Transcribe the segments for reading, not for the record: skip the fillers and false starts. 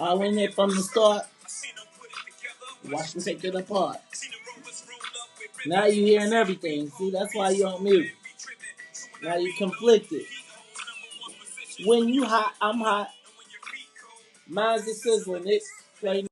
I went there from the start. Watch them take it apart. Now you hearing everything. See, that's why you on mute. Now you conflicted. When you hot, I'm hot. Mine's the sizzling. It's straight.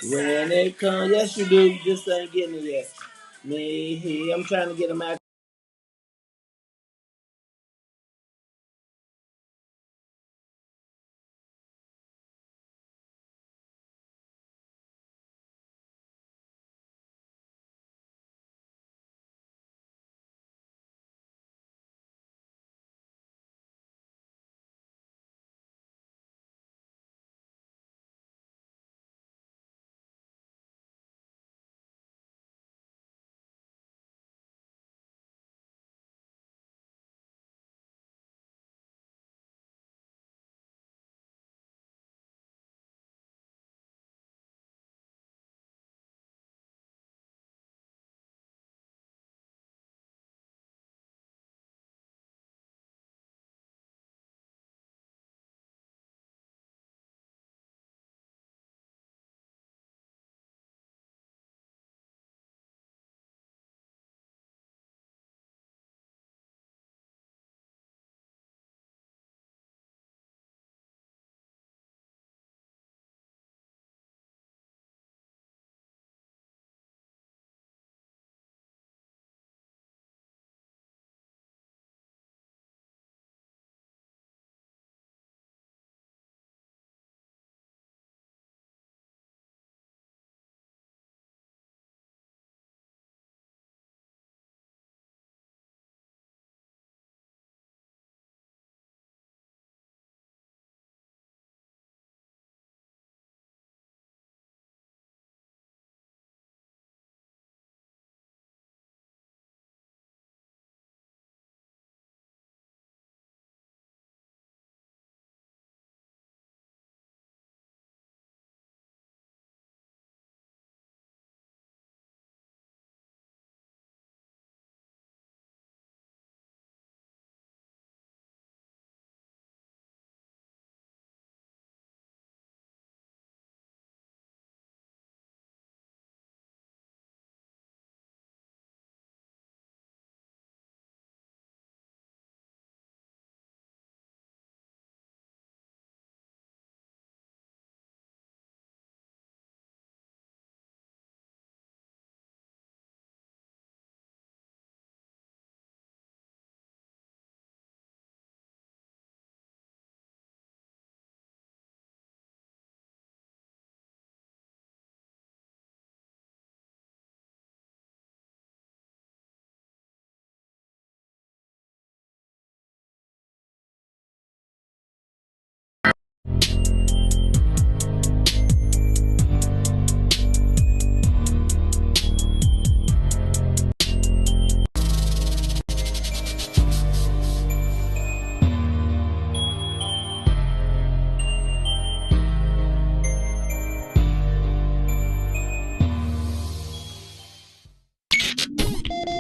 When it comes, yes you do. You just ain't getting it yet. Me, I'm trying to get them out.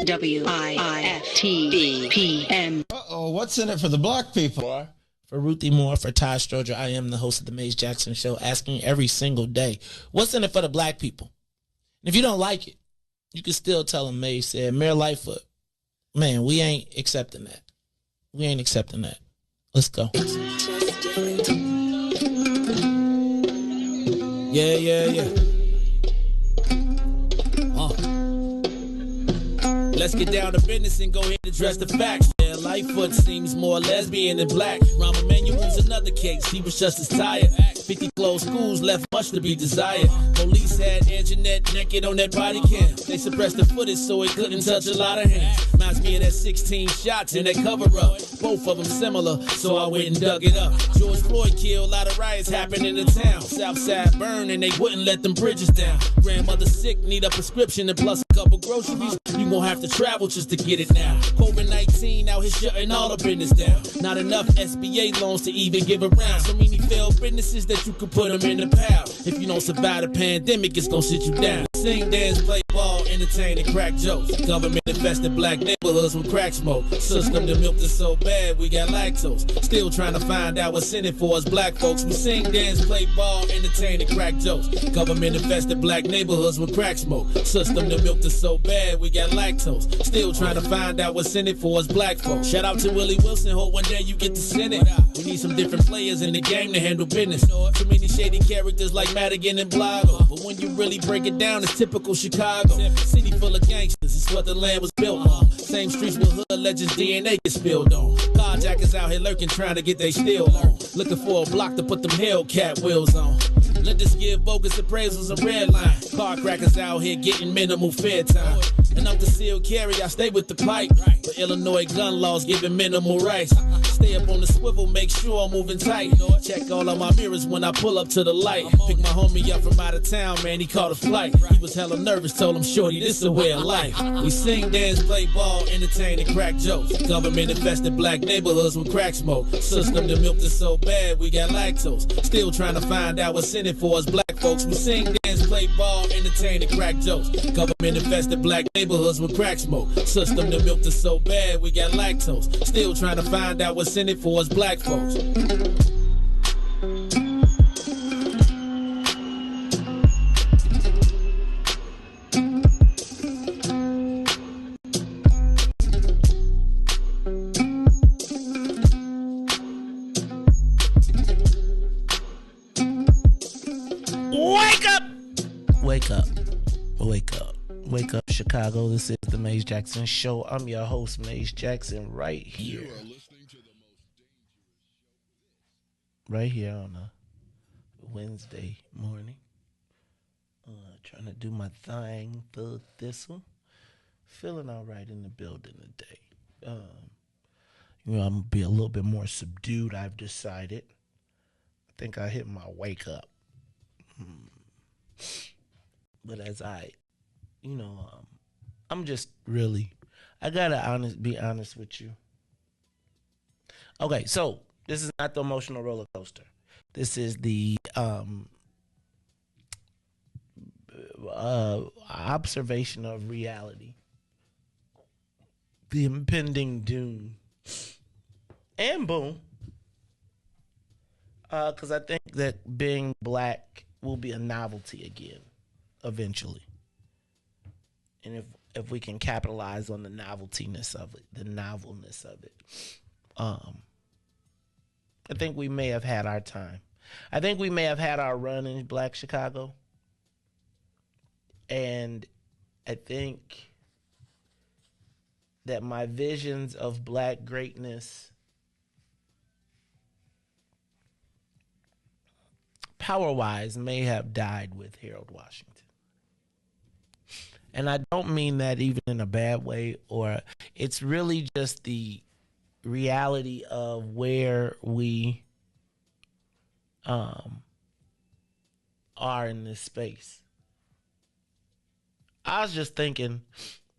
WIFTBPM. Uh-oh, what's in it for the black people? For Ruthie Moore, for Ty Stroger, I am the host of the Maze Jackson Show, asking every single day, what's in it for the black people? And if you don't like it, you can still tell them Maze said, Mayor Lightfoot, man, we ain't accepting that. We ain't accepting that. Let's go. Yeah. Let's get down to business and go ahead and address the facts. Yeah, Lightfoot seems more lesbian than black. Rami was another case. He was just as tired. 50 closed schools left much to be desired. Police had Anjanette naked on that body cam. They suppressed the footage so it couldn't touch a lot of hands. Reminds me of that 16 shots in that cover up. Both of them similar, so I went and dug it up. George Floyd killed, a lot of riots happened in the town. Southside burned and they wouldn't let them bridges down. Grandmother sick, need a prescription and plus a couple groceries. You gon' have to travel just to get it now. COVID-19 out here shutting all the business down. Not enough SBA loans to even give around. So many failed businesses that you could put them in the pile. If you don't survive the pandemic, it's gon' sit you down. Sing, dance, play ball, entertain, and crack jokes. Government infested black neighborhoods with crack smoke. System that milked us so bad, we got lactose. Still trying to find out what's in it for us black folks. We sing, dance, play ball, entertain, and crack jokes. Government infested black neighborhoods with crack smoke. System that milked us so bad, we got lactose. Still trying to find out what's in it for us black folks. Shout out to Willie Wilson, hope one day you get to send it. We need some different players in the game to handle business. Too many shady characters like Madigan and Blago. But when you really break it down, it's typical Chicago. City full of gangsters, it's what the land was built on. Same streets with hood legends DNA get spilled on. Carjackers out here lurking trying to get they steal on. Looking for a block to put them Hellcat wheels on. Let us give bogus appraisals a red line. Car crackers out here getting minimal fair time. And I'm concealed carry, I stay with the pipe. But Illinois gun laws giving minimal rights. Stay up on the swivel, make sure I'm moving tight. Check all of my mirrors when I pull up to the light. Pick my homie up from out of town, man, he caught a flight. He was hella nervous, told him, shorty, this a way of life. We sing, dance, play ball, entertain, and crack jokes. Government infested black neighborhoods with crack smoke. System that milked us so bad, we got lactose. Still trying to find out what's in it for us black folks. We sing, dance, play ball, entertain, and crack jokes. Government infested black neighborhoods with crack smoke. System that milked us so bad, we got lactose. Still trying to find out what's in it for us black folks. Wake up! Wake up. Wake up. Wake up, Chicago. This is the Maze Jackson Show. I'm your host, Maze Jackson, right here. You are listening to the most dangerous right here on a Wednesday morning. Trying to do my thing for this one. Feeling all right in the building today. I'm going to be a little bit more subdued, I've decided. I think I hit my wake up. But as I'm just really, I gotta be honest with you. Okay, so this is not the emotional roller coaster. This is the observation of reality, the impending doom, and boom. Because I think that being black will be a novelty again, eventually. And if we can capitalize on the noveltiness of it, the novelness of it, I think we may have had our time. I think we may have had our run in Black Chicago. And I think that my visions of black greatness, power-wise, may have died with Harold Washington. And I don't mean that even in a bad way, or it's really just the reality of where we are in this space. I was just thinking,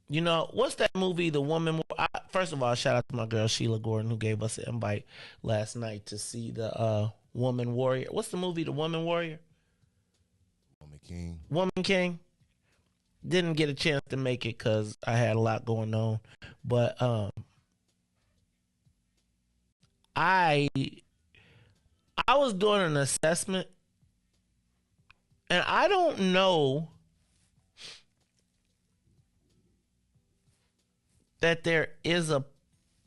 what's that movie, The Woman? First of all, shout out to my girl Sheila Gordon, who gave us an invite last night to see the Woman Warrior. What's the movie, The Woman Warrior? Woman King. Woman King. didn't get a chance to make it because I had a lot going on. But I was doing an assessment, and I don't know that there is a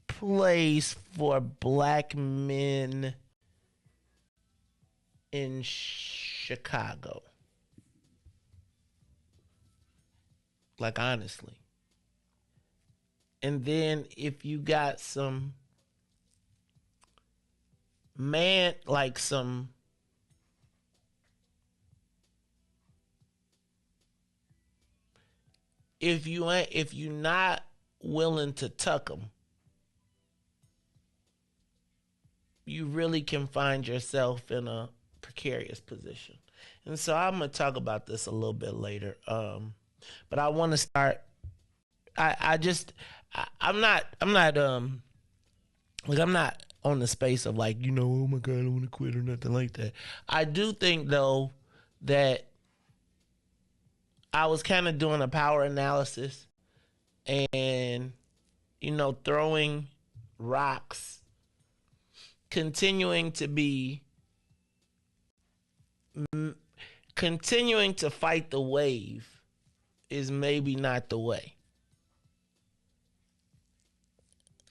place for black men in Chicago. Like, honestly. And then if you got some man, like some if you're not willing to tuck them, you really can find yourself in a precarious position. And so I'm gonna talk about this a little bit later. But I want to start. I'm not on the space of like, oh my God, I want to quit or nothing like that. I do think though that I was kind of doing a power analysis and, throwing rocks, continuing to fight the wave is maybe not the way.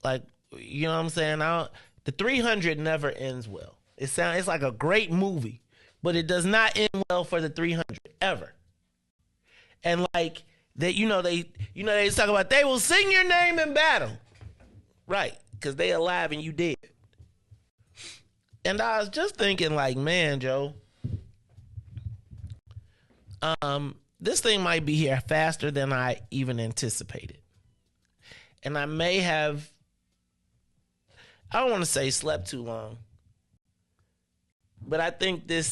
Like, you know what I'm saying? The 300 never ends well. It's like a great movie, but it does not end well for the 300 ever. And like they talk about they will sing your name in battle, right? Because they alive and you dead. And I was just thinking, like, man, Joe, this thing might be here faster than I even anticipated. And I may have, I don't want to say slept too long, but I think the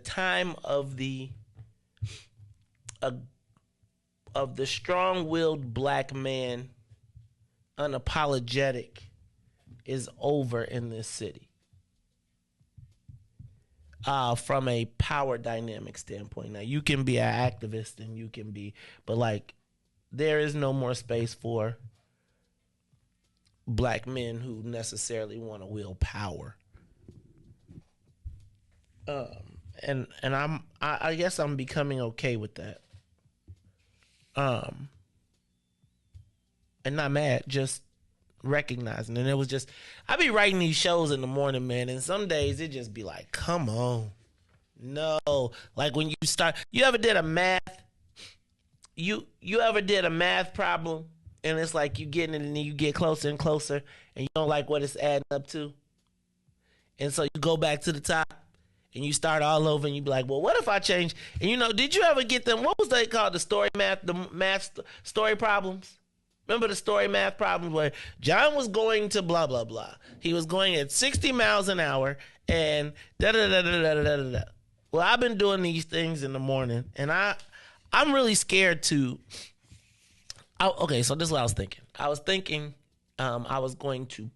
time of the strong-willed black man, unapologetic, is over in this city. From a power dynamic standpoint. Now, you can be an activist and you can be, but like, there is no more space for black men who necessarily want to wield power. And I guess I'm becoming okay with that. And not mad, just recognizing. And it was just, I be writing these shows in the morning, man, and some days it just be like, come on. No. Like when you start, you ever did a math problem and it's like you getting it and then you get closer and closer and you don't like what it's adding up to? And so you go back to the top and you start all over and you be like, well, what if I change? And did you ever get them, what was they called? The math story problems? Remember the story math problems where John was going to blah, blah, blah. He was going at 60 miles an hour and da-da-da-da-da-da-da-da. Well, I've been doing these things in the morning and I'm really scared to. Okay, so this is what I was thinking. I was thinking I was going to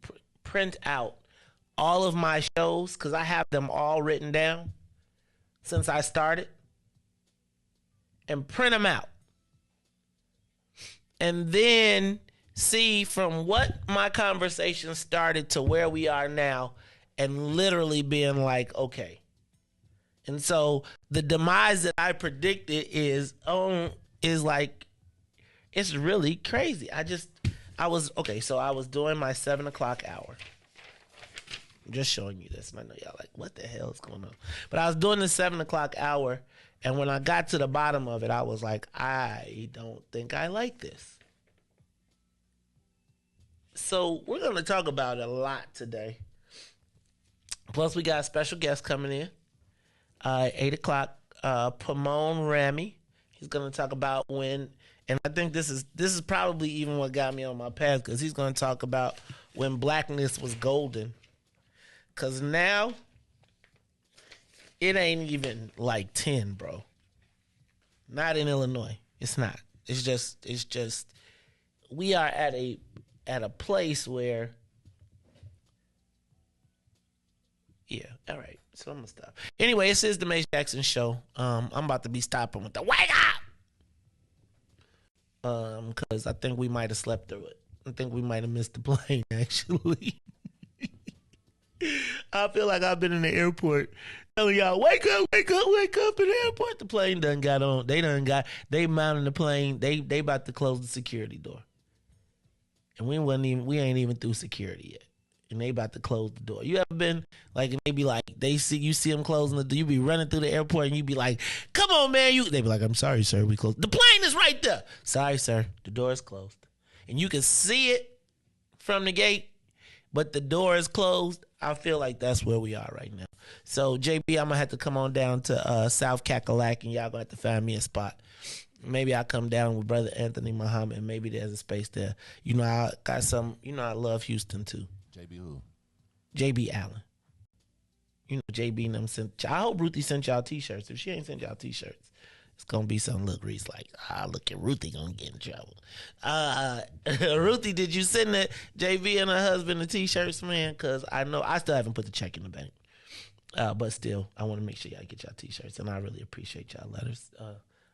print out all of my shows because I have them all written down since I started and print them out. And then see from what my conversation started to where we are now and literally being like, okay. And so the demise that I predicted is like, it's really crazy. I was doing my 7:00 hour. I'm just showing you this. And I know y'all like, what the hell is going on? But I was doing the 7:00 hour. And when I got to the bottom of it, I was like, I don't think I like this. So we're going to talk about it a lot today. Plus, we got a special guest coming in. 8:00, Pemon Rami. He's going to talk about when, and I think this is probably even what got me on my path, because he's going to talk about when Blackness was golden. Because now, it ain't even like 10, bro. Not in Illinois. It's not. It's just we are at a place where, yeah, all right. So I'm gonna stop. Anyway, this is the Mace Jackson show. I'm about to be stopping with the wake up. Cause I think we might have slept through it. I think we might have missed the plane actually. I feel like I've been in the airport telling y'all, wake up, wake up, wake up in the airport. The plane done got on. They mounted the plane. They about to close the security door. And we ain't even through security yet. And they about to close the door. You ever been like, and they be like, you see them closing the door, you be running through the airport and you be like, come on, man. They be like, I'm sorry, sir, we closed. The plane is right there. Sorry, sir, the door is closed. And you can see it from the gate, but the door is closed. I feel like that's where we are right now. So, JB, I'm going to have to come on down to South Cackalack, and y'all going to have to find me a spot. Maybe I'll come down with Brother Anthony Muhammad, and maybe there's a space there. You know, I got some, I love Houston, too. JB who? JB Allen. You know, JB and them sent. I hope Ruthie sent y'all T-shirts. If she ain't sent y'all T-shirts, it's gonna be some look Riis like, look at Ruthie gonna get in trouble. Ruthie, did you send that JB and her husband the T-shirts, man? Because I know I still haven't put the check in the bank. But still, I want to make sure y'all get y'all T-shirts, and I really appreciate y'all letters.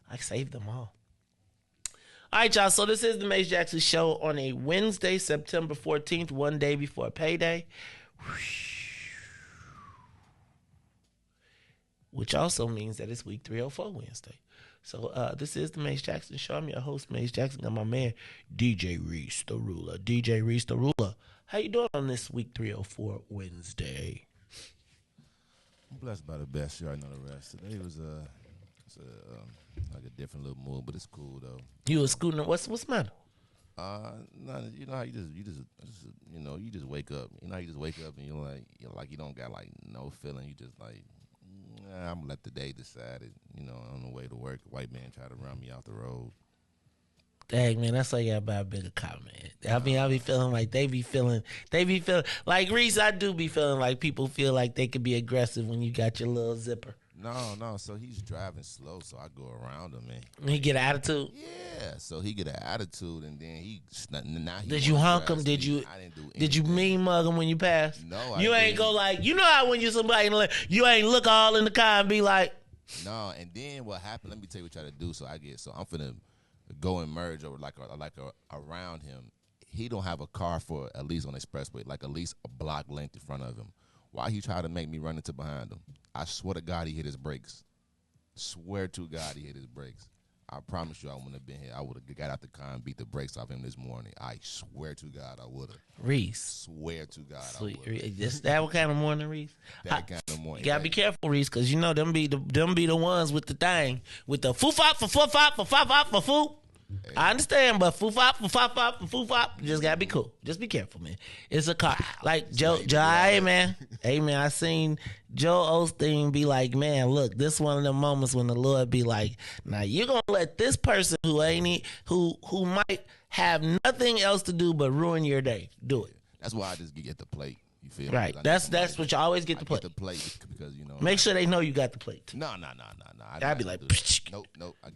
I saved them all. All right, y'all. So this is the Mace Jackson show on a Wednesday, September 14th, one day before payday. Which also means that it's week 304 Wednesday. So this is the Mace Jackson show. I'm your host, Mace Jackson. Got my man, DJ Riis, the ruler. DJ Riis, the ruler. How you doing on this week 304 Wednesday? I'm blessed by the best. You already know the rest. Today was like a different little mood, but it's cool though. You was scooting. What's the matter? No, you know how you just wake up. You know how you just wake up and you're like you don't got like no feeling. You just like, I'm gonna let the day decide it. You know, on the way to work, a white man tried to run me off the road. Dang, man, that's why you gotta buy a bigger car, man. I mean, I be feeling like they be feeling like Riis. I do be feeling like people feel like they could be aggressive when you got your little zipper. No. So he's driving slow, so I go around him, man. He get an attitude. Yeah. So he get an attitude, and then he. Did you honk him? Did you? I didn't do anything. Did you mean mug him when you passed? No, you ain't go like, you know how when you somebody you ain't look all in the car and be like. No, and then what happened? Let me tell you what I try to do. So I'm finna go and merge over around him. He don't have a car for at least on the expressway, like at least a block length in front of him. Why he tried to make me run into behind him? I swear to God he hit his brakes. Swear to God he hit his brakes. I promise you I wouldn't have been here. I would have got out the car and beat the brakes off him this morning. I swear to God I would have. Riis. Swear to God Sweet. I would have. Just that what kind of morning, Riis? That kind of morning. You gotta be careful, Riis, because you know them be the ones with the thing. With the foo-fop for foo-fop for fop-fop for foo. Hey. I understand, but foo-fop for fop-fop for foo-fop, just gotta be cool. Just be careful, man. It's a car. Like Joe, hey, man. Hey, man, I seen Joe Osteen be like, man, look, this one of them moments when the Lord be like, now you gonna let this person who might have nothing else to do but ruin your day, do it. That's why I just get the plate. You feel right? Me? That's what you always get the plate. Get the plate because make sure they know you got the plate. No. I'd be like, nope. I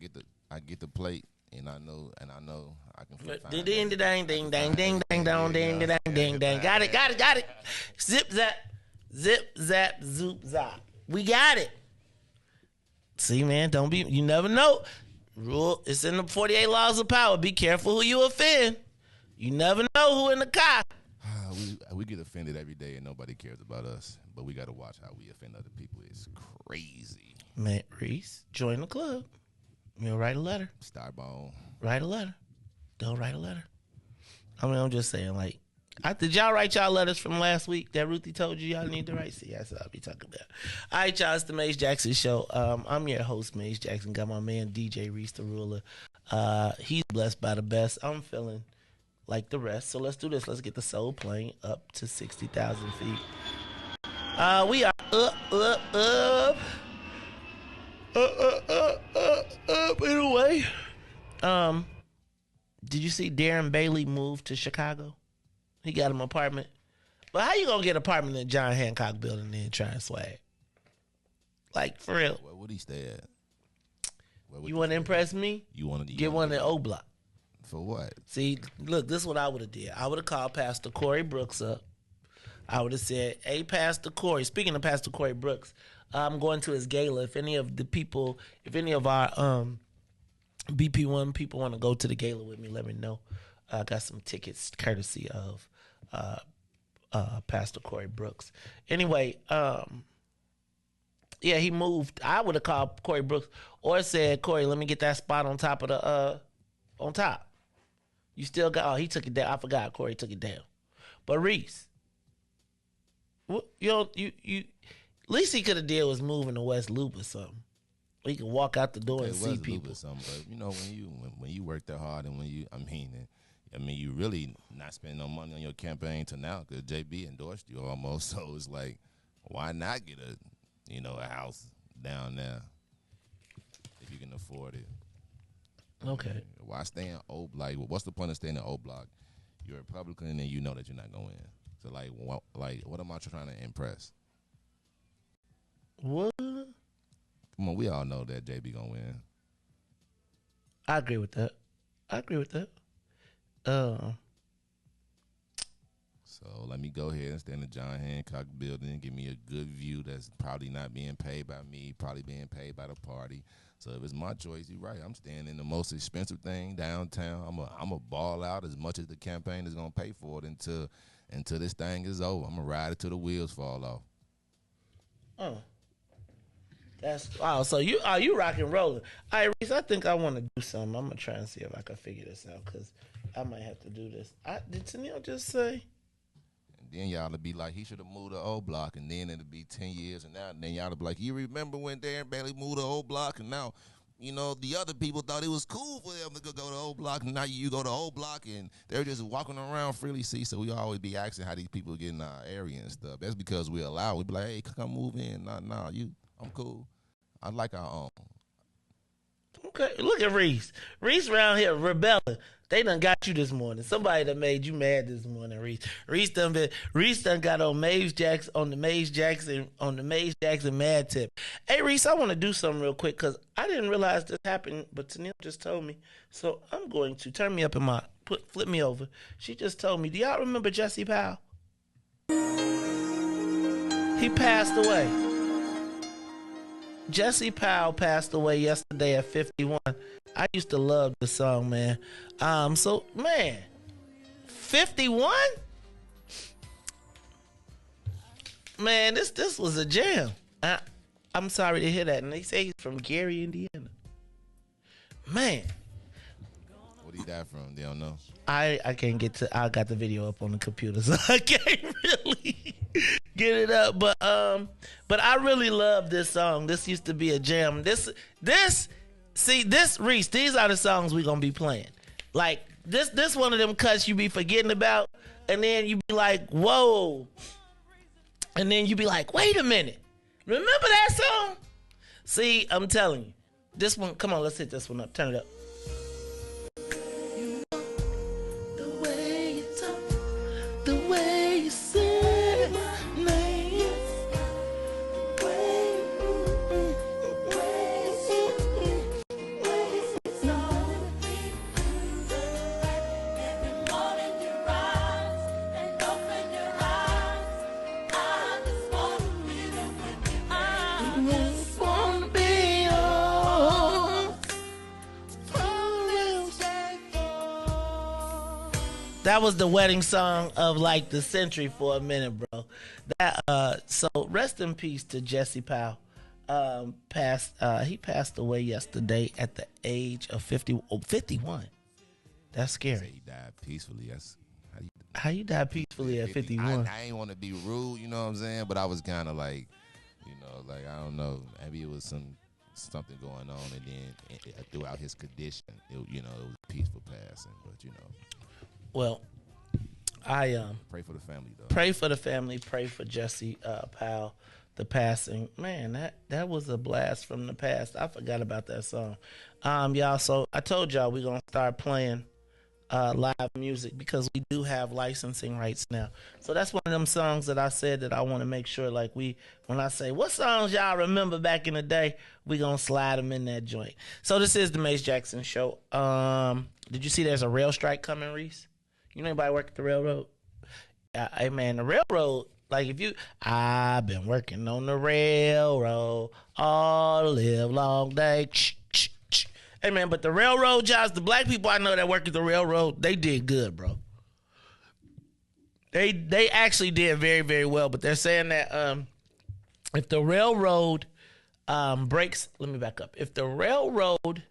get the plate. And I know I can find ding ding ding ding ding ding ding ding ding ding ding. Got it. Zip zap zoop zop. We got it. See, man, you never know. Rule, it's in the 48 laws of power. Be careful who you offend. You never know who in the car. We get offended every day and nobody cares about us. But we got to watch how we offend other people. It's crazy. Man, Riis, join the club. You'll write a letter. Starbone. Write a letter. Don't write a letter. I mean, I'm just saying, like, did y'all write y'all letters from last week that Ruthie told you y'all need to write? See, that's what I'll be talking about. All right, y'all, it's the Mace Jackson show. I'm your host, Mace Jackson. Got my man, DJ Riis, the ruler. He's blessed by the best. I'm feeling like the rest. So let's do this. Let's get the soul plane up to 60,000 feet. We are up. Up in a way. Did you see Darren Bailey move to Chicago? He got him an apartment. But how you gonna get an apartment in John Hancock building and try and swag? Like, for real. Where would he stay at? You want to impress me? You want to get one in O Block. For what? See, look, this is what I would have did. I would have called Pastor Corey Brooks up. I would have said, "Hey, Pastor Corey." Speaking of Pastor Corey Brooks, I'm going to his gala. If any of our BP1 people want to go to the gala with me, let me know. I got some tickets courtesy of Pastor Corey Brooks. Anyway, yeah, he moved. I would have called Corey Brooks or said, "Corey, let me get that spot on top of the on top." You still got? Oh, he took it down. I forgot. Corey took it down. But Riis, what you at least he could have did was move in the West Loop or something. He could walk out the door and see people. Or something, but you know when you work that hard and when you you really not spending no money on your campaign till now because JB endorsed you almost. So it's like, why not get a house down there if you can afford it? Okay. Why stay in O Block? What's the point of staying in O Block? You're a Republican and you know that you're not going to win. So what am I trying to impress? What? Come on, we all know that JB gonna win. I agree with that. So let me go ahead and stand in the John Hancock building and give me a good view that's probably not being paid by me, probably being paid by the party. So if it's my choice, you're right. I'm staying in the most expensive thing downtown. I'm a ball out as much as the campaign is gonna pay for it until this thing is over. I'm gonna ride it till the wheels fall off. Oh. So you rock and rolling. All right, Riis, I think I want to do something. I'm gonna try and see if I can figure this out because I might have to do this. Did Tennille just say? And then y'all will be like, he should have moved to O Block, and then it'll be 10 years and now, and then y'all will be like, you remember when Darren Bailey moved to O Block, and now, the other people thought it was cool for them to go to O Block, and now you go to O Block, and they're just walking around freely. See, so we always be asking how these people get in our area and stuff. That's because we allow. We be like, hey, come move in. Nah, I'm cool. I like our own. Okay, look at Riis. Riis around here rebelling. They done got you this morning. Somebody done made you mad this morning, Riis. Riis done got on the Maze Jackson mad tip. Hey Riis, I want to do something real quick because I didn't realize this happened, but Tennille just told me. So I'm going to turn me up in flip me over. She just told me, do y'all remember Jesse Powell? He passed away. Jesse Powell passed away yesterday at 51. I used to love the song, man. 51? Man, this was a jam. I'm sorry to hear that. And they say he's from Gary, Indiana. Man. What did he die from? They don't know. I can't I got the video up on the computer, so I can't really get it up. But I really love this song. This used to be a jam. Riis, these are the songs we gonna be playing. Like this one of them cuts you be forgetting about, and then you be like, whoa. And then you be like, wait a minute. Remember that song? See, I'm telling you. This one, come on, let's hit this one up. Turn it up. That was the wedding song of like the century for a minute, bro. So rest in peace to Jesse Powell. He passed away yesterday at the age of 51. That's scary. He died peacefully. That's how you die peacefully at 51. I ain't want to be rude, you know what I'm saying? But I was kind of like, I don't know. Maybe it was something going on, and then throughout his condition, it was a peaceful passing. But Well, I pray for the family though. Pray for the family. Pray for Jesse Powell, the passing. Man, that was a blast from the past. I forgot about that song. Y'all. So I told y'all we're gonna start playing live music because we do have licensing rights now. So that's one of them songs that I said that I want to make sure when I say what songs y'all remember back in the day, we gonna slide them in that joint. So this is the Maze Jackson Show. Did you see there's a rail strike coming, Riis? You know anybody work at the railroad? Hey man, the railroad Like if you, I've been working on the railroad all the live long day. Hey man, but the railroad jobs, the black people I know that work at the railroad, they did good, bro. They actually did very, very well. But they're saying that if the railroad breaks, let me back up. If the railroad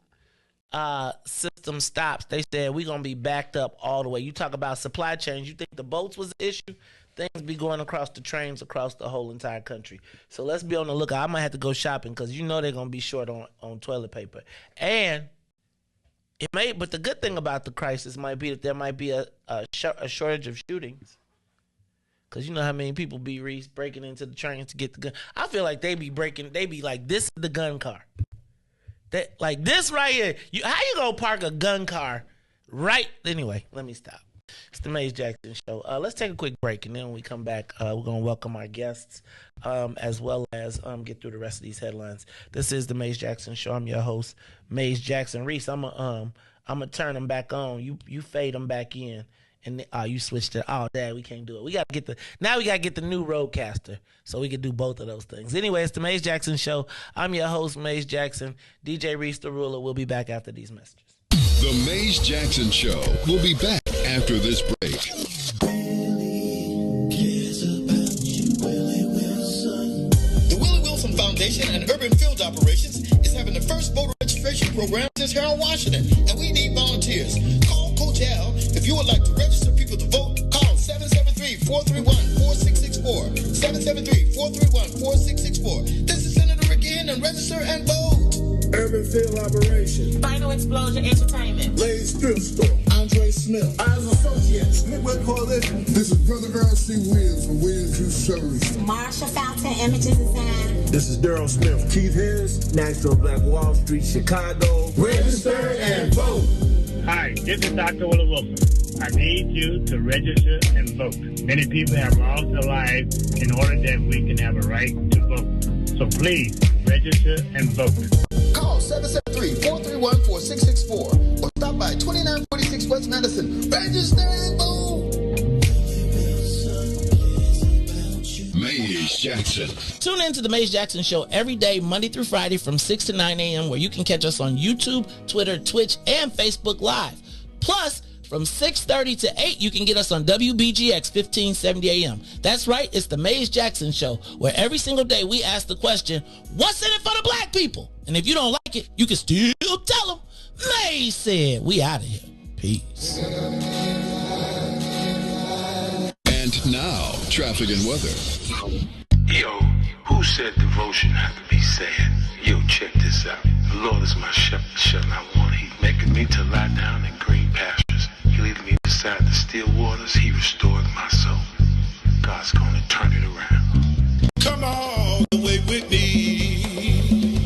system stops, they said we're gonna be backed up all the way. You talk about supply chains. You think the boats was the issue? Things be going across the trains across the whole entire country. So let's be on the lookout. I might have to go shopping because you know they're gonna be short on toilet paper. And it may, but the good thing about the crisis might be that there might be a shortage of shootings. Cause you know how many people be Riis breaking into the trains to get the gun. I feel like they be like, this is the gun car. That like this right here. How you gonna park a gun car right? Anyway, let me stop. It's the Maze Jackson Show. Let's take a quick break, and then when we come back, we're going to welcome our guests as well as get through the rest of these headlines. This is the Maze Jackson Show. I'm your host, Maze Jackson. Riis, I'm gonna turn them back on. You fade them back in, and you switched it. Oh, Dad, we can't do it. We got to get the new Roadcaster so we can do both of those things. Anyway, it's the Maze Jackson Show. I'm your host, Maze Jackson. DJ Riis the Ruler will be back after these messages. The Maze Jackson Show will be back after this break. The Willie Wilson Foundation and Urban Field Operations is having the first voter registration program since Harold Washington, and we need volunteers. Call Coach Al if you would like to register people to vote. Call 773-431-4664. 773-431-4664. This is Senator Ricky Hennon. Register and vote. Urban Field Operations. Final Explosion Entertainment. Lay's Thrift Store. Andre Smith. Eyes Associates. Midway Coalition. This is Brother Earl C. Williams from Williams Juice Service. Marsha Fountain Images Design. This is Daryl Smith. Keith Harris. National Black Wall Street, Chicago. Register and vote. Hi, this is Dr. Willie Wilson. I need you to register and vote. Many people have lost their lives in order that we can have a right to vote. So please, register and vote. Call 773-431-4664 or stop by 2946 West Madison. Register and vote. Maze Jackson. Tune in to the Maze Jackson Show every day, Monday through Friday from 6 to 9 a.m. where you can catch us on YouTube, Twitter, Twitch, and Facebook Live. Plus, from 6:30 to 8, you can get us on WBGX 1570 a.m. That's right, it's the Maze Jackson Show, where every single day we ask the question, what's in it for the black people? And if you don't like it, you can still tell them, Maze said. We out of here. Peace. And now, traffic and weather. Yo, who said devotion had to be sad? Yo, check this out. The Lord is my shepherd, shall not want. He's making me to lie down in green pastures. He leads me beside the still waters. He restored my soul. God's gonna turn it around. Come all the way with me.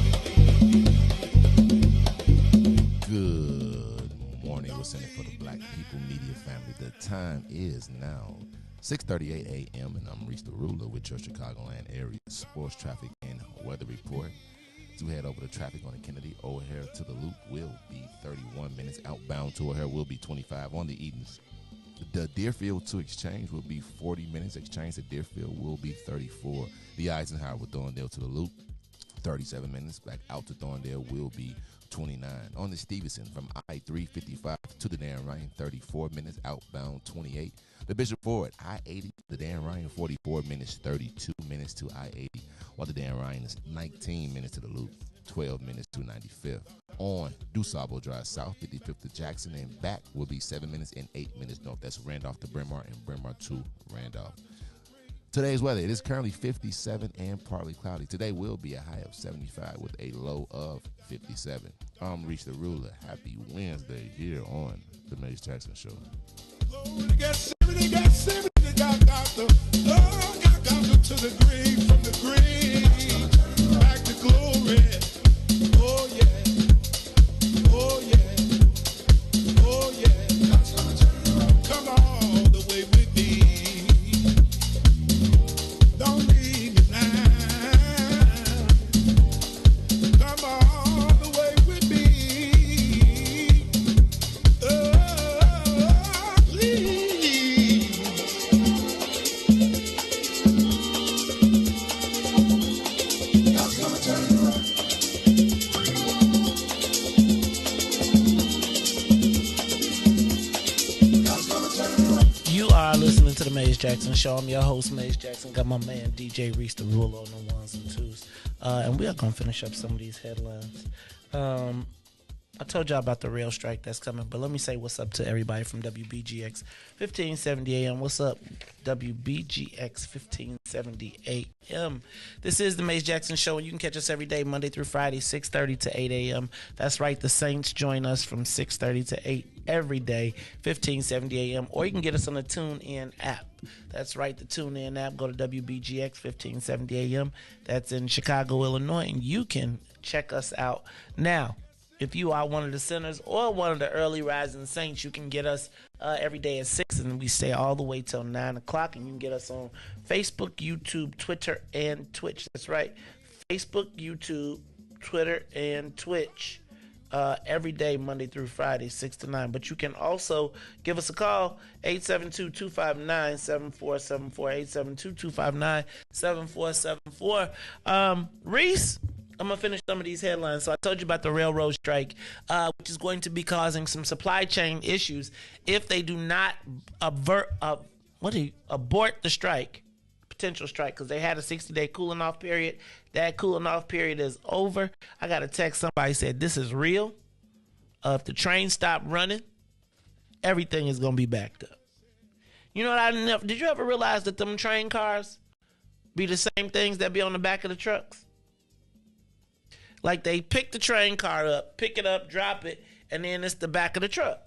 Good morning. What's in it for the Black People Media family? The time is now 6:38 a.m. and I'm Riis the Ruler with your Chicagoland area sports traffic and weather report. To head over to traffic on the Kennedy O'Hare to the Loop will be 31 minutes. Outbound to O'Hare will be 25 on the Edens. The Deerfield to Exchange will be 40 minutes. Exchange to Deerfield will be 34. The Eisenhower with Thorndale to the Loop, 37 minutes. Back out to Thorndale will be 29. On the Stevenson from I-355 to the Dan Ryan, 34 minutes. Outbound 28. The Bishop Ford, I-80, the Dan Ryan, 44 minutes, 32 minutes to I-80, while the Dan Ryan is 19 minutes to the Loop, 12 minutes to 95th. On DuSable Drive South, 55th to Jackson, and back will be 7 minutes and 8 minutes north. That's Randolph to Bryn Mawr and Bryn Mawr to Randolph. Today's weather, it is currently 57 and partly cloudy. Today will be a high of 75 with a low of 57. I'm Riis the Ruler. Happy Wednesday here on the Maze Jackson Show. They got 70, they got doctor. Oh, got doctor to the grave, from the grave back to glory. Oh yeah, oh yeah, oh yeah. Come all the way with me. Don't leave me now. Come all the way with me. Please. to the Maze Jackson Show. I'm your host, Maze Jackson. Got my man, DJ Riis, the ruler on the ones and twos. And we are going to finish up some of these headlines. I told y'all about the rail strike that's coming, but let me say what's up to everybody from WBGX 1570 AM. What's up, WBGX 1570 AM? This is the Maze Jackson Show, and you can catch us every day, Monday through Friday, 6:30 to 8 AM. That's right, the Saints join us from 6:30 to 8 every day, 1570 AM, or you can get us on the TuneIn app. That's right, the TuneIn app. Go to WBGX 1570 AM. That's in Chicago, Illinois, and you can check us out now. If you are one of the sinners or one of the early rising saints, you can get us every day at 6, and we stay all the way till 9 o'clock. And you can get us on Facebook, YouTube, Twitter, and Twitch. That's right, Facebook, YouTube, Twitter, and Twitch every day, Monday through Friday, 6 to 9. But you can also give us a call, 872-259-7474, 872-259-7474. Riis, I'm going to finish some of these headlines. So I told you about the railroad strike, which is going to be causing some supply chain issues if they do not abort the strike, potential strike, because they had a 60-day cooling off period. That cooling off period is over. I got a text, somebody said, this is real. If the train stop running, everything is going to be backed up. You know what did you ever realize that them train cars be the same things that be on the back of the trucks? Like they pick the train car up, pick it up, drop it, and then it's the back of the truck.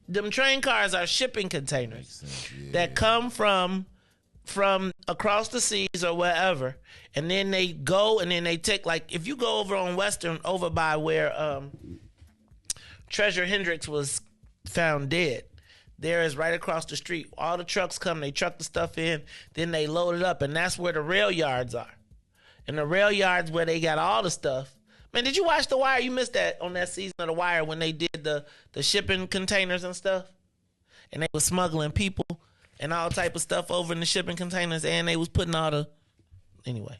Them train cars are shipping containers that come from across the seas or wherever, and then they go and then they take, like if you go over on Western, over by where Treasure Hendricks was found dead, there is right across the street. All the trucks come, they truck the stuff in, then they load it up, and that's where the rail yards are. And the rail yards where they got all the stuff. Man, did you watch The Wire? You missed that on that season of The Wire when they did the shipping containers and stuff. And they was smuggling people and all type of stuff over in the shipping containers, and they was putting all the... Anyway.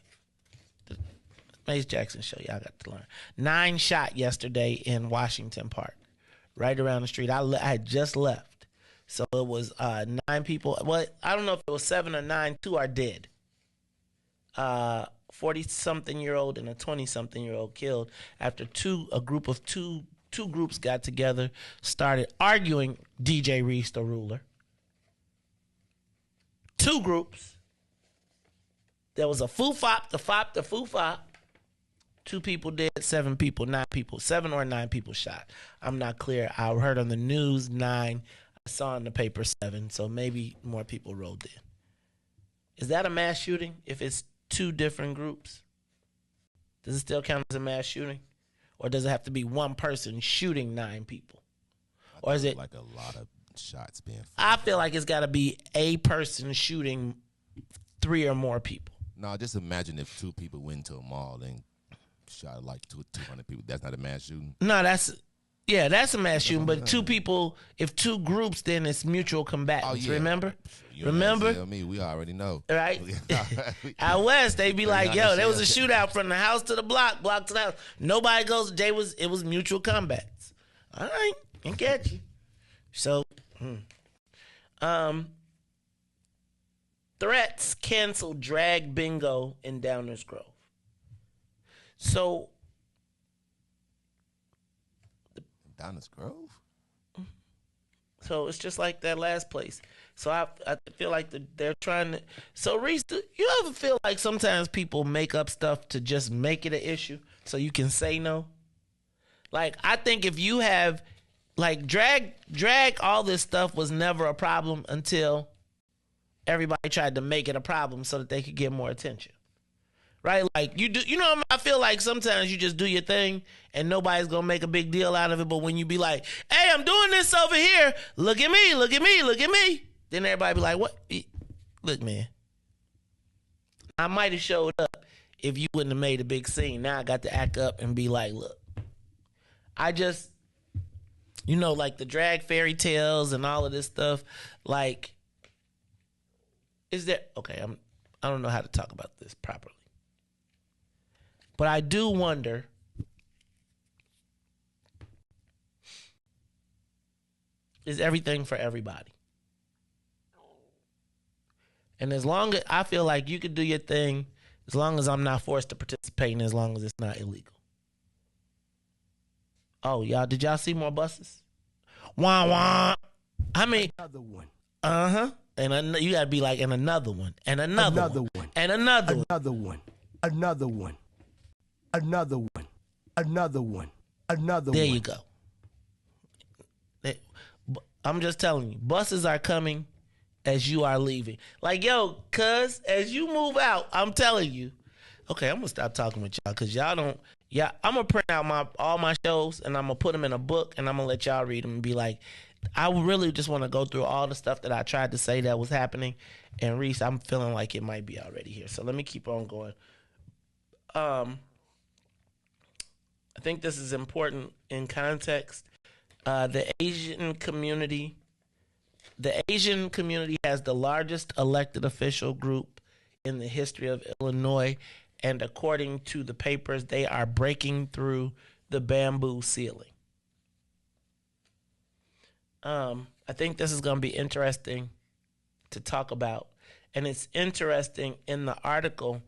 The Maze Jackson Show, y'all got to learn. 9 shot yesterday in Washington Park, right around the street. I had just left. So it was 9 people. Well, I don't know if it was 7 or 9. 2 are dead. 40-something-year-old and a 20-something-year-old killed after a group of two groups got together, started arguing. DJ Riis, the ruler. 2 groups. There was a foo-fop, the foo-fop. 2 people dead, 7 people, 9 people, 7 or 9 people shot. I'm not clear. I heard on the news 9. I saw in the paper 7, so maybe more people rolled in. Is that a mass shooting if it's 2 different groups? Does it still count as a mass shooting? Or does it have to be one person shooting 9 people? Or is it like a lot of shots being fired? I feel like it's got to be a person shooting 3 or more people. No, just imagine if 2 people went into a mall and shot like 200 people. That's not a mass shooting? No, that's a mass shooting, but 2 people, if 2 groups, then it's mutual combatants. Oh, yeah. Remember? Tell me, we already know. Right? Out west, they be like, yo, there was a shootout from the house to the block to the house. Nobody goes, it was mutual combats. All right, can catch you. So, threats cancel drag bingo in Downers Grove. So, Downers Grove? So it's just like that last place. So I feel like they're trying to. So Riis, do you ever feel like sometimes people make up stuff to just make it an issue so you can say no? Like I think if you have, like drag all this stuff was never a problem until everybody tried to make it a problem so that they could get more attention. Right? Like I feel like sometimes you just do your thing and nobody's going to make a big deal out of it. But when you be like, hey, I'm doing this over here. Look at me. Look at me. Look at me. Then everybody be like, what? Look, man. I might have showed up if you wouldn't have made a big scene. Now I got to act up and be like, look, I just, like the drag fairy tales and all of this stuff. Like, I don't know how to talk about this properly. But I do wonder, is everything for everybody? And as long as I feel like you could do your thing, as long as I'm not forced to participate and as long as it's not illegal. Oh, did y'all see more buses? Wah, wah. I mean, another one. Uh-huh. And you got to be like, and another one, and another one, and another one. Another one. Another one. Another one. Another one. Another one. There you go. I'm just telling you, buses are coming as you are leaving. Like, yo, cuz, as you move out, I'm telling you. Okay, I'm going to stop talking with y'all because y'all don't. Yeah, I'm going to print out all my shows and I'm going to put them in a book and I'm going to let y'all read them and be like, I really just want to go through all the stuff that I tried to say that was happening. And Riis, I'm feeling like it might be already here. So let me keep on going. I think this is important in context. The Asian community has the largest elected official group in the history of Illinois. And according to the papers, they are breaking through the bamboo ceiling. I think this is going to be interesting to talk about. And it's interesting in the article.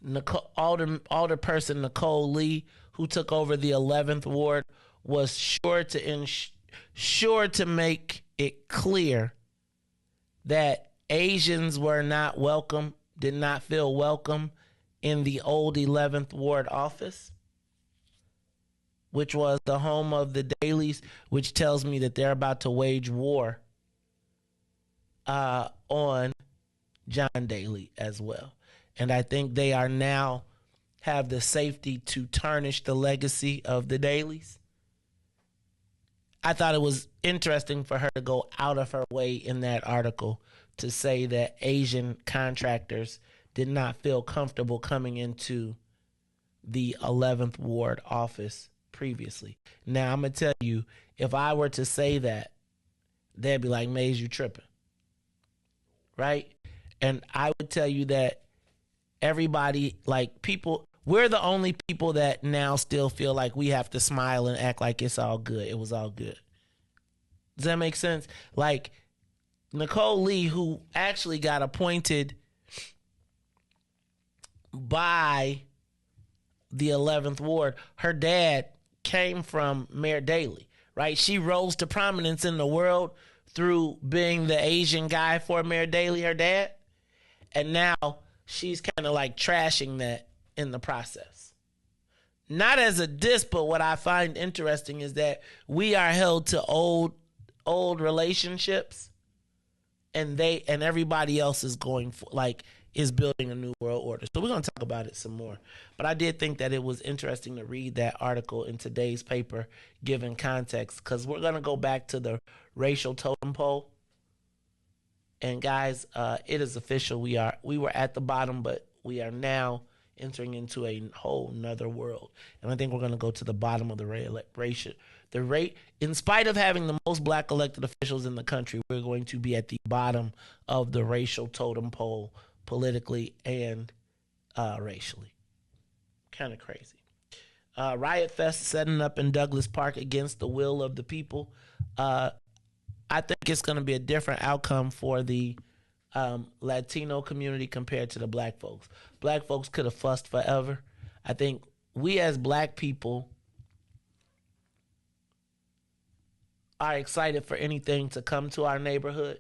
Alderperson Nicole Lee, who took over the 11th ward, was sure to make it clear that Asians were not welcome, did not feel welcome in the old 11th ward office, which was the home of the Dailies, which tells me that they're about to wage war on John Daly as well. And I think they are now have the safety to tarnish the legacy of the Dailies. I thought it was interesting for her to go out of her way in that article to say that Asian contractors did not feel comfortable coming into the 11th ward office previously. Now, I'm going to tell you, if I were to say that, they'd be like, Maze, you tripping. Right? And I would tell you that everybody, like people, we're the only people that now still feel like we have to smile and act like it's all good. It was all good. Does that make sense? Like Nicole Lee, who actually got appointed by the 11th ward, her dad came from Mayor Daley, right? She rose to prominence in the world through being the Asian guy for Mayor Daley, her dad. And now she's kind of like trashing that in the process. Not as a diss, but what I find interesting is that we are held to old relationships, and everybody else is is building a new world order. So we're going to talk about it some more. But I did think that it was interesting to read that article in today's paper, given context, because we're going to go back to the racial totem pole. And guys, it is official. We were at the bottom, but we are now entering into a whole nother world. And I think we're going to go to the bottom of the rate. In spite of having the most black elected officials in the country, we're going to be at the bottom of the racial totem pole, politically and racially. Kind of crazy. Riot Fest setting up in Douglas Park against the will of the people. I think it's going to be a different outcome for the Latino community compared to the black folks. Black folks could have fussed forever. I think we as black people are excited for anything to come to our neighborhood,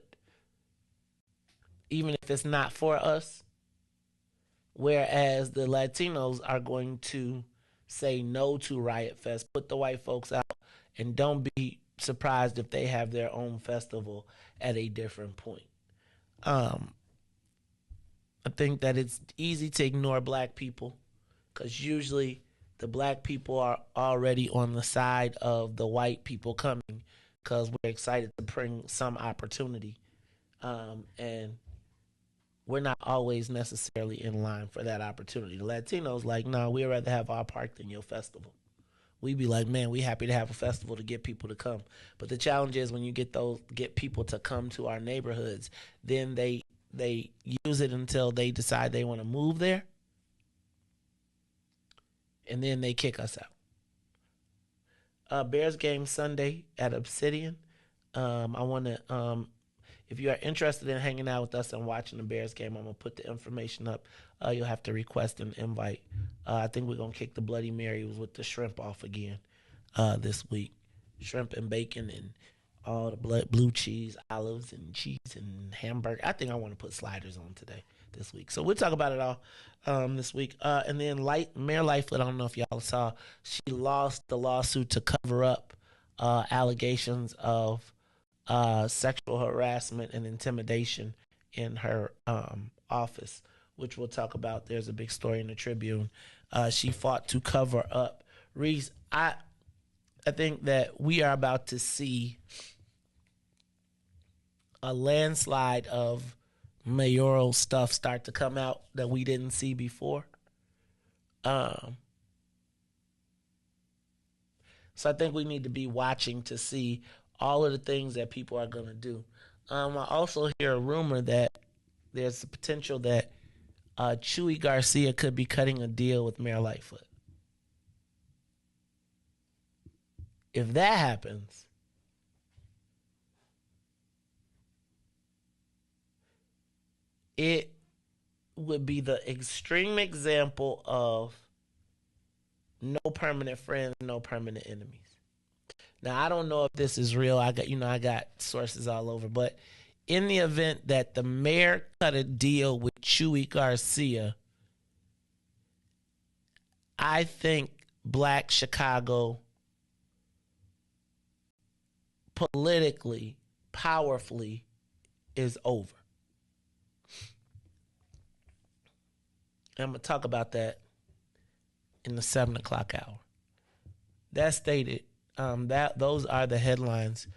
even if it's not for us. Whereas the Latinos are going to say no to Riot Fest, put the white folks out, and don't be surprised if they have their own festival at a different point. I think that it's easy to ignore black people because usually the black people are already on the side of the white people coming because we're excited to bring some opportunity. And we're not always necessarily in line for that opportunity. The Latinos like, no, we'd rather have our park than your festival. We be like, man, we happy to have a festival to get people to come. But the challenge is when you get people to come to our neighborhoods, then they use it until they decide they want to move there. And then they kick us out. Bears game Sunday at Obsidian. I want to, if you are interested in hanging out with us and watching the Bears game, I'm going to put the information up. You'll have to request an invite. I think we're going to kick the Bloody Marys with the shrimp off again this week. Shrimp and bacon and all the blue cheese, olives and cheese and hamburger. I think I want to put sliders on this week. So we'll talk about it all this week. And then Mayor Lightfoot, I don't know if y'all saw, she lost the lawsuit to cover up allegations of sexual harassment and intimidation in her office, which we'll talk about. There's a big story in the Tribune. She fought to cover up. Riis, I think that we are about to see a landslide of mayoral stuff start to come out that we didn't see before. So I think we need to be watching to see all of the things that people are going to do. I also hear a rumor that there's a potential that Chewy Garcia could be cutting a deal with Mayor Lightfoot. If that happens, it would be the extreme example of no permanent friends, no permanent enemies. Now, I don't know if this is real. I got sources all over, but in the event that the mayor cut a deal with Chewy Garcia, I think Black Chicago politically, powerfully is over. I'm going to talk about that in the 7 o'clock hour. That stated, those are the headlines.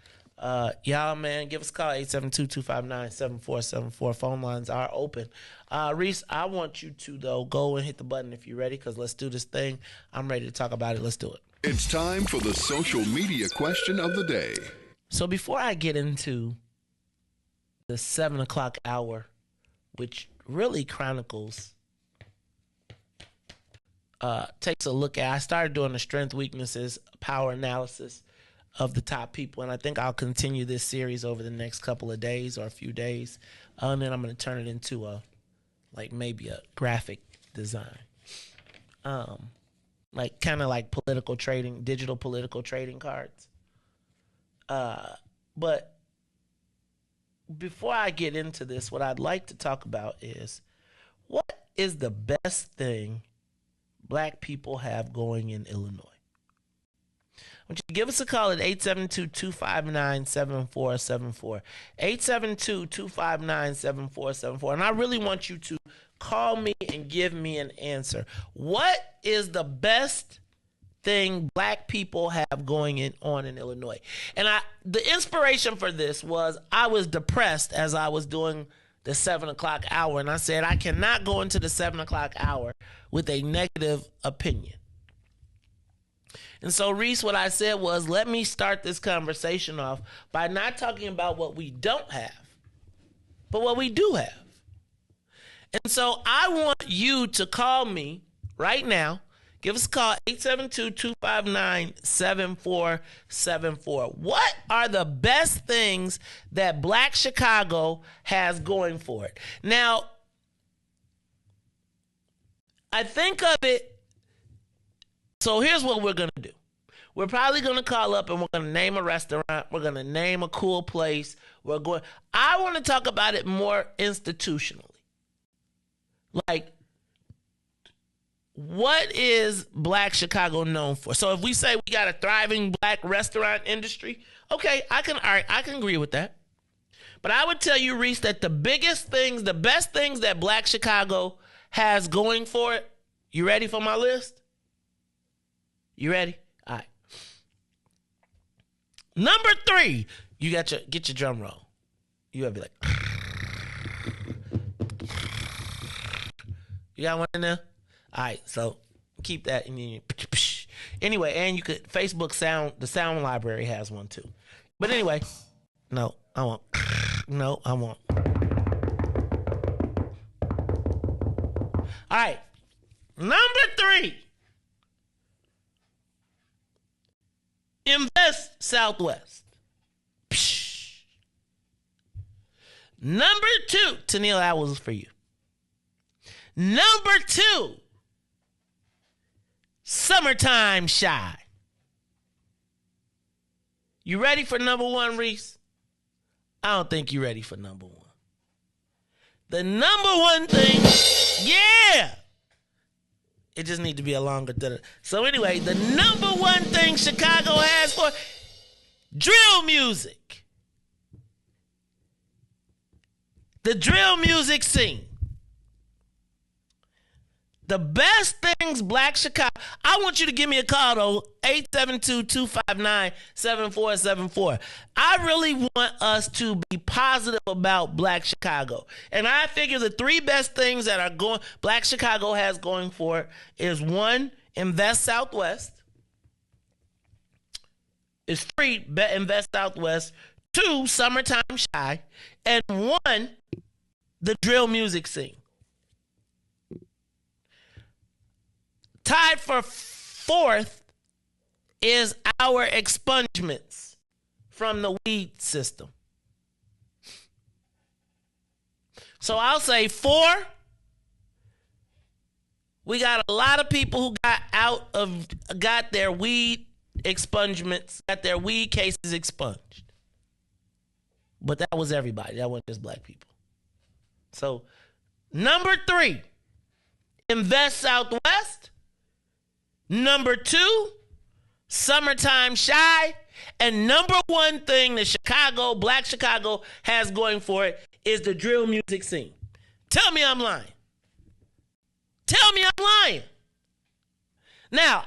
Y'all, man, give us a call, 872-259-7474. Phone lines are open. Riis, I want you to, though, go and hit the button if you're ready, because let's do this thing. I'm ready to talk about it. Let's do it. It's time for the social media question of the day. So before I get into the 7 o'clock hour, which really chronicles, takes a look at, I started doing the strength, weaknesses, power analysis of the top people, and I think I'll continue this series over the next couple of days or a few days, and then I'm going to turn it into maybe a graphic design, kind of like political trading, digital political trading cards. But before I get into this, what I'd like to talk about is, what is the best thing Black people have going in Illinois? I want you to give us a call at 872-259-7474. 872-259-7474. And I really want you to call me and give me an answer. What is the best thing Black people have going on in Illinois? And the inspiration for this was, I was depressed as I was doing the 7 o'clock hour, and I said, I cannot go into the 7 o'clock hour with a negative opinion. And so, Riis, what I said was, let me start this conversation off by not talking about what we don't have, but what we do have. And so I want you to call me right now. Give us a call, 872-259-7474. What are the best things that Black Chicago has going for it? Now, I think of it, so here's what we're going to do. We're probably going to call up and we're going to name a restaurant. We're going to name a cool place. I want to talk about it more institutionally. Like, what is Black Chicago known for? So if we say we got a thriving Black restaurant industry, okay, I can agree with that. But I would tell you, Riis, that the best things that Black Chicago has going for it, you ready for my list? You ready? All right. Number 3, you get your drum roll. You gotta be like, you got one in there? All right, so keep that. Anyway, and you could Facebook sound. The sound library has one too. But anyway, no, I won't. No, I won't. All right, number 3. Invest Southwest. Number 2, Tennille, that was for you. Number 2, Summertime Shy. You ready for number 1, Riis? I don't think you're ready for number 1. The number 1 thing, yeah. It just need to be a longer. So anyway, the number 1 thing Chicago has for drill music. The drill music scene. The best things Black Chicago. I want you to give me a call though, 872-259-7474. I really want us to be positive about Black Chicago. And I figure the 3 best things that are going Black Chicago has going for it is 1, Invest Southwest. Is 3, Invest Southwest. 2, Summertime Shy. And 1, the drill music scene. Tied for 4th is our expungements from the weed system. So I'll say 4. We got a lot of people who got their weed expungements, got their weed cases expunged. But that was everybody. That wasn't just Black people. So number 3, Invest Southwest. Number 2, Summertime Shy. And number 1 thing that Black Chicago has going for it is the drill music scene. Tell me I'm lying. Tell me I'm lying. Now,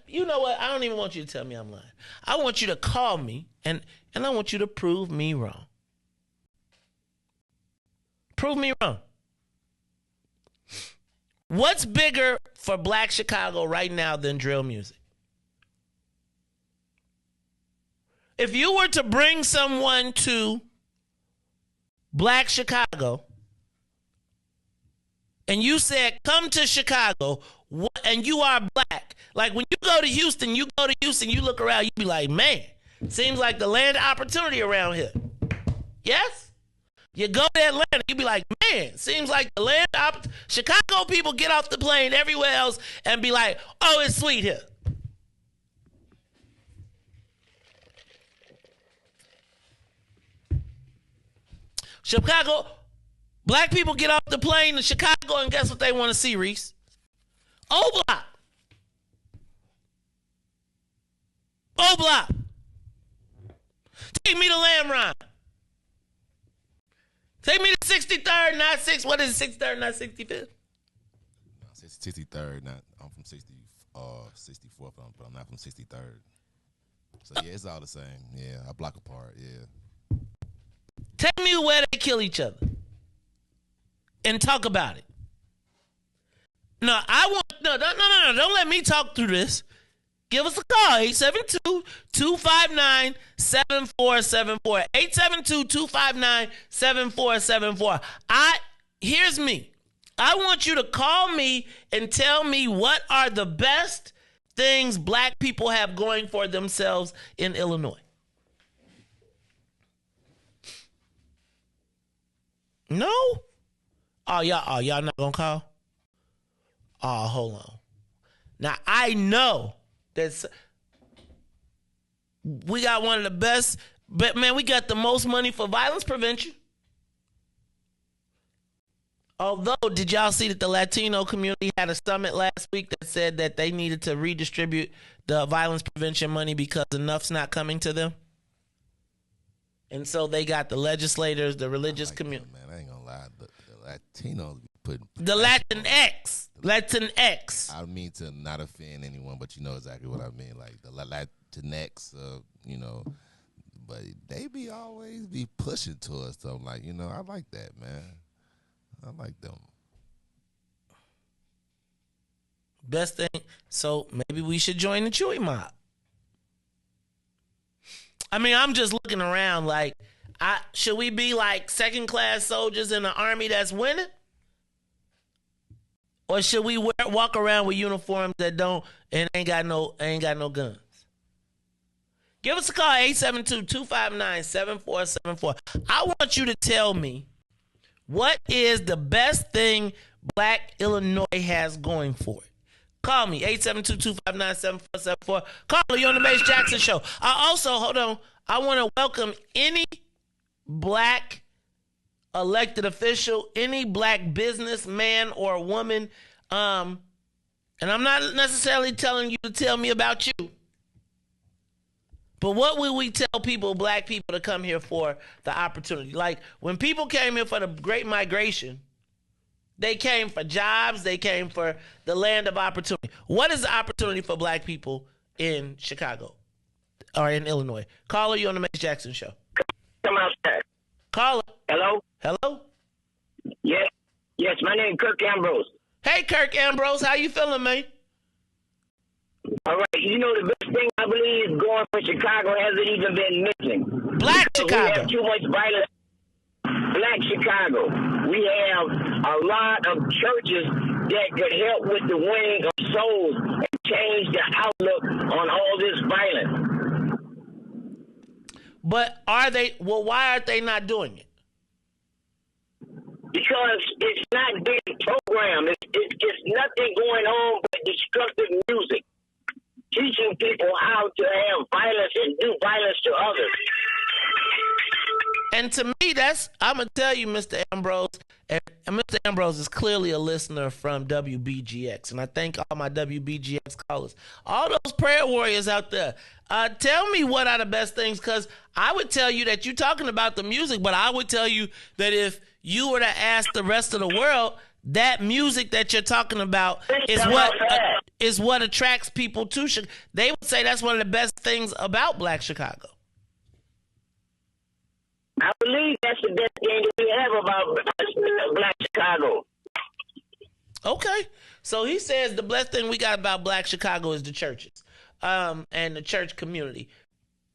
you know what? I don't even want you to tell me I'm lying. I want you to call me and I want you to prove me wrong. Prove me wrong. What's bigger for Black Chicago right now than drill music? If you were to bring someone to Black Chicago and you said, come to Chicago, and you are Black, like when you go to Houston, you look around, you be like, man, seems like the land of opportunity around here. Yes? You go to Atlanta, you be like, man, seems like the land of Chicago people get off the plane everywhere else and be like, oh, it's sweet here. Chicago, Black people get off the plane in Chicago and guess what they want to see, Riis? O-Block. O-Block. Take me to Lamb Rhyme. Take me to 63rd, not 6. What is it, 63rd, not 65th? No, 63rd, not. I'm from 64th, but I'm not from 63rd. So yeah, it's all the same. Yeah, a block apart. Yeah. Take me where they kill each other and talk about it. No, don't let me talk through this. Give us a call, 872-259-7474. 872-259-7474. Here's me. I want you to call me and tell me what are the best things Black people have going for themselves in Illinois. No? Oh, y'all not gonna call? Oh, hold on. Now, I know that we got one of the best, but man, we got the most money for violence prevention. Although, did y'all see that the Latino community had a summit last week that said that they needed to redistribute the violence prevention money because enough's not coming to them? And so they got the legislators, the religious community. Man, I ain't gonna lie. The Latinos put the Latinx. I don't mean to not offend anyone, but you know exactly what I mean. Like the Latinx, but they always be pushing to us. So I'm like, I like that, man. I like them. Best thing. So maybe we should join the Chewy mob. I mean, I'm just looking around like, should we be like second-class soldiers in the army that's winning? Or should we walk around with uniforms that ain't got no guns? Give us a call, 872-259-7474. I want you to tell me What is the best thing Black Illinois has going for it? Call me, 872-259-7474. Call you on the Mace Jackson Show. I also, hold on, I want to welcome any Black elected official, any Black businessman or woman, and I'm not necessarily telling you to tell me about you, but what will we tell people, Black people, to come here for the opportunity? Like, when people came here for the Great Migration, they came for jobs. They came for the land of opportunity. What is the opportunity for Black people in Chicago or in Illinois? Caller, you on the Mace Jackson Show. Come outside. Caller. Hello? Hello? Yes. Yes, my name is Kirk Ambrose. Hey, Kirk Ambrose. How you feeling, man? All right. You know, the best thing I believe is going for Chicago hasn't even been missing. Black because Chicago. We have too much violence. Black Chicago. We have a lot of churches that could help with the winning of souls and change the outlook on all this violence. But are they, well, why aren't they not doing it? Because it's not being programmed. It's nothing going on but destructive music. Teaching people how to have violence and do violence to others. And to me, that's, I'm going to tell you, Mr. Ambrose, and Mr. Ambrose is clearly a listener from WBGX, and I thank all my WBGX callers. All those prayer warriors out there, tell me what are the best things, because I would tell you that you're talking about the music, but I would tell you that if you were to ask the rest of the world, that music that you're talking about is what attracts people to Chicago. They would say that's one of the best things about Black Chicago. I believe that's the best thing that we have about Black Chicago. Okay. So he says the best thing we got about Black Chicago is the churches and the church community.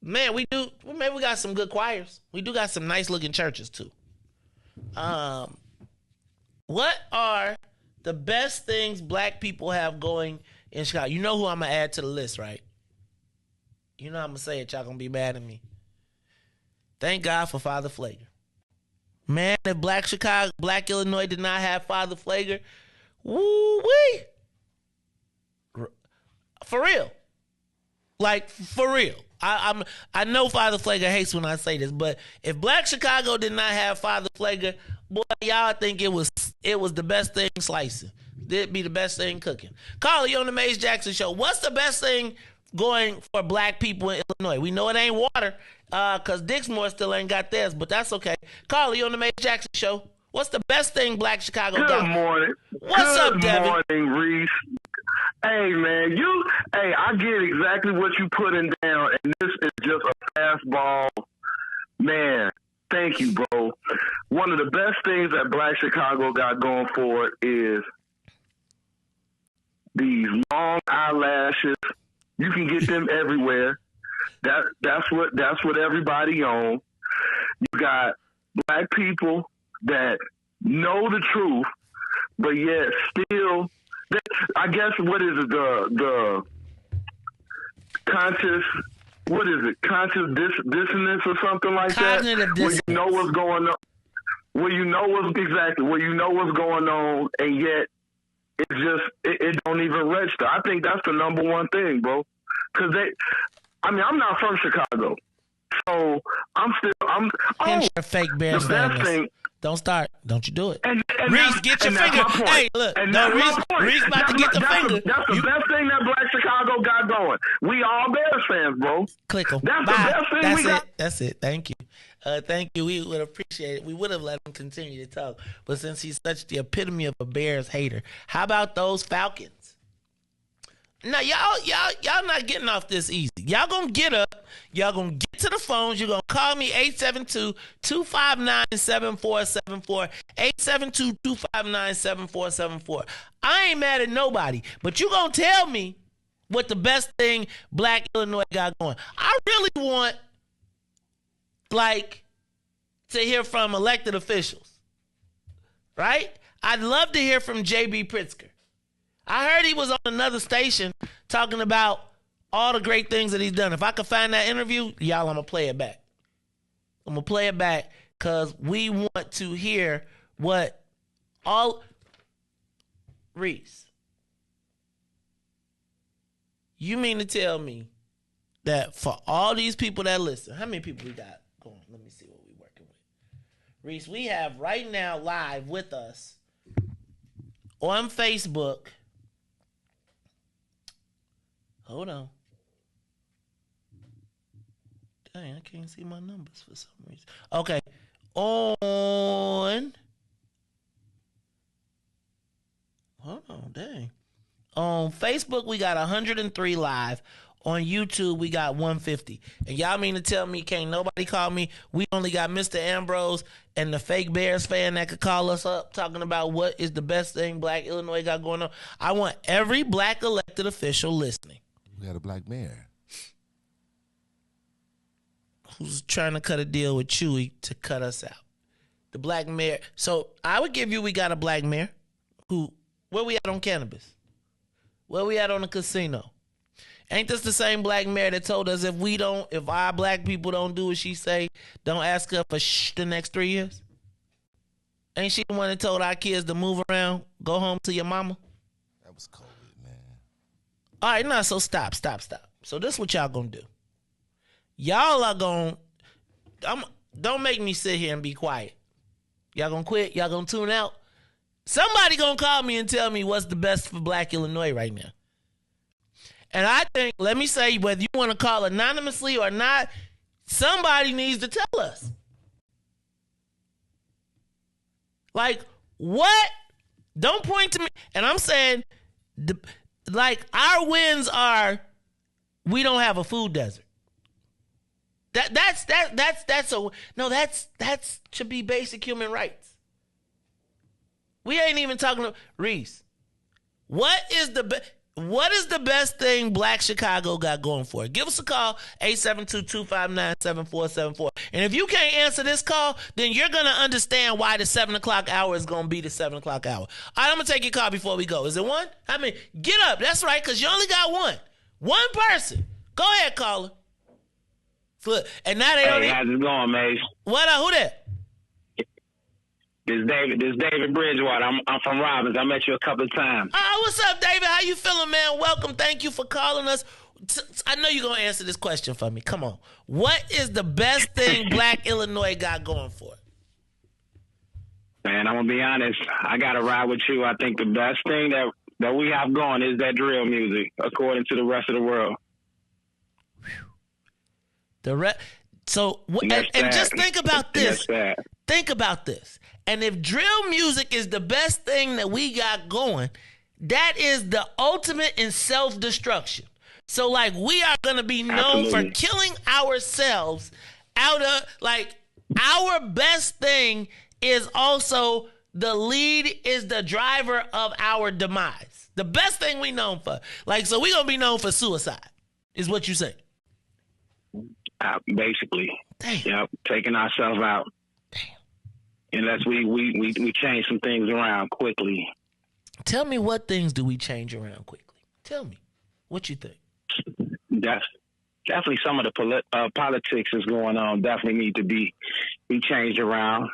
Man, we got some good choirs. We do got some nice looking churches too. What are the best things Black people have going in Chicago? You know who I'm going to add to the list, right? You know I'm going to say it. Y'all going to be mad at me. Thank God for Father Flager. Man, if Black Illinois did not have Father Flager, woo-wee. For real. Like, for real. I know Father Flager hates when I say this, but if Black Chicago did not have Father Flager, boy, y'all think it was the best thing slicing. It'd be the best thing cooking. Caller, you on the Mace Jackson Show. What's the best thing going for Black people in Illinois? We know it ain't water, because Dixmoor still ain't got theirs, but that's okay. Caller, you on the Mace Jackson Show. What's the best thing Black Chicago got? Good morning. What's up, Devin? Good morning, Reese. Hey, man, I get exactly what you putting down, and this is just a fastball. Man, thank you, bro. One of the best things that Black Chicago got going for it is these long eyelashes. You can get them everywhere. That's what everybody owns. You got Black people that know the truth, but yet still, I guess, what is it, the conscious, what is it, conscious dissonance or something like Cognitive that? dissonance. Where you know what's going on. Where you know what's going on, and yet it don't even register. I think that's the number one thing, bro. Because I'm not from Chicago, so Hence your fake Bears the best fans. thing. Don't start. Don't you do it. And Reese, get your finger. Hey, look. No, Reese about to get the finger. That's the best thing that Black Chicago got going. We all Bears fans, bro. Click them. That's Bye. the best thing we got. That's it. Thank you. Thank you. We would appreciate it. We would have let him continue to talk. But since he's such the epitome of a Bears hater, how about those Falcons? Now, y'all not getting off this easy. Y'all gonna get up. Y'all gonna get to the phones. You're gonna call me 872-259-7474. 872-259-7474. I ain't mad at nobody, but you gonna tell me what the best thing Black Illinois got going. I really want, to hear from elected officials, right? I'd love to hear from J.B. Pritzker. I heard he was on another station talking about all the great things that he's done. If I could find that interview, y'all, I'm going to play it back. I'm going to play it back because we want to hear what all Riis, you mean to tell me that for all these people that listen, how many people we got going? Let me see what we're working with. Riis, we have right now live with us on Facebook. Hold on. Dang, I can't see my numbers for some reason. Okay. Hold on, dang. On Facebook, we got 103 live. On YouTube, we got 150. And y'all mean to tell me can't nobody call me? We only got Mr. Ambrose and the fake Bears fan that could call us up talking about what is the best thing Black Illinois got going on. I want every Black elected official listening. We got a Black mayor who's trying to cut a deal with Chewy to cut us out. The Black mayor. So I would give you we got a Black mayor where we at on cannabis? Where we at on the casino? Ain't this the same Black mayor that told us if our Black people don't do what she say, don't ask her for the next 3 years? Ain't she the one that told our kids to move around, go home to your mama? That was COVID, man. All right, now, so stop. So this is what y'all gonna do. Y'all are gonna, don't make me sit here and be quiet. Y'all gonna quit? Y'all gonna tune out? Somebody gonna call me and tell me what's the best for Black Illinois right now. And I think, let me say, whether you want to call anonymously or not, somebody needs to tell us. Like, what? Don't point to me. And I'm saying, our wins are, we don't have a food desert. That should be basic human rights. We ain't even talking to Riis. What is the best thing Black Chicago got going for it? Give us a call, 872-259-7474. And if you can't answer this call, then you're going to understand why the 7 o'clock hour is going to be the 7 o'clock hour. All right, I'm going to take your call before we go. Is it one? I mean, get up. That's right, because you only got one. One person. Go ahead, caller. And now they Hey, how's it going, Mace? What? Who that? This is David Bridgewater. I'm from Robbins. I met you a couple of times. What's up, David? How you feeling, man? Welcome. Thank you for calling us. I know you're going to answer this question for me. Come on. What is the best thing Black Illinois got going for it? Man, I'm going to be honest. I got to ride with you. I think the best thing that we have going is that drill music, according to the rest of the world. And just think about this. Think about this. And if drill music is the best thing that we got going, that is the ultimate in self-destruction. So, like, we are going to be known for killing ourselves out of, like, our best thing is also the lead is the driver of our demise. The best thing we known for. Like, so we're going to be known for suicide, is what you say. Basically. Damn. Yep, taking ourselves out. Damn. Unless we change some things around quickly. Tell me, what things do we change around quickly? Tell me. What you think? Definitely some of the politics is going on definitely need to be changed around.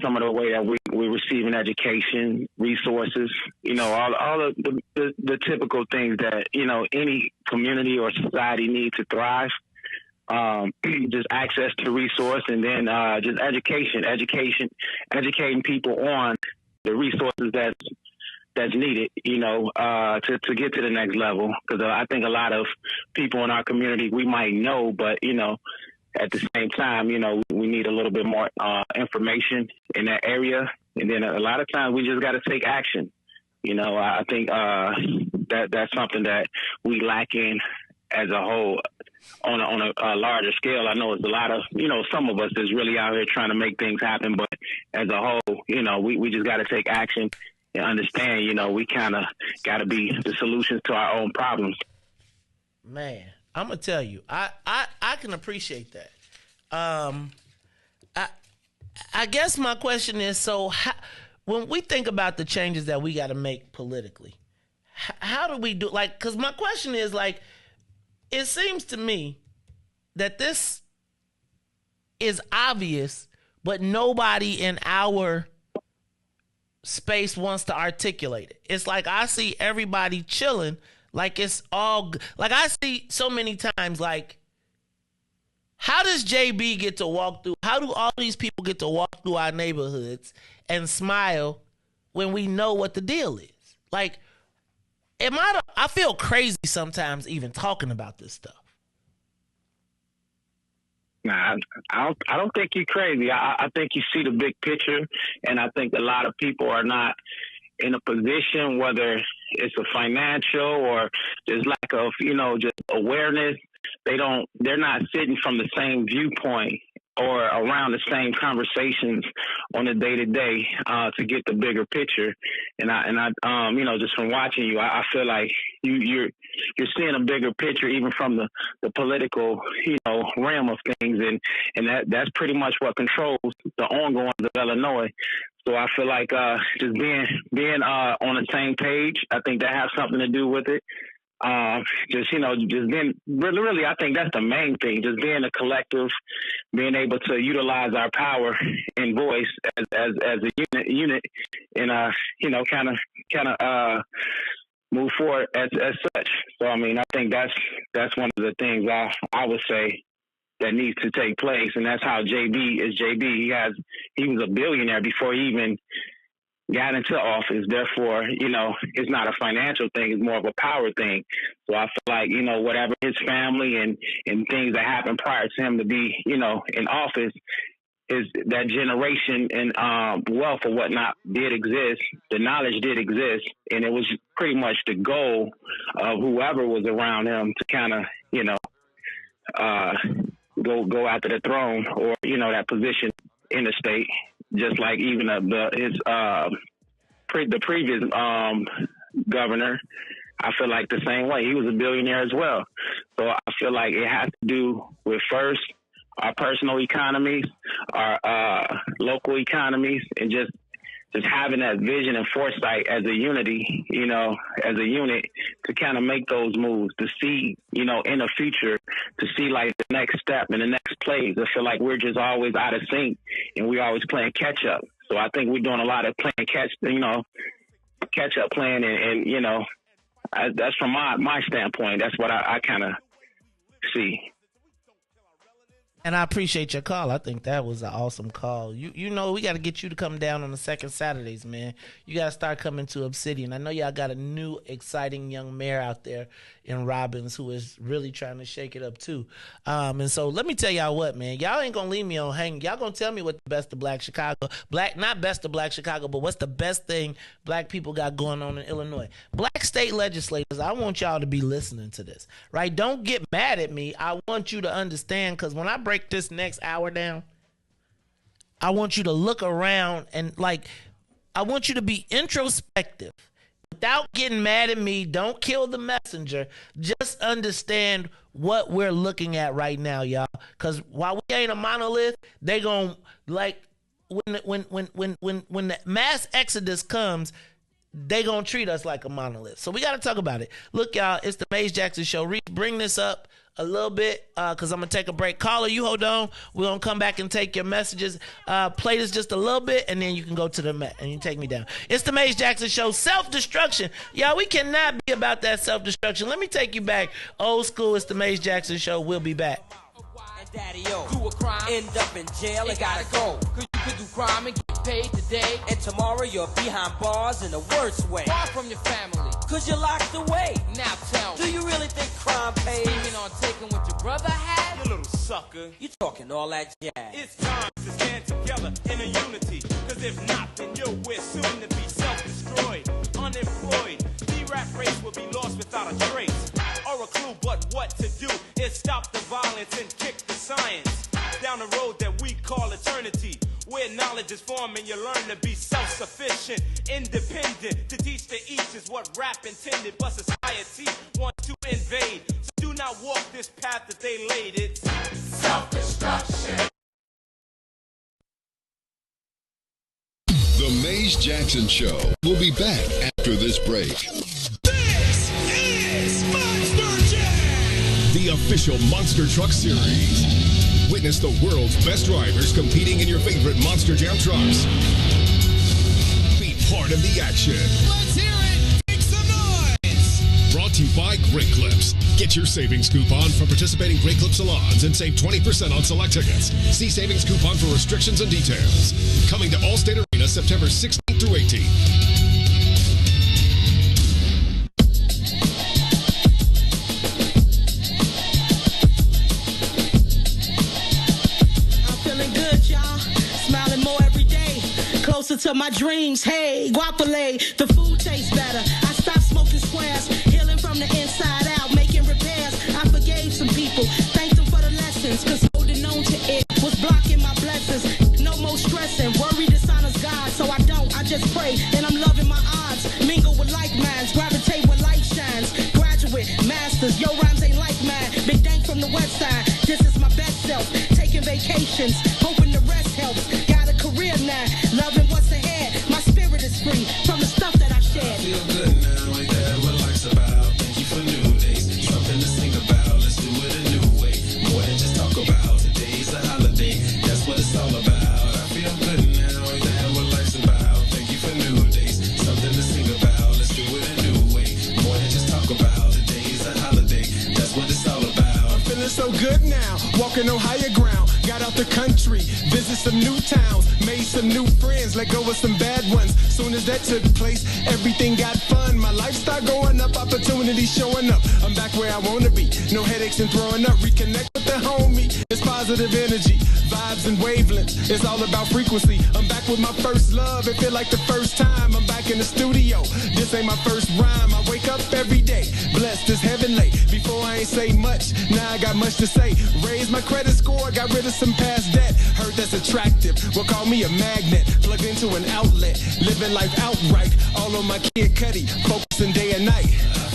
Some of the way that we're receiving education, resources, all of the typical things that, any community or society needs to thrive. Just access to resource, and then just educating people on the resources that's needed, to get to the next level. Because I think a lot of people in our community we might know, but at the same time, we need a little bit more information in that area, and then a lot of times we just got to take action. I think that's something that we lack in as a whole. On a larger scale, I know it's a lot of, some of us is really out here trying to make things happen, but as a whole, we just got to take action and understand, we kind of got to be the solutions to our own problems. Man, I'm going to tell you, I can appreciate that. I guess my question is, so when we think about the changes that we got to make politically, how do we do, like, because my question is, like, it seems to me that this is obvious, but nobody in our space wants to articulate it. It's like I see everybody chilling, like it's all like I see so many times. Like, how does JB get to walk through? How do all these people get to walk through our neighborhoods and smile when we know what the deal is? Like, I feel crazy sometimes even talking about this stuff. Nah, I don't think you're crazy. I think you see the big picture, and I think a lot of people are not in a position, whether it's a financial or there's lack of, just awareness. They're not sitting from the same viewpoint or around the same conversations on a day-to-day to get the bigger picture. And I just from watching you, I feel like you're seeing a bigger picture even from the political, realm of things. And that's pretty much what controls the ongoings of Illinois. So I feel like just being on the same page, I think that has something to do with it. Just being really, I think that's the main thing. Just being a collective, being able to utilize our power and voice as a unit, and kind of move forward as such. So I mean, I think that's one of the things I would say that needs to take place, and that's how JB is JB. He was a billionaire before he even got into office. Therefore, it's not a financial thing. It's more of a power thing. So I feel like, whatever his family and things that happened prior to him to be, in office, is that generation and wealth or whatnot did exist. The knowledge did exist. And it was pretty much the goal of whoever was around him to kind of, go after the throne or, that position in the state. Just like even the previous governor, I feel like the same way. He was a billionaire as well. So I feel like it has to do with first our personal economies, our local economies, and just having that vision and foresight as a unity, as a unit to kind of make those moves, to see, in the future, to see like the next step and the next plays. I feel like we're just always out of sync and we're always playing catch up. So I think we're doing a lot of playing catch up playing and that's from my standpoint. That's what I kind of see. And I appreciate your call. I think that was an awesome call. We got to get you to come down on the second Saturdays, man. You got to start coming to Obsidian. I know y'all got a new, exciting young mayor out there in Robbins who is really trying to shake it up too. And so let me tell y'all what, man. Y'all ain't going to leave me on hanging. Y'all going to tell me what the best of Black Chicago, not best of Black Chicago, but what's the best thing Black people got going on in Illinois. Black state legislators, I want y'all to be listening to this, right? Don't get mad at me. I want you to understand, because when I break this next hour down, I want you to look around and I want you to be introspective without getting mad at me. Don't kill the messenger. Just understand what we're looking at right now, y'all. Because while we ain't a monolith, they gon' when the mass exodus comes, they gonna treat us like a monolith. So we gotta talk about it. Look, y'all, it's the Maze Jackson Show. Riis, bring this up a little bit because I'm gonna take a break. Caller, you hold on. We're gonna come back and take your messages. Play this just a little bit, and then you can go to the mat and you take me down. It's the Maze Jackson Show. Self-destruction. Y'all, we cannot be about that self-destruction. Let me take you back old school. It's the Maze Jackson Show. We'll be back. Daddy-o, do a crime, end up in jail and gotta go. Cause you could do crime and get paid today, and tomorrow you're behind bars in the worst way. Far from your family, cause you're locked away. Now tell me, do you really think crime pays? Scheming on taking what your brother had? You little sucker. You talking all that jazz. It's time to stand together in a unity, cause if not, then we're soon to be self-destroyed, unemployed. The rap race will be lost without a trace or a clue, but what to do is stop the violence and kick the science down the road that we call eternity, where knowledge is formed and you learn to be self-sufficient, independent. To teach the each is what rap intended, but society wants to invade. So do not walk this path that they laid. It's self-destruction. The Maze Jackson Show will be back after this break. This is Monster Jam, the official Monster Truck Series. Witness the world's best drivers competing in your favorite Monster Jam trucks. Beat part of the action. Let's hear it. Make some noise. Brought to you by Great Clips. Get your savings coupon from participating Great Clip salons and save 20% on select tickets. See savings coupon for restrictions and details. Coming to Allstate Arena September 16th through 18th. Closer to my dreams, hey, guapole, the food tastes better. I stopped smoking squares, healing from the inside out, making repairs. I forgave some people, thanked them for the lessons, cause holding on to it was blocking my blessings. No more stressing, worry dishonors God, so I just pray, and I'm loving my odds. Mingle with like minds, gravitate where light shines. Graduate, masters, your rhymes ain't like mine. Big dank from the west side, this is my best self. Taking vacations, hoping the rest helps. Got a career now, loving what's ahead. My spirit is free from the stuff that I've shared. I feel good now, ain't that what life's about? Thank you for new days, something to sing about. Let's do it a new way, more than just talk about. Today's a holiday, that's what it's all about. I feel good now, ain't that what life's about? Thank you for new days, something to sing about. Let's do it a new way, more than just talk about. Today's a holiday, that's what it's all about. I'm feeling so good now, walking on higher ground. Got out the country, visit some new towns, made some new friends, let go of some bad ones. Soon as that took place, everything got fun. My life started going up, opportunities showing up. I'm back where I wanna be, no headaches and throwing up. Reconnect with the homie, it's positive energy, vibes and wavelengths. It's all about frequency. I'm back with my first love, it feel like the first time. I'm back in the studio, this ain't my first rhyme. I wake up every day, blessed as heavenly. Before I ain't say much, now I got much to say. Raise my credit score, got rid of some past debt. Heard that's attractive, well call me a magnet. Plugged into an outlet, living life outright. All on my Kid Cudi, focusing day and night.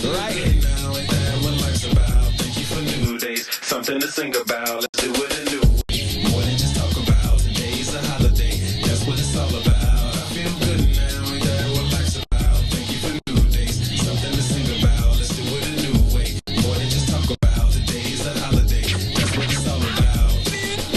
Right? Now ain't that what life's about? Thank you for new days, something to sing about. Let's do it a new way, more than just talk about. Today's a holiday, that's what it's all about. I feel good now, ain't that what life's about? Thank you for new days, something to sing about. Let's do it a new way, more than just talk about. Today's a holiday, that's what it's all about. Feel good.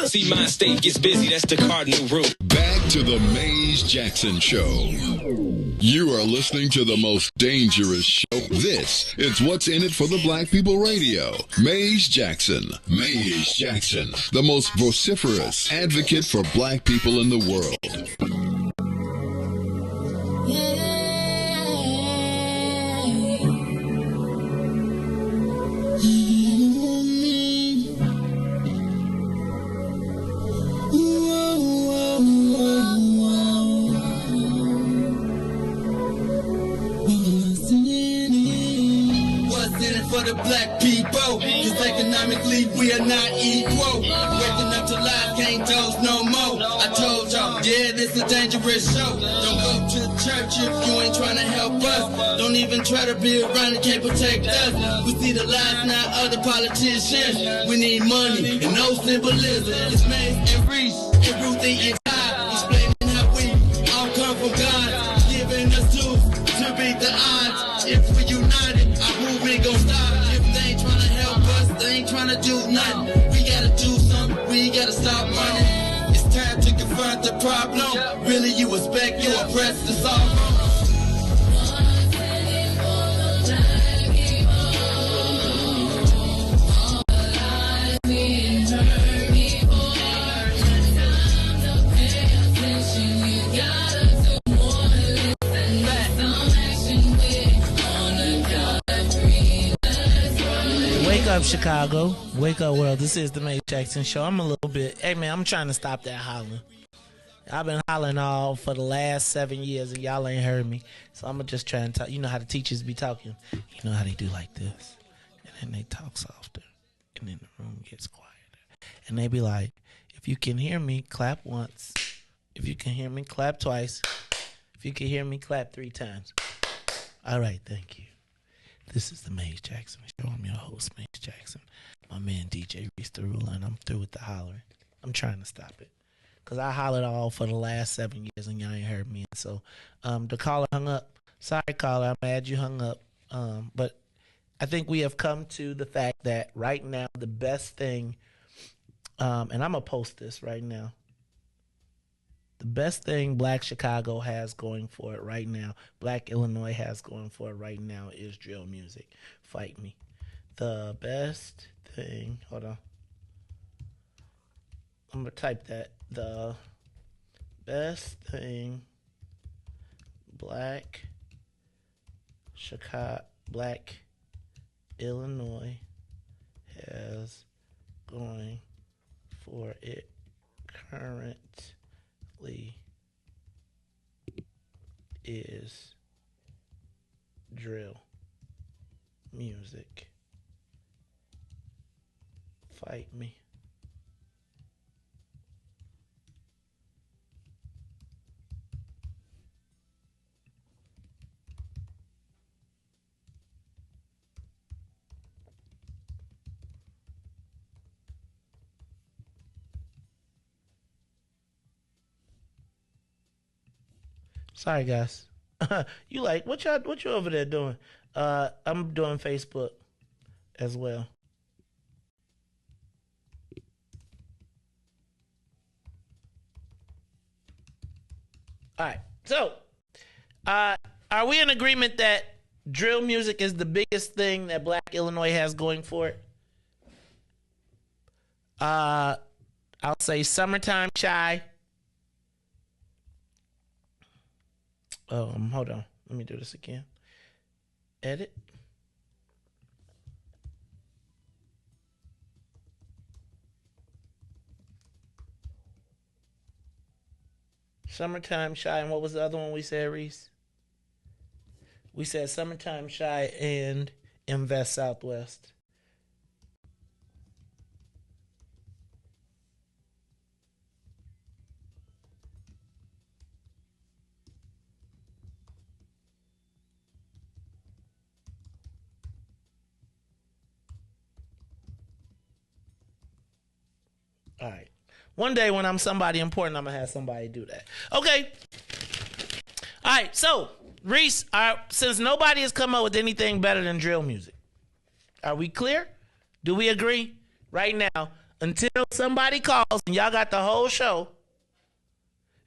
See, my state gets busy. That's the cardinal rule. Back to the Maze Jackson Show. You are listening to the most dangerous show. This is What's in It for the Black People Radio. Maze Jackson. Maze Jackson, the most vociferous advocate for black people in the world. For the black people, cause economically we are not equal. Waking up to lies, can't dose no more. I told y'all, yeah, this a dangerous show. Don't go to church if you ain't trying to help us. Don't even try to be around and can't protect us. We see the lies, not other politicians. We need money and no symbolism. It's Maze and Riis and Ruthie and Ty, explaining how we all come from God, giving us tools to beat the odds. If we united, our movement gon' stop. If they ain't tryna help us, they ain't tryna do nothing. We gotta do something, we gotta stop running. It's time to confront the problem. Really, you expect you oppressed us all. Wake up, Chicago. Wake up, world. This is the Maze Jackson Show. I'm a little bit... Hey, man, I'm trying to stop that hollering. I've been hollering all for the last 7 years, and y'all ain't heard me. So I'm going to just try and talk. You know how the teachers be talking? You know how they do like this. And then they talk softer. And then the room gets quieter. And they be like, if you can hear me, clap once. If you can hear me, clap twice. If you can hear me, clap 3 times. All right, thank you. This is the Maze Jackson Show. I'm your host, Maze Jackson. My man DJ Riis the ruler, and I'm through with the hollering. I'm trying to stop it. because I hollered all for the last 7 years and y'all ain't heard me. So the caller hung up. Sorry, caller, I'm mad you hung up. But I think we have come to the fact that right now the best thing, and I'm going to post this right now. The best thing Black Chicago has going for it right now, Black Illinois has going for it right now is drill music. Fight me. The best thing, hold on. I'm going to type that. The best thing Black Illinois has going for it currently is drill music. Fight me. Sorry, guys. You like what you over there doing? I'm doing Facebook as well. All right. So, are we in agreement that drill music is the biggest thing that Black Illinois has going for it? I'll say Summertime Shy. Hold on. Let me do this again. Edit. Summertime Shy, and what was the other one we said, Riis? We said Summertime Shy and Invest Southwest. All right. One day when I'm somebody important, I'm going to have somebody do that. Okay. All right. So, Riis, since nobody has come up with anything better than drill music, are we clear? Do we agree? Right now, until somebody calls and y'all got the whole show,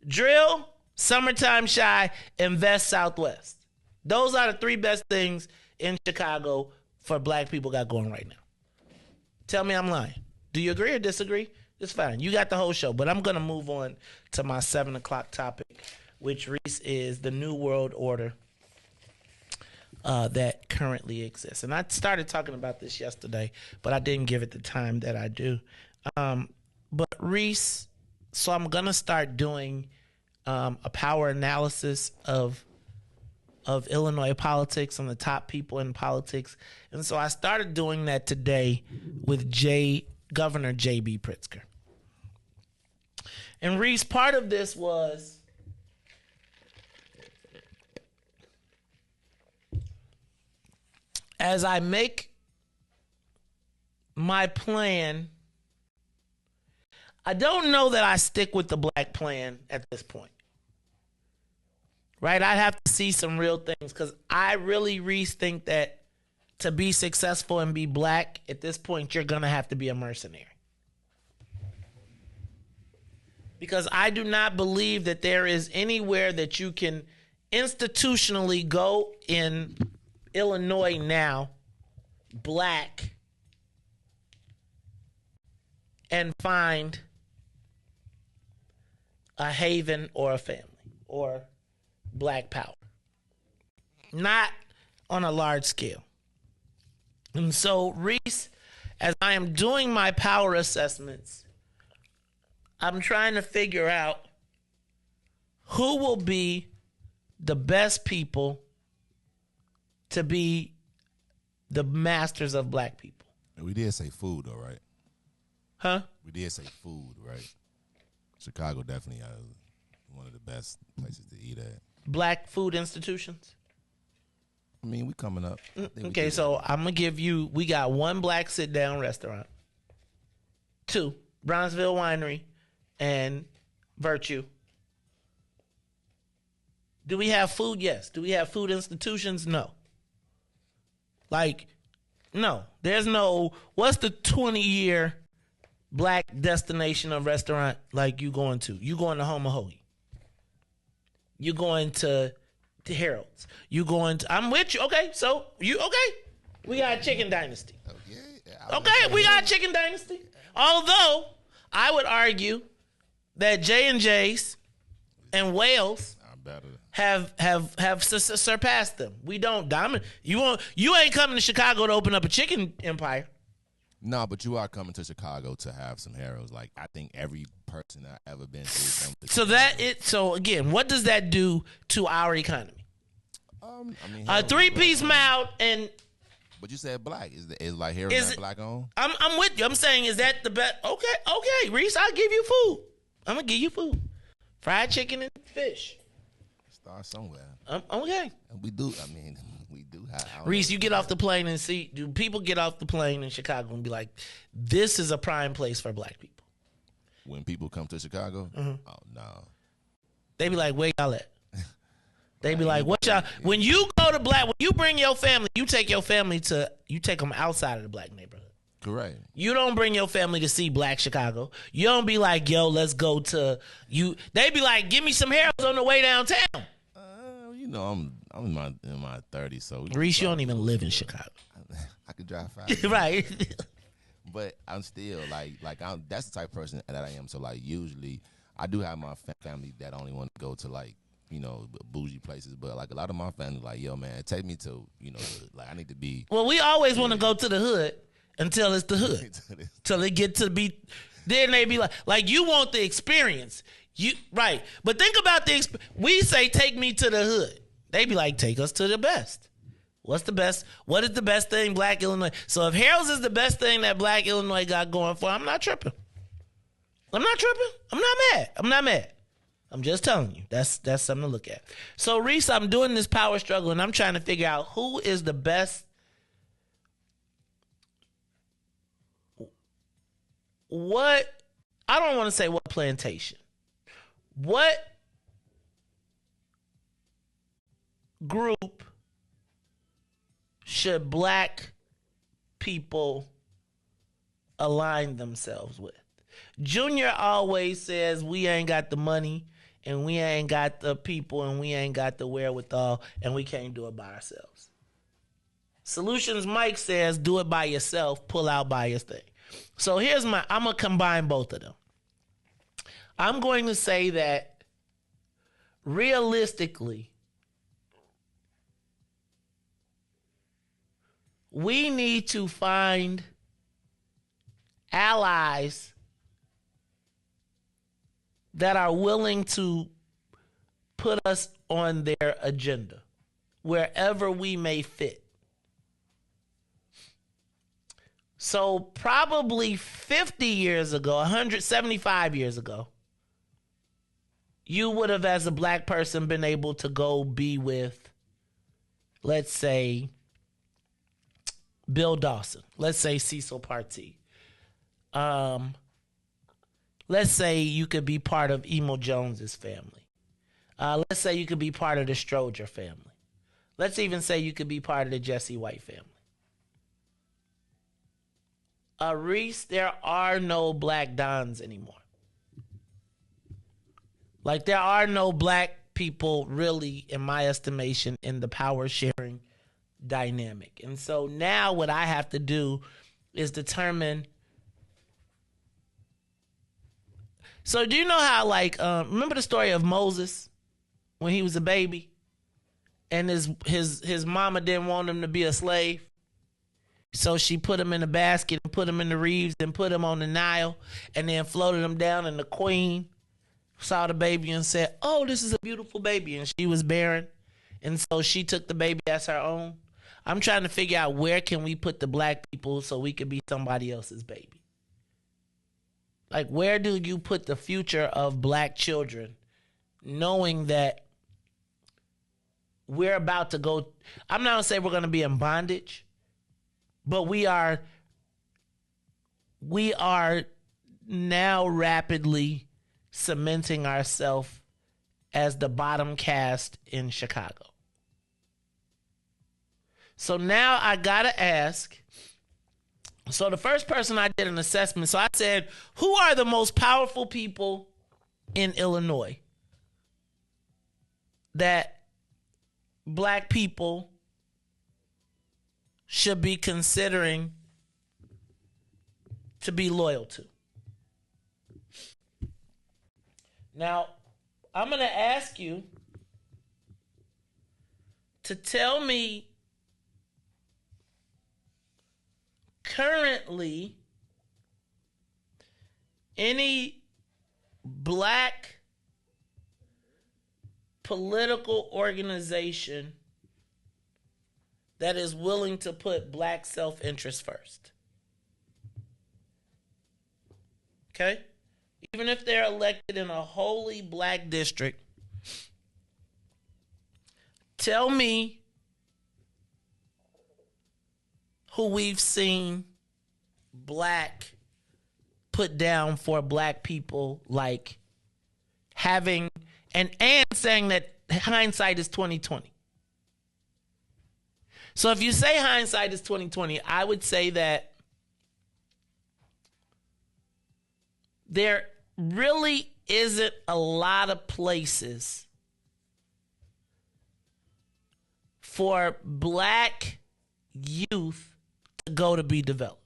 drill, Summertime Shy, Invest Southwest. Those are the three best things in Chicago for Black people got going right now. Tell me I'm lying. Do you agree or disagree? It's fine. You got the whole show, but I'm going to move on to my 7 o'clock topic, which, Riis, is the New World Order that currently exists. And I started talking about this yesterday, but I didn't give it the time that I do. But, Riis, so I'm going to start doing a power analysis of Illinois politics and the top people in politics. And so I started doing that today with Governor J.B. Pritzker. And Riis, part of this was as I make my plan, I don't know that I stick with the Black plan at this point. Right? I'd have to see some real things because I really, Riis, think that to be successful and be Black, at this point, you're going to have to be a mercenary. Because I do not believe that there is anywhere that you can institutionally go in Illinois now, Black, and find a haven or a family or Black power. Not on a large scale. And so, Riis, as I am doing my power assessments, I'm trying to figure out who will be the best people to be the masters of Black people. We did say food, though, right? Huh? We did say food, right? Chicago definitely one of the best places to eat at. Black food institutions? I mean, we coming up. Okay, so I'm going to give you, we got 1 Black sit-down restaurant. 2, Bronzeville Winery and virtue. Do we have food? Yes. Do we have food institutions? No. Like, no. There's no, what's the 20-year black destination of restaurant like you going to? You going to Homahoe. You going to Harold's. You going to, I'm with you. Okay, so you, okay. We got Chicken Dynasty. Okay, we got Chicken Dynasty. Although, I would argue that J&J's and Wales have surpassed them. We don't dominate. You ain't coming to Chicago to open up a chicken empire. No, but you are coming to Chicago to have some Harold's. Like, I think every person I've ever been to. So again, what does that do to our economy? I mean, a 3-piece mouth and. But you said black. Is like Harold's not black owned? I'm with you. I'm saying, is that the best? Okay, Riis, I'll give you food. I'm gonna give you food. Fried chicken and fish. Start somewhere. Okay. We do. I mean, we do have. Riis, you get off the plane and see. Do people get off the plane in Chicago and be like, "This is a prime place for black people"? When people come to Chicago, oh no, they be like, "Where y'all at?" They be like, "What y'all?" When you go to when you bring your family, you take them outside of the black neighborhood. Correct. You don't bring your family to see black Chicago. You don't be like, "Yo, let's go to you." They be like, "Give me some Harold's on the way downtown." You know, I'm in my 30s, so Riis, you don't even live in Chicago. I could drive 5. Right. But I'm still that's the type of person that I am. So like usually I do have my family that only want to go to like, you know, bougie places, but like a lot of my family like, yo man, take me to, you know, like I need to be. Well, we always want to go to the hood until it's the hood. Till it get to be, then they be like you want the experience. You right. But think about we say take me to the hood. They be like, take us to the best. What's the best? What is the best thing Black Illinois? So if Harold's is the best thing that Black Illinois got going for, I'm not tripping. I'm not mad. I'm just telling you. That's something to look at. So Riis, I'm doing this power struggle and I'm trying to figure out who is the best. What, I don't want to say what plantation. What group should black people align themselves with? Junior always says we ain't got the money and we ain't got the people and we ain't got the wherewithal and we can't do it by ourselves. Solutions Mike says do it by yourself, pull out by your thing. So I'm going to combine both of them. I'm going to say that realistically, we need to find allies that are willing to put us on their agenda wherever we may fit. So probably 50 years ago, 175 years ago, you would have, as a black person, been able to go be with, let's say, Bill Dawson. Let's say Cecil Partee. Let's say you could be part of Emo Jones's family. Let's say you could be part of the Stroger family. Let's even say you could be part of the Jesse White family. Riis, there are no black dons anymore. Like, there are no black people really, in my estimation, in the power sharing dynamic. And so now what I have to do is determine. So do you know how, like, remember the story of Moses when he was a baby and his mama didn't want him to be a slave? So she put him in a basket and put him in the Reeves and put him on the Nile and then floated him down, and the queen saw the baby and said, "Oh, this is a beautiful baby." And she was barren. And so she took the baby as her own. I'm trying to figure out where can we put the black people so we could be somebody else's baby. Like, where do you put the future of black children knowing that we're about to go, I'm not going to say we're going to be in bondage, but we are now rapidly cementing ourselves as the bottom caste in Chicago. So now I gotta ask, so the first person I did an assessment, so I said, who are the most powerful people in Illinois that black people should be considering to be loyal to? Now, I'm going to ask you to tell me currently any black political organization that is willing to put black self-interest first. Okay? Even if they're elected in a wholly black district, tell me who we've seen black put down for black people, like having and saying that hindsight is 2020. So if you say hindsight is 2020, I would say that there really isn't a lot of places for black youth to go to be developed.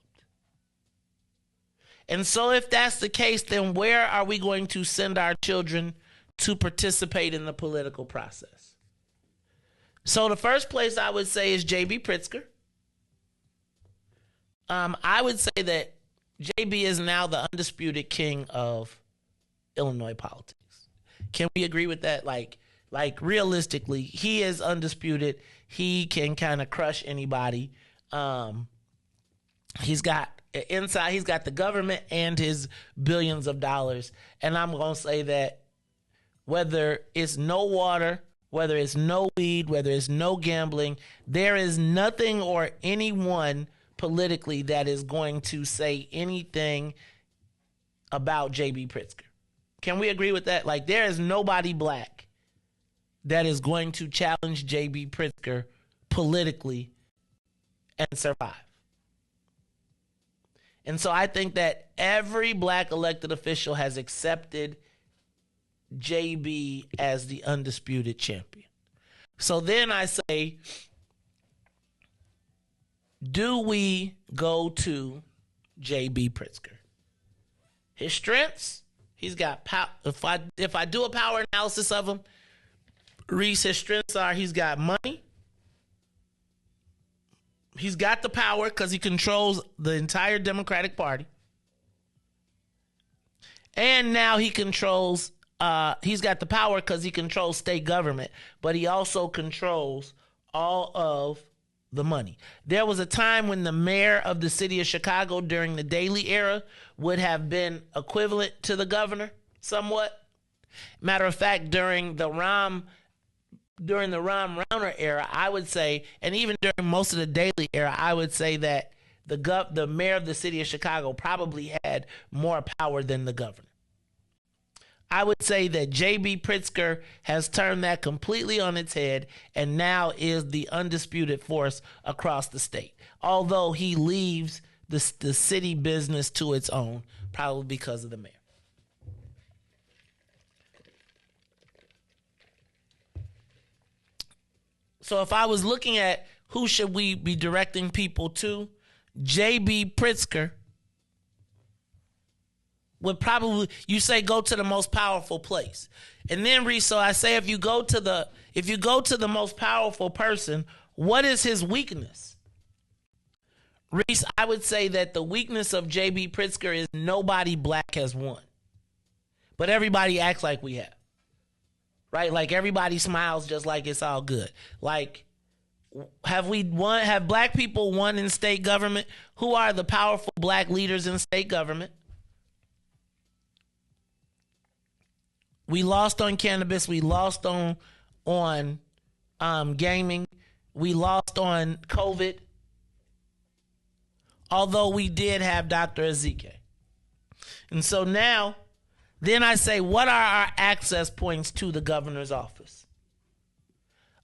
And so if that's the case, then where are we going to send our children to participate in the political process? So the first place I would say is J.B. Pritzker. I would say that JB is now the undisputed king of Illinois politics. Can we agree with that? Like realistically, he is undisputed. He can kind of crush anybody. He's got the government and his billions of dollars. And I'm going to say that whether it's no water, whether it's no weed, whether it's no gambling, there is nothing or anyone politically that is going to say anything about J.B. Pritzker. Can we agree with that? Like, there is nobody black that is going to challenge J.B. Pritzker politically and survive. And so I think that every black elected official has accepted JB as the undisputed champion. So then I say, do we go to JB Pritzker? His strengths, he's got power. If I do a power analysis of him, Riis, his strengths are he's got money. He's got the power because he controls the entire Democratic Party. And now he controls, he's got the power because he controls state government, but he also controls all of the money. There was a time when the mayor of the city of Chicago during the Daley era would have been equivalent to the governor somewhat. Matter of fact, during the Ram Rauner era, I would say, and even during most of the Daley era, I would say that the mayor of the city of Chicago probably had more power than the governor. I would say that J.B. Pritzker has turned that completely on its head and now is the undisputed force across the state. Although he leaves the city business to its own, probably because of the mayor. So if I was looking at who should we be directing people to, J.B. Pritzker would probably, you say go to the most powerful place. And then Riis, so I say if you go to the most powerful person, what is his weakness? Riis, I would say that the weakness of J.B. Pritzker is nobody black has won. But everybody acts like we have. Right? Like everybody smiles just like it's all good. Like, have black people won in state government? Who are the powerful black leaders in state government? We lost on cannabis. We lost on gaming. We lost on COVID. Although we did have Dr. Ezike. And so now Then I say, what are our access points to the governor's office?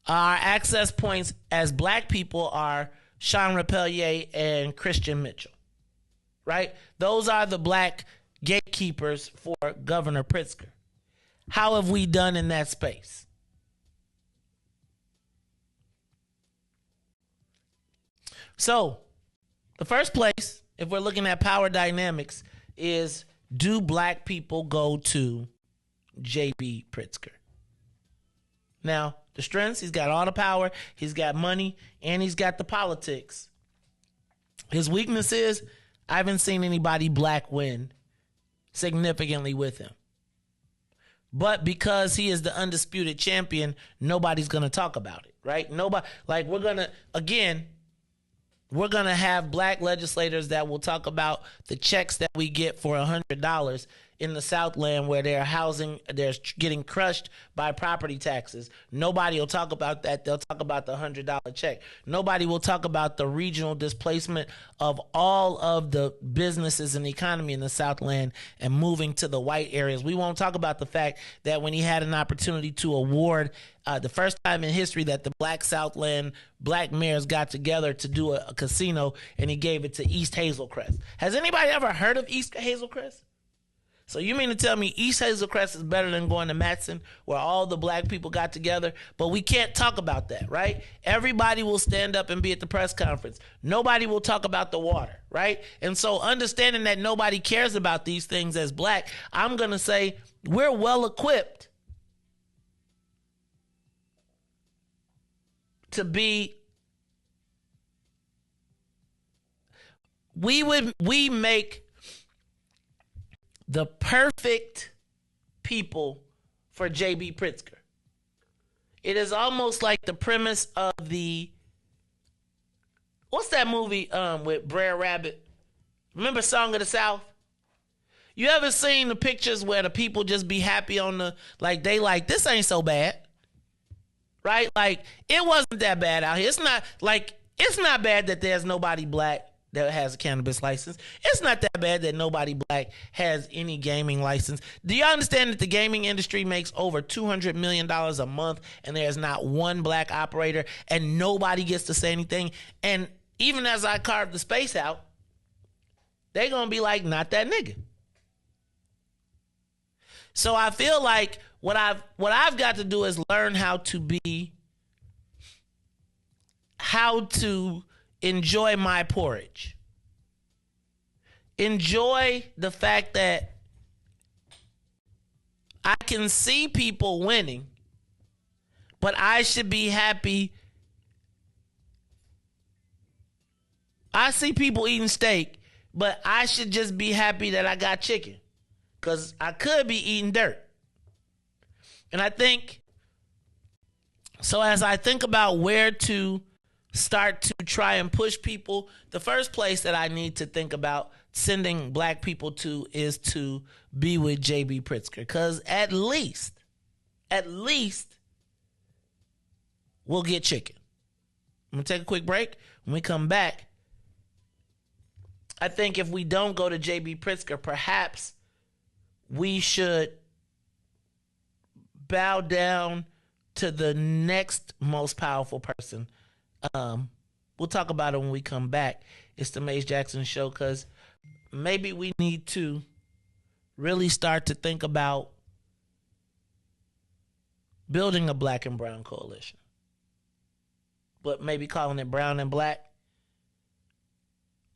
Our access points as black people are Sean Rapelier and Christian Mitchell, right? Those are the black gatekeepers for Governor Pritzker. How have we done in that space? So, the first place, if we're looking at power dynamics, is do black people go to J.B. Pritzker? Now, the strengths, he's got all the power, he's got money, and he's got the politics. His weakness is, I haven't seen anybody black win significantly with him. But because he is the undisputed champion, nobody's going to talk about it, right? Nobody, like, we're going to have black legislators that will talk about the checks that we get for $100 in the Southland where they're getting crushed by property taxes. Nobody will talk about that. They'll talk about the $100 check. Nobody will talk about the regional displacement of all of the businesses and economy in the Southland and moving to the white areas. We won't talk about the fact that when he had an opportunity to award the first time in history that the black Southland black mayors got together to do a casino, and he gave it to East Hazelcrest. Has anybody ever heard of East Hazelcrest? So you mean to tell me East Hazelcrest is better than going to Matson, where all the black people got together? But we can't talk about that, right? Everybody will stand up and be at the press conference. Nobody will talk about the water, right? And so understanding that nobody cares about these things as black, I'm going to say we're well equipped to be, we make the perfect people for J.B. Pritzker. It is almost like the premise of what's that movie with Brer Rabbit? Remember Song of the South? You ever seen the pictures where the people just be happy this ain't so bad, right? Like, it wasn't that bad out here. It's not bad that there's nobody black that has a cannabis license. It's not that bad that nobody black has any gaming license. Do you understand that the gaming industry makes over $200 million a month and there's not one black operator and nobody gets to say anything? And even as I carve the space out, they're going to be like, not that nigga. So I feel like what I've got to do is learn how to enjoy my porridge. Enjoy the fact that I can see people winning, but I should be happy. I see people eating steak, but I should just be happy that I got chicken, because I could be eating dirt. And I think, so as I think about where to start to try and push people, the first place that I need to think about sending black people to is to be with J.B. Pritzker, because at least we'll get chicken. I'm going to take a quick break. When we come back, I think if we don't go to J.B. Pritzker, perhaps we should bow down to the next most powerful person. We'll talk about it when we come back. It's the Maze Jackson Show, because maybe we need to really start to think about building a black and brown coalition, but maybe calling it brown and black.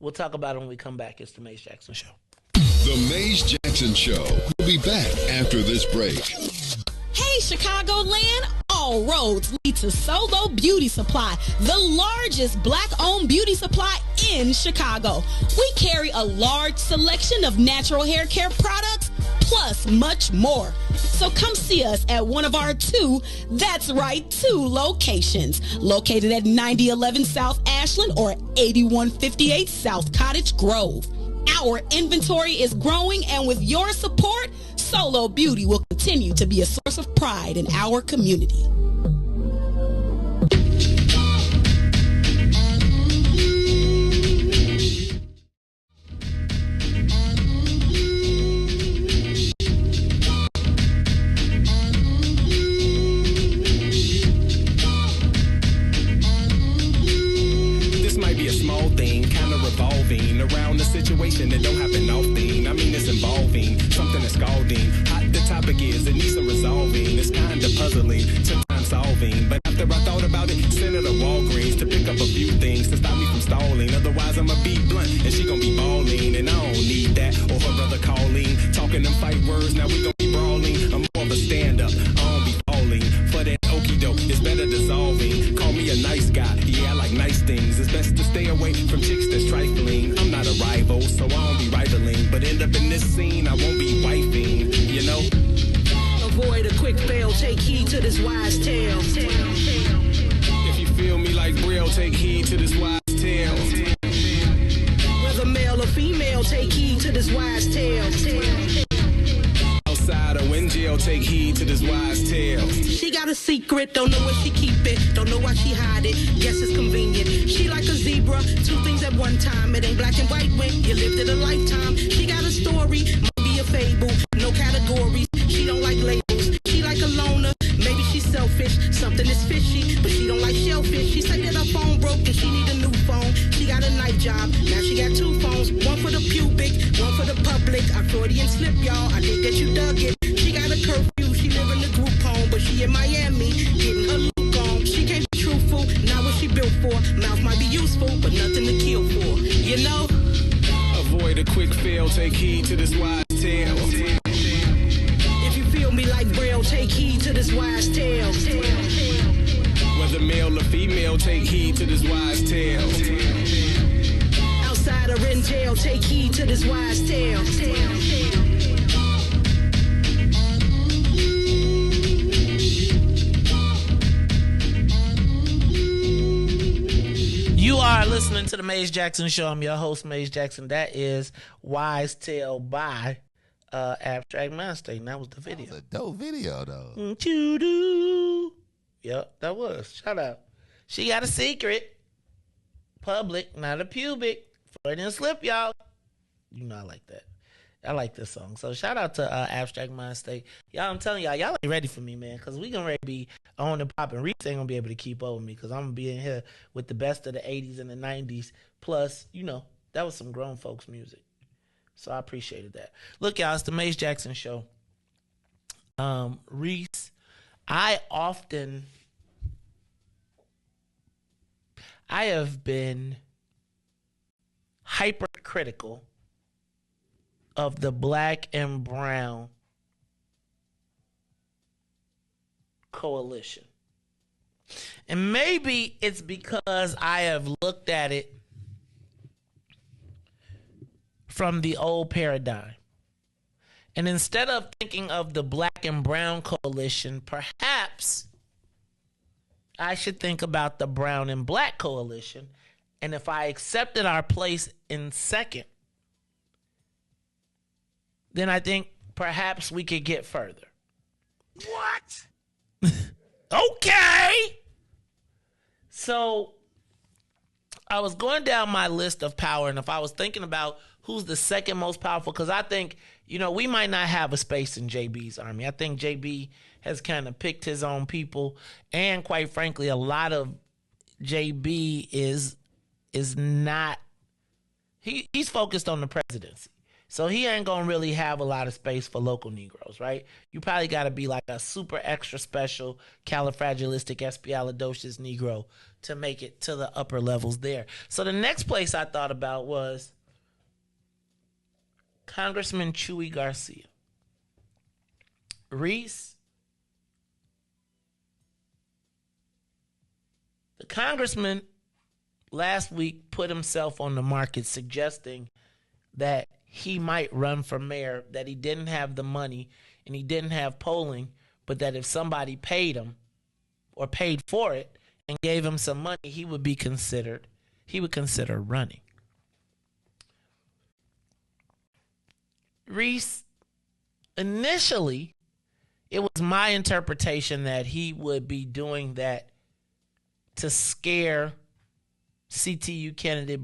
We'll talk about it when we come back. It's the Maze Jackson Show. The Maze Jackson Show. We'll be back after this break. Hey, Chicagoland, all roads lead to Solo Beauty Supply, the largest black-owned beauty supply in Chicago. We carry a large selection of natural hair care products, plus much more. So come see us at one of our two locations, located at 9011 South Ashland or 8158 South Cottage Grove. Our inventory is growing, and with your support, Solo Beauty will continue to be a source of pride in our community. evolving, kind of revolving around the situation that don't happen often. I mean, it's involving something that's scalding. Hot the topic is, it needs some resolving. It's kind of puzzling, sometimes solving. But after I thought about it, sent her to Walgreens to pick up a few things to stop me from stalling. Otherwise, I'ma be blunt and she gon' be balling. And I don't need that, or her brother calling. Talking them fight words, now we gon' be brawling. I'm more of a stand-up, I don't be falling. For that okie doke, it's better dissolving. Call me a nice guy, yeah, I like nice things. It's best to stay away from chicks that's trifling. I'm not a rival, so I don't be rivaling. But end up in this scene, I won't be wifing, you know? Avoid a quick fail, take heed to this wise tale. If you feel me like Brill, take heed to this wise tale. Whether male or female, take heed to this wise tale. Outside or in jail, take heed to this wise tale. She got a secret, don't know where she keep it, don't know why she hide it, guess it's convenient. She like a zebra, two things at one time. It ain't black and white when you lived it a lifetime. She got a story, might be a fable, no categories. She don't like labels, she like a loner. Maybe she's selfish, something is fishy, but she don't like shellfish. She said that her phone broke and she need a new phone. She got a night job, now she got two phones, one for the pubic, one for the public. I Freudian slip, y'all, I think that you dug it. She got a curfew, she live in a group home, but she in Miami, getting her look on. She can't be truthful, not what she built for. Mouth might be useful, but nothing to kill for, you know? Avoid a quick fail, take heed to this wise tale. If you feel me like Braille, take heed to this wise tale. Whether male or female, take heed to this wise tale. Outside or in jail, take heed to this wise tale. You are listening to the Maze Jackson Show. I'm your host, Maze Jackson. That is Wise Tale by Abstract Mind State. And that was the video. That was a dope video, though. Choo-doo. Yep, that was. Shout out. She got a secret. Public, not a pubic. Freudian slip, y'all. You know I like that. I like this song. So shout out to Abstract Mind State. Y'all, I'm telling y'all ain't ready for me, man, because we gonna ready to be on and popping. Riis ain't gonna be able to keep up with me because I'm gonna be in here with the best of the 80s and the 90s. Plus, you know, that was some grown folks music. So I appreciated that. Look, y'all, it's the Maze Jackson Show. Riis, I have been hypercritical of the black and brown coalition. And maybe it's because I have looked at it from the old paradigm. And instead of thinking of the black and brown coalition, perhaps I should think about the brown and black coalition. And if I accepted our place in second, then I think perhaps we could get further. What? Okay. So I was going down my list of power, and if I was thinking about who's the second most powerful, because I think, you know, we might not have a space in JB's army. I think JB has kind of picked his own people, and quite frankly, a lot of JB is not, he's focused on the presidency. So he ain't going to really have a lot of space for local Negroes, right? You probably got to be like a super extra special califragilistic Negro to make it to the upper levels there. So the next place I thought about was Congressman Chuy Garcia. Riis, the congressman last week put himself on the market suggesting that he might run for mayor, that he didn't have the money and he didn't have polling, but that if somebody paid him or paid for it and gave him some money, he would consider running. Riis, initially, it was my interpretation that he would be doing that to scare CTU candidate,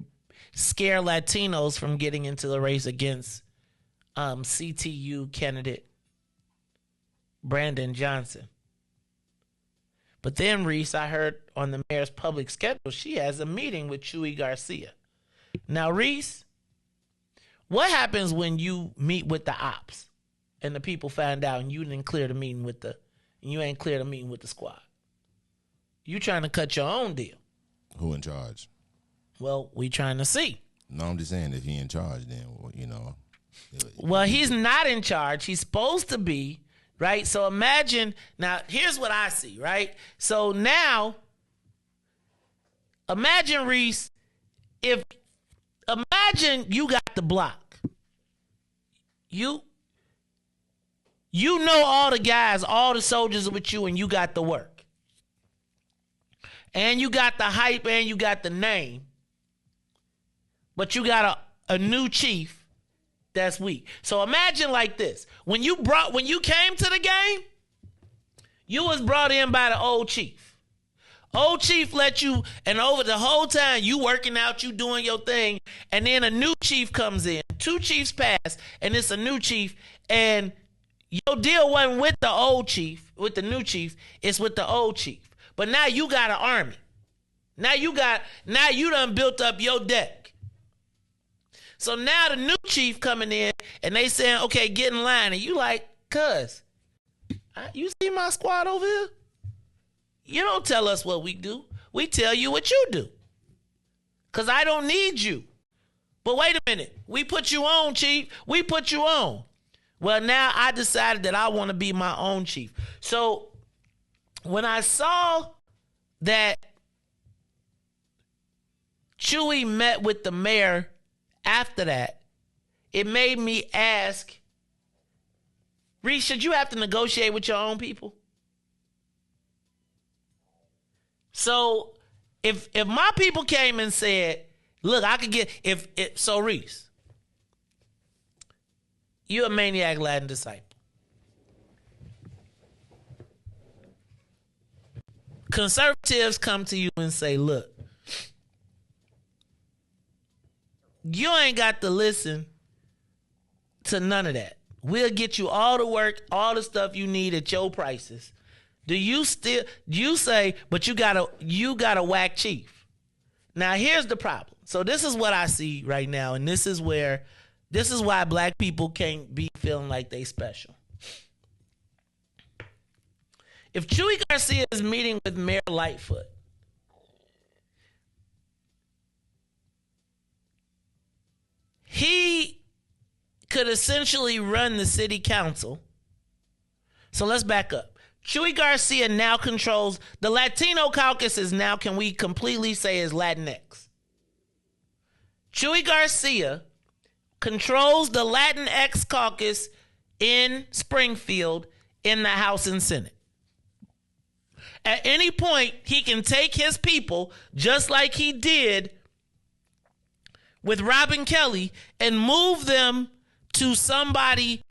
scare Latinos from getting into the race against CTU candidate Brandon Johnson. But then, Riis, I heard on the mayor's public schedule, she has a meeting with Chuy Garcia. Now, Riis, what happens when you meet with the ops and the people find out and you didn't clear the meeting with you ain't clear the meeting with the squad? You trying to cut your own deal. Who in charge? Well, we trying to see. No, I'm just saying if he in charge, then you know. Well, he's not in charge. He's supposed to be, right? So imagine now. Here's what I see, right? So now, imagine Riis. Imagine you got the block. You know all the guys, all the soldiers with you, and you got the work. And you got the hype and you got the name. But you got a new chief that's weak. So imagine like this. When you came to the game, you was brought in by the old chief. Old chief let you, and over the whole time you working out, you doing your thing, and then a new chief comes in. 2 chiefs pass, and it's a new chief, and your deal wasn't with the old chief, with the new chief, it's with the old chief. But now you got an army. Now you done built up your deck. So now the new chief coming in and they saying, okay, get in line. And you like, cuz, you see my squad over here? You don't tell us what we do. We tell you what you do. Cuz I don't need you. But wait a minute. We put you on, chief. We put you on. Well, now I decided that I want to be my own chief. So when I saw that Chewy met with the mayor after that, it made me ask, Riis, should you have to negotiate with your own people? So if my people came and said, look, I could get, so Riis, you a maniac Latin disciple. Conservatives come to you and say, look, you ain't got to listen to none of that. We'll get you all the work, all the stuff you need at your prices. Do you say, but you got a whack chief? Now here's the problem. So this is what I see right now, and this is why black people can't be feeling like they special. If Chewy Garcia is meeting with Mayor Lightfoot, he could essentially run the city council. So let's back up. Chewy Garcia now controls the Latino caucus can we completely say is Latinx. Chewy Garcia controls the Latinx caucus in Springfield in the House and Senate. At any point, he can take his people, just like he did with Robin Kelly, and move them to somebody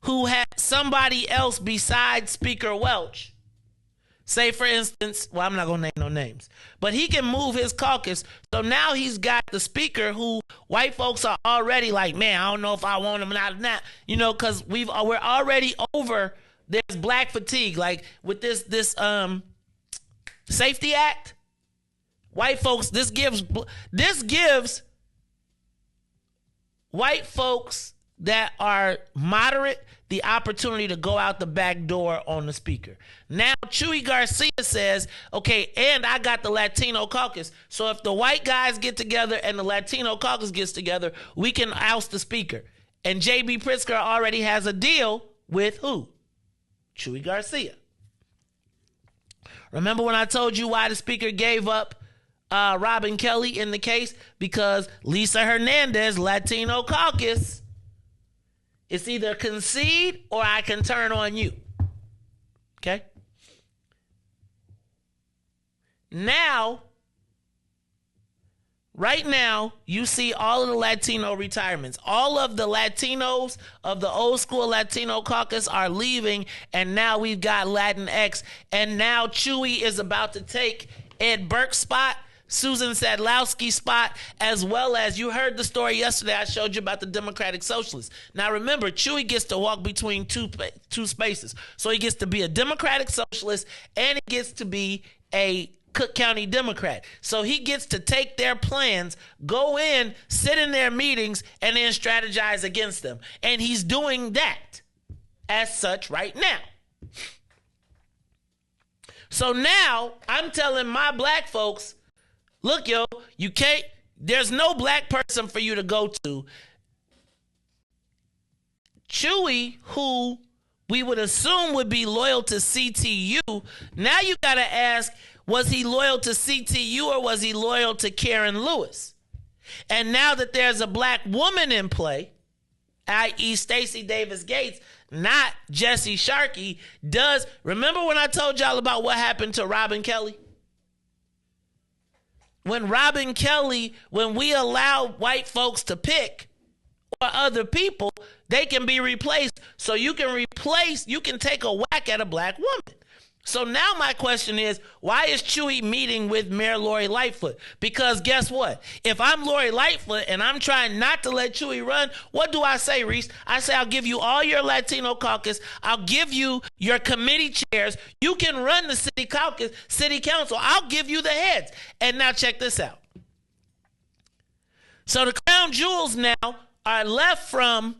who had somebody else besides Speaker Welch. Say, for instance, well, I'm not going to name no names, but he can move his caucus. So now he's got the speaker who white folks are already like, man, I don't know if I want him or not. You know, because we're already over, there's black fatigue. Like with this Safety Act, white folks, this gives white folks that are moderate the opportunity to go out the back door on the speaker. Now, Chewy Garcia says, okay, and I got the Latino caucus. So if the white guys get together and the Latino caucus gets together, we can oust the speaker. And J.B. Pritzker already has a deal with who? Chewy Garcia. Remember when I told you why the speaker gave up Robin Kelly in the case? Because Lisa Hernandez, Latino caucus, it's either concede or I can turn on you. Okay? Now, right now, you see all of the Latino retirements. All of the Latinos of the old school Latino caucus are leaving, and now we've got Latinx. And now Chewy is about to take Ed Burke's spot, Susan Sadlowski's spot, as well as, you heard the story yesterday I showed you about the Democratic Socialists. Now remember, Chewy gets to walk between two spaces. So he gets to be a Democratic Socialist and he gets to be a Cook County Democrat. So he gets to take their plans, go in, sit in their meetings, and then strategize against them. And he's doing that as such right now. So now I'm telling my black folks, look, yo, you can't, there's no black person for you to go to. Chewy, who we would assume would be loyal to CTU, now you got to ask, was he loyal to CTU or was he loyal to Karen Lewis? And now that there's a black woman in play, i.e. Stacey Davis Gates, not Jesse Sharkey, remember when I told y'all about what happened to Robin Kelly? When Robin Kelly, when we allow white folks to pick or other people, they can be replaced. So you can take a whack at a black woman. So now my question is, why is Chewy meeting with Mayor Lori Lightfoot? Because guess what? If I'm Lori Lightfoot and I'm trying not to let Chewy run, what do I say, Riis? I say, I'll give you all your Latino caucus. I'll give you your committee chairs. You can run the city council. I'll give you the heads. And now check this out. So the crown jewels now are left from,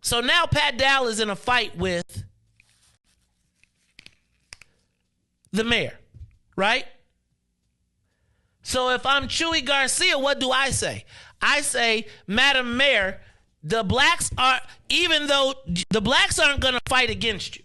so now Pat Dowell is in a fight with the mayor, right? So if I'm Chewy Garcia, what do I say? I say, Madam Mayor, even though the blacks aren't going to fight against you.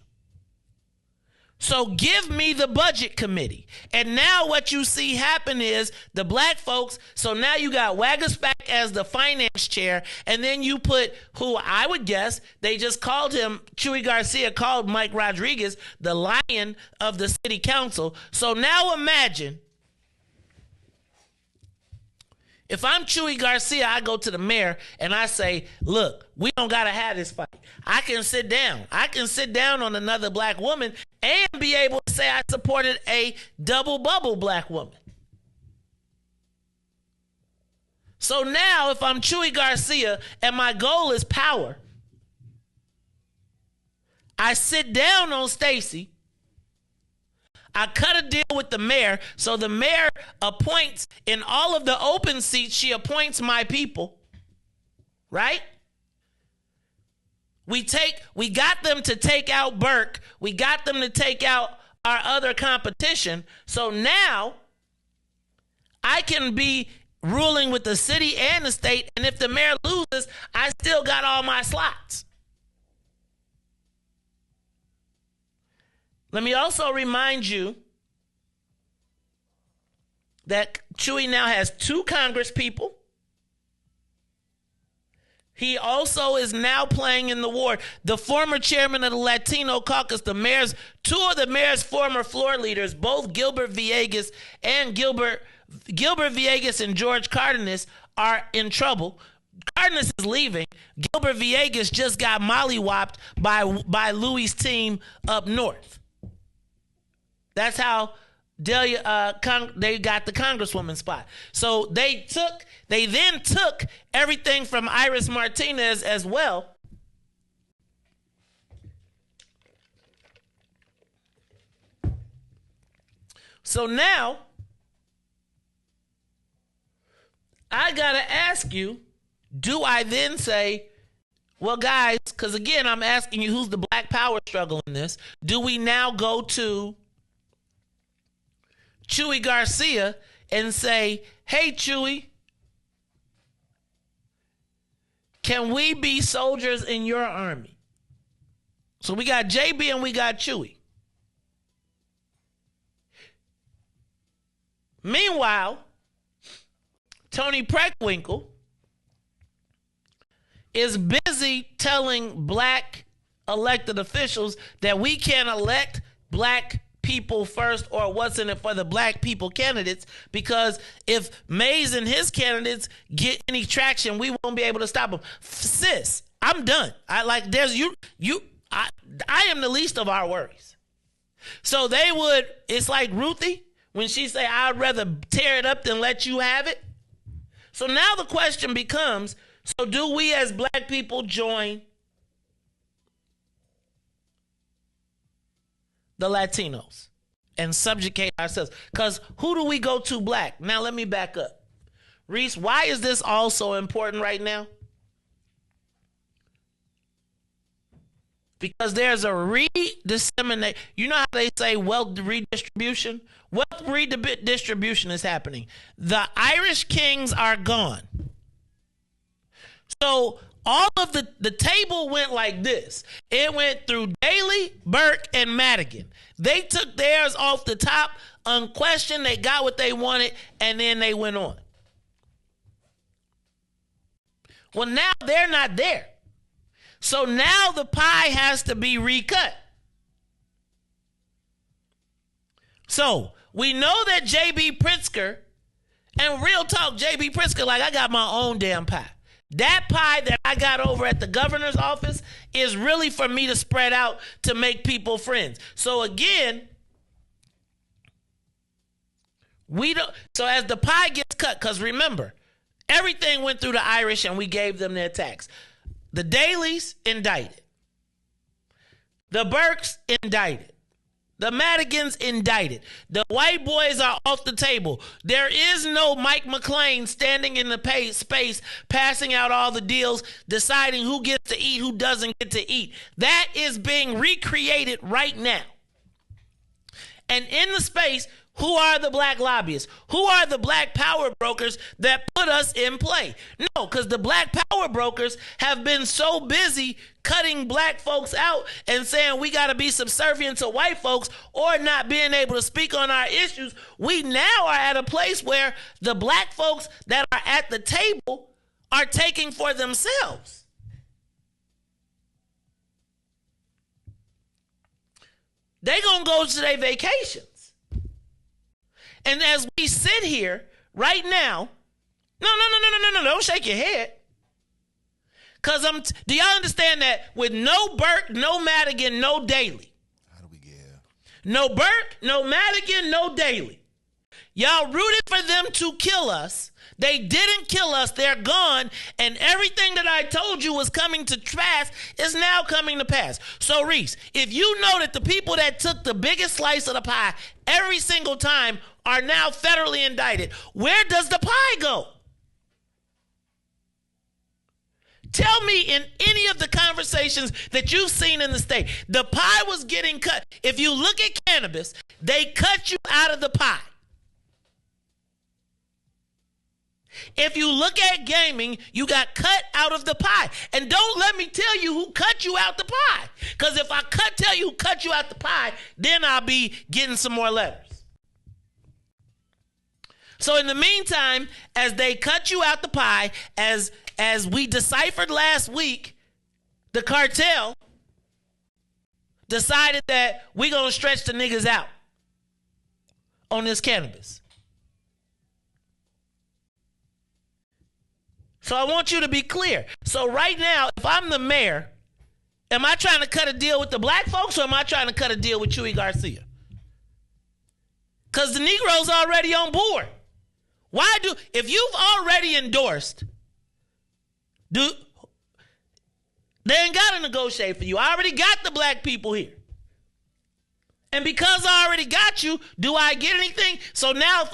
So give me the budget committee. And now what you see happen is the black folks, so now you got Wagaspack as the finance chair, and then you put who I would guess, they just called him, Chewy Garcia called Mike Rodriguez the lion of the city council. So now imagine, if I'm Chewy Garcia, I go to the mayor and I say, look, we don't got to have this fight. I can sit down. I can sit down on another black woman and be able to say I supported a double bubble black woman. So now if I'm Chewy Garcia and my goal is power, I sit down on Stacey. I cut a deal with the mayor, so the mayor appoints, in all of the open seats, she appoints my people, right? We got them to take out Burke. We got them to take out our other competition. So now I can be ruling with the city and the state, and if the mayor loses, I still got all my slots. Let me also remind you that Chewy now has 2 Congress people. He also is now playing in the ward. The former chairman of the Latino caucus, two of the mayor's former floor leaders, both Gilbert Villegas and George Cardenas are in trouble. Cardenas is leaving. Gilbert Villegas just got mollywopped by Louis' team up north. That's how Delia, they got the congresswoman spot. So they then took everything from Iris Martinez as well. So now I gotta ask you, do I then say, well, guys, because again, I'm asking you, who's the black power struggle in this? Do we now go to Chewy Garcia and say, hey, Chewy, can we be soldiers in your army? So we got JB and we got Chewy. Meanwhile, Tony Preckwinkle is busy telling black elected officials that we can't elect black people first, or what's in it for the black people candidates, because if Mays and his candidates get any traction, we won't be able to stop them. Sis, I'm done. I am the least of our worries. So it's like Ruthie when she say, I'd rather tear it up than let you have it. So now the question becomes, so do we as black people join the Latinos? and subjugate ourselves. Because who do we go to black? Now let me back up. Riis, why is this all so important right now? Because there's a rediseminate. You know how they say wealth redistribution? Wealth redistribution is happening. The Irish kings are gone. So all of the table went like this. It went through Daly, Burke, and Madigan. They took theirs off the top, unquestioned. They got what they wanted, and then they went on. Well, now they're not there. So now the pie has to be recut. So we know that J.B. Pritzker, and real talk, J.B. Pritzker, like, I got my own damn pie. That pie that I got over at the governor's office is really for me to spread out to make people friends. So again, so as the pie gets cut, because remember, everything went through the Irish and we gave them their tax. The Dalys indicted. The Burkes indicted. The Madigans indicted. The white boys are off the table. There is no Mike McLean standing in the space, passing out all the deals, deciding who gets to eat, who doesn't get to eat. That is being recreated right now. And in the space, who are the black lobbyists? Who are the black power brokers that put us in play? No, because the black power brokers have been so busy cutting black folks out and saying we got to be subservient to white folks or not being able to speak on our issues. We now are at a place where the black folks that are at the table are taking for themselves. They gonna go to their vacations. And as we sit here right now, no, don't shake your head. Because do y'all understand that with no Burke, no Madigan, no Daly? How do we get here? No Burke, no Madigan, no Daly. Y'all rooted for them to kill us. They didn't kill us. They're gone. And everything that I told you was coming to pass is now coming to pass. So, Riis, if you know that the people that took the biggest slice of the pie every single time are now federally indicted, where does the pie go? Tell me in any of the conversations that you've seen in the state, the pie was getting cut. If you look at cannabis, they cut you out of the pie. If you look at gaming, you got cut out of the pie. And don't let me tell you who cut you out the pie. Because if I tell you who cut you out the pie, then I'll be getting some more letters. So in the meantime, as they cut you out the pie, as we deciphered last week, the cartel decided that we're going to stretch the niggas out on this cannabis. So I want you to be clear. So right now, if I'm the mayor, am I trying to cut a deal with the black folks or am I trying to cut a deal with Chuy Garcia? Because the Negroes already on board. If you've already endorsed, they ain't got to negotiate for you. I already got the black people here. And because I already got you, do I get anything? So now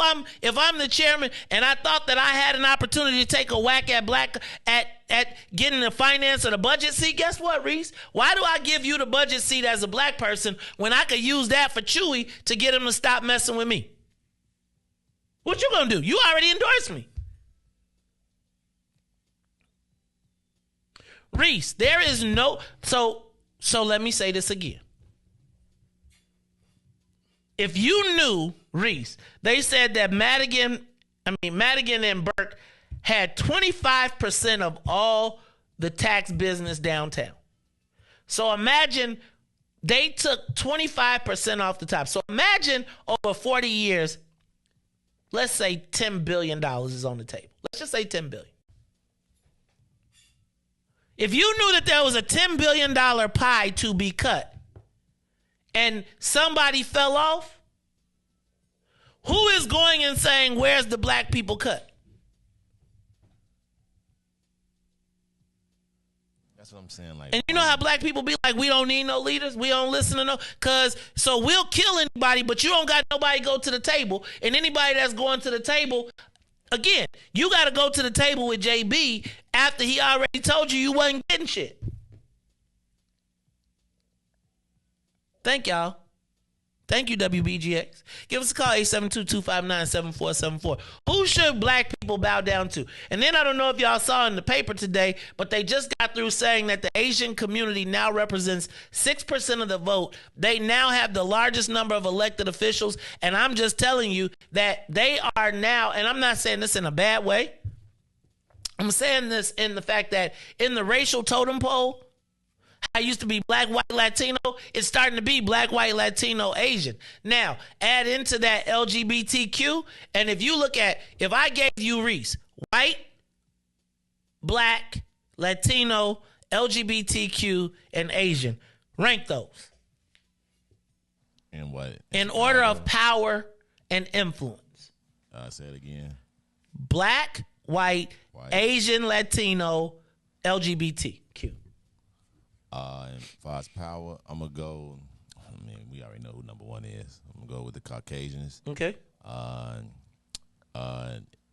if I'm the chairman and I thought that I had an opportunity to take a whack at getting the finance or the budget seat, guess what, Riis? Why do I give you the budget seat as a black person when I could use that for Chuy to get him to stop messing with me? What you gonna do? You already endorsed me. Riis, there is no, so let me say this again. If you knew, Riis, they said that Madigan and Burke had 25% of all the tax business downtown. So imagine they took 25% off the top. So imagine over 40 years, let's say $10 billion is on the table. Let's just say $10 billion. If you knew that there was a $10 billion pie to be cut and somebody fell off, who is going and saying, where's the black people cut? That's what I'm saying. Like, and you know how black people be like, we don't need no leaders. We don't listen to no, so we'll kill anybody, but you don't got nobody go to the table. And anybody that's going to the table, again, you got to go to the table with JB after he already told you wasn't getting shit. Thank y'all. Thank you, WBGX. Give us a call, 872-259-7474. Who should black people bow down to? And then I don't know if y'all saw in the paper today, but they just got through saying that the Asian community now represents 6% of the vote. They now have the largest number of elected officials. And I'm just telling you that they are now, and I'm not saying this in a bad way. I'm saying this in the fact that in the racial totem pole, I used to be black, white, Latino. It's starting to be black, white, Latino, Asian. Now, add into that LGBTQ. And if you look at, if I gave you Riis, white, black, Latino, LGBTQ, and Asian, rank those. In what? In order of power and influence. Say it again. Black, white, Asian, Latino, LGBTQ. And as far as power, I'm going to go, I mean, we already know who number one is. I'm going to go with the Caucasians. Okay.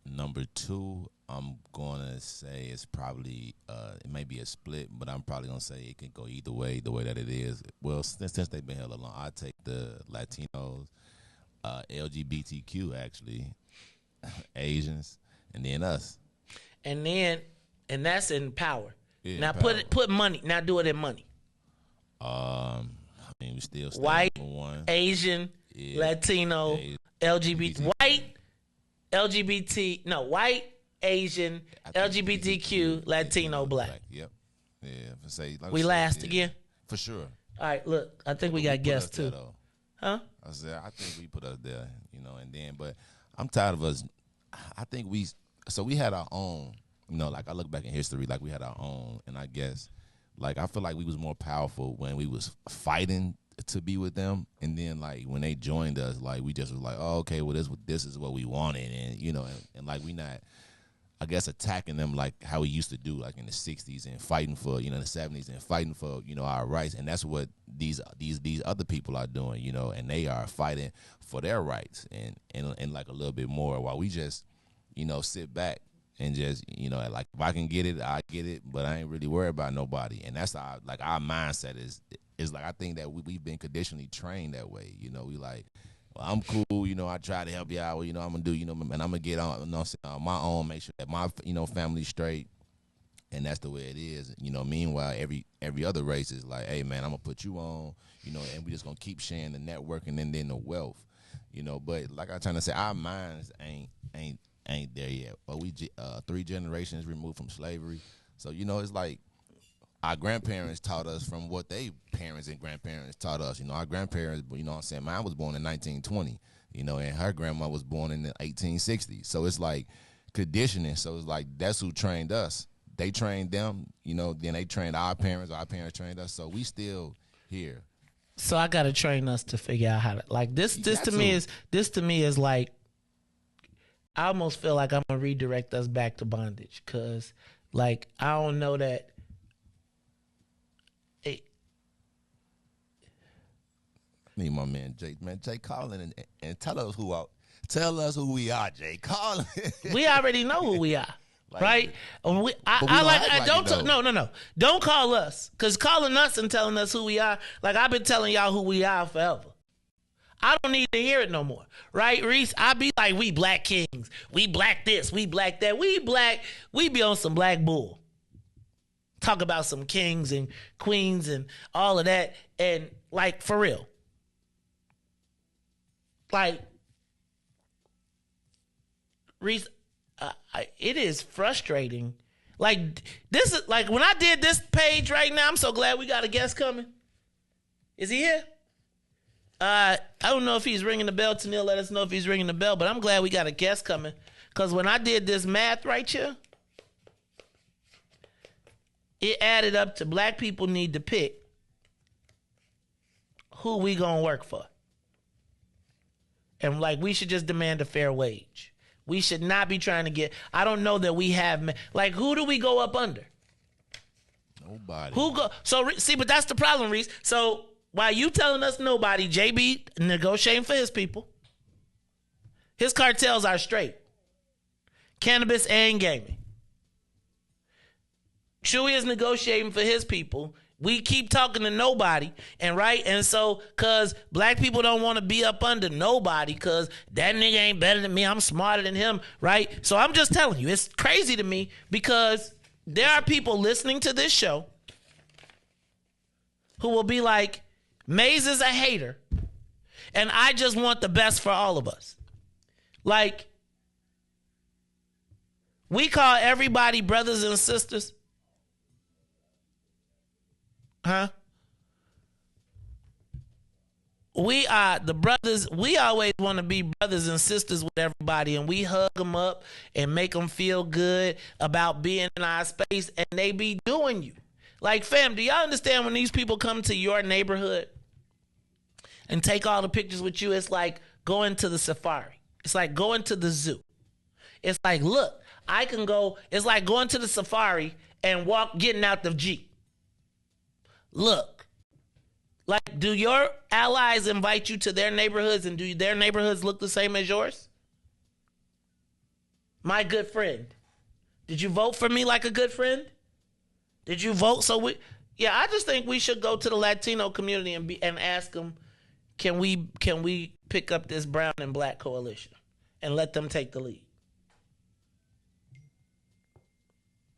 Number two, I'm going to say it's probably, it may be a split, but I'm probably going to say it can go either way, the way that it is. Well, since they've been held along, I take the Latinos, LGBTQ actually, Asians, and then us. And that's in power. Yeah, now power. put money. Now do it in money. I mean, we still white, number one. Asian, Latino, LGBT. White, Asian, LGBTQ, Latino, black. Yep. Yeah. Say, like we last again? For sure. All right, look, I think we got guests too. Huh? I think we put us there, and then, but I'm tired of us. I think we had our own. Like I look back in history, like we had our own, and I guess, like I feel like we was more powerful when we was fighting to be with them, and then like when they joined us, like we just was like, oh, okay, well this is what we wanted, and and like we not, I guess, attacking them like how we used to do, like in the '60s and fighting for the '70s and fighting for our rights, and that's what these other people are doing, and they are fighting for their rights and like a little bit more, while we just sit back. And just, like if I can get it, I get it, but I ain't really worried about nobody. And that's our mindset is like, I think that we've been conditionally trained that way. We like, well, I'm cool, I try to help you out, I'm going to do, and I'm going to get on my own, make sure that my, family's straight. And that's the way it is. Meanwhile, every other race is like, hey, man, I'm going to put you on, and we just going to keep sharing the networking and then the wealth, But like I'm trying to say, our minds ain't there yet. But we 3 generations removed from slavery. So, it's like our grandparents taught us from what they parents and grandparents taught us. Our grandparents, what I'm saying, mine was born in 1920, and her grandma was born in the 1860s. So it's like conditioning. So it's like that's who trained us. They trained them, then they trained our parents trained us. So we still here. So I got to train us to figure out how to, like, this to me is like, I almost feel like I'm going to redirect us back to bondage because, like, I don't know that. Need my man Jay. Man, Jay, call in and tell us who we are, Jay. Call in. We already know who we are, right? No. Don't call us, because calling us and telling us who we are, like I've been telling y'all who we are forever. I don't need to hear it no more. Right, Riis? I be like, we black kings. We black this. We black that. We be on some black bull. Talk about some kings and queens and all of that. And, like, for real. Like, Riis, it is frustrating. Like, this is, like, when I did this page right now, I'm so glad we got a guest coming. Is he here? I don't know if he's ringing the bell. Tennille, let us know if he's ringing the bell, but I'm glad we got a guest coming. Because when I did this math right here, it added up to black people need to pick who we gonna work for. And like, we should just demand a fair wage. We should not be trying to get, I don't know that we have, like, who do we go up under? Nobody. Who go? So see, but that's the problem, Riis. So while you telling us nobody, JB negotiating for his people. His cartels are straight. Cannabis and gaming. Chewy is negotiating for his people. We keep talking to nobody, and so because black people don't want to be up under nobody because that nigga ain't better than me, I'm smarter than him, right? So I'm just telling you, it's crazy to me because there are people listening to this show who will be like, Maze is a hater, and I just want the best for all of us. Like, we call everybody brothers and sisters. Huh? We are the brothers. We always want to be brothers and sisters with everybody, and we hug them up and make them feel good about being in our space, and they be doing you. Like, fam, do y'all understand when these people come to your neighborhood and take all the pictures with you? It's like going to the safari. It's like going to the zoo. It's like, look, I can go. It's like going to the safari and getting out the Jeep. Look, like, do your allies invite you to their neighborhoods, and do their neighborhoods look the same as yours? My good friend, did you vote for me like a good friend? Did you vote? I just think we should go to the Latino community and ask them, can we pick up this brown and black coalition and let them take the lead?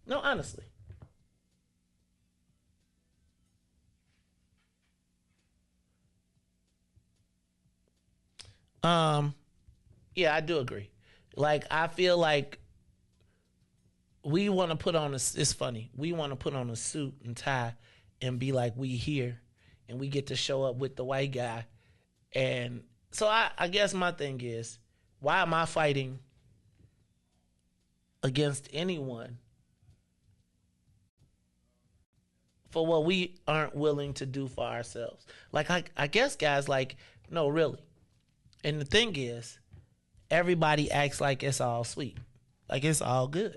No, honestly. Yeah, I do agree. Like, I feel like we want to put on it's funny. We want to put on a suit and tie and be like, we here, and we get to show up with the white guy. And so I guess my thing is, why am I fighting against anyone for what we aren't willing to do for ourselves? Like, I guess, guys, like, no, really. And the thing is, everybody acts like it's all sweet. Like, it's all good.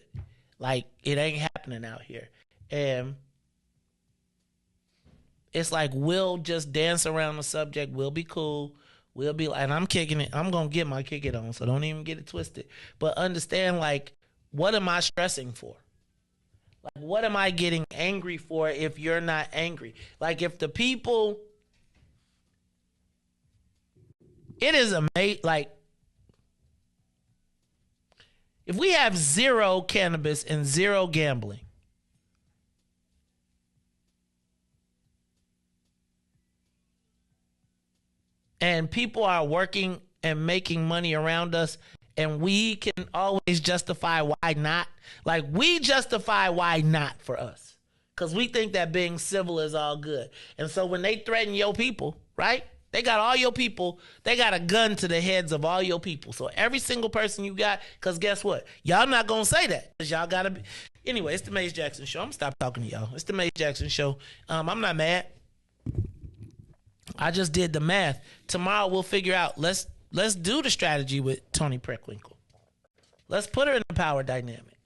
Like, it ain't happening out here. And it's like, we'll just dance around the subject. We'll be cool. We'll be like, and I'm kicking it. I'm going to get my kick it on, so don't even get it twisted. But understand, like, what am I stressing for? Like, what am I getting angry for if you're not angry? Like, if the people... It is amazing. Like, if we have zero cannabis and zero gambling, and people are working and making money around us, and we can always justify why not. Like, we justify why not for us, because we think that being civil is all good. And so when they threaten your people, right? They got all your people. They got a gun to the heads of all your people. So every single person you got, because guess what? Y'all not going to say that, because y'all got to be. Anyway, it's the Maze Jackson Show. I'm going to stop talking to y'all. It's the Maze Jackson Show. I'm not mad. I just did the math. Tomorrow we'll figure out. Let's do the strategy with Toni Preckwinkle. Let's put her in the power dynamic.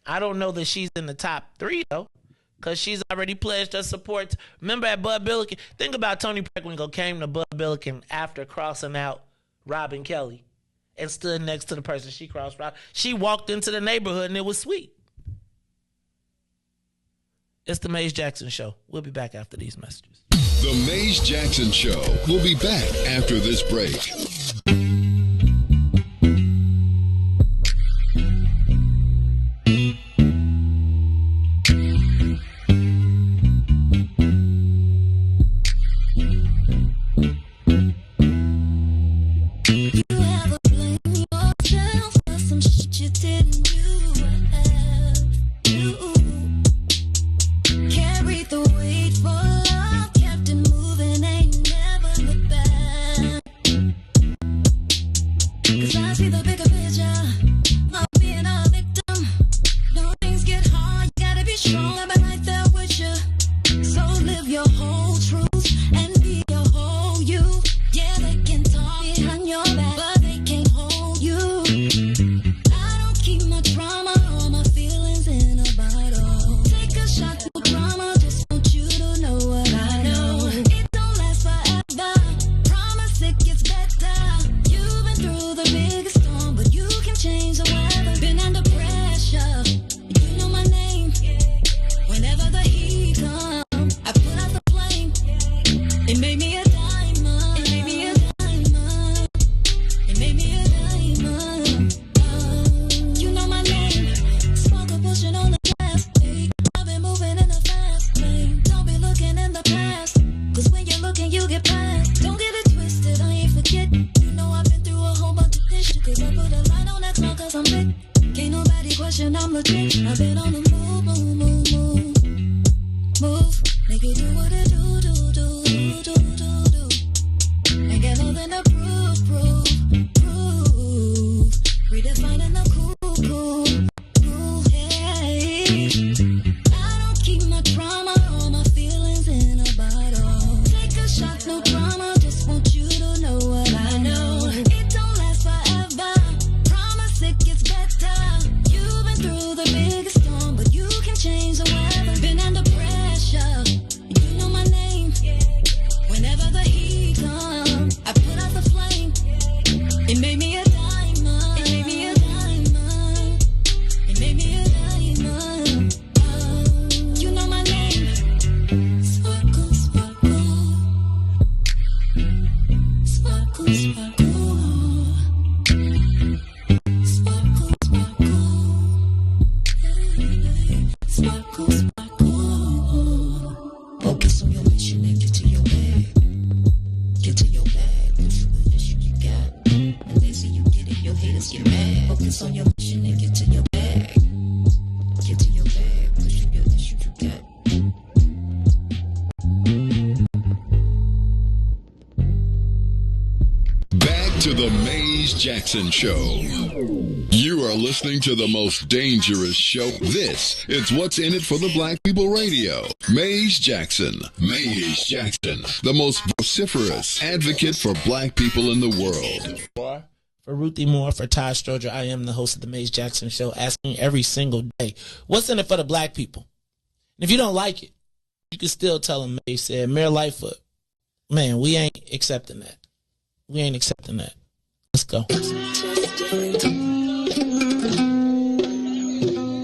I don't know that she's in the top 3, though, because she's already pledged her support. Remember at Bud Billiken? Think about Toni Preckwinkle came to Bud Billiken after crossing out Robin Kelly and stood next to the person she crossed out. She walked into the neighborhood and it was sweet. It's the Maze Jackson Show. We'll be back after these messages. The Maze Jackson Show will be back after this break. Drama, all my feelings in a bottle. Take a shot with drama, just I don't keep my drama or my feelings in a bottle. Take a shot, no drama, just want you to know what I know. It don't last forever, promise it gets better. You've been through the biggest storm, but you can change the weather. Been under pressure, you know my name. Whenever the heat comes, I put out the flame. It made me a diamond. It made me a diamond. It made me a diamond. Oh, you know my name. Sparkle, sparkle. Sparkle, sparkle. Sparkle, sparkle. Sparkle, sparkle. Focus on your mission and get to your bag. Get to your bag. Push the mission you got. And they see you get it, your haters get mad. Focus on your mission and get to your bag. Get to your bag. Push your mission you got. Back to the Maze Jackson Show. You are listening to the most dangerous show. This is What's in It for the Black People Radio. Maze Jackson. Maze Jackson, the most vociferous advocate for black people in the world. For Ruthie Moore, for Ty Stroger, I am the host of the Maze Jackson Show, asking every single day, what's in it for the black people? And if you don't like it, you can still tell them Maze said, Mayor Lightfoot, man, we ain't accepting that. We ain't accepting that. Let's go.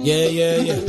Yeah.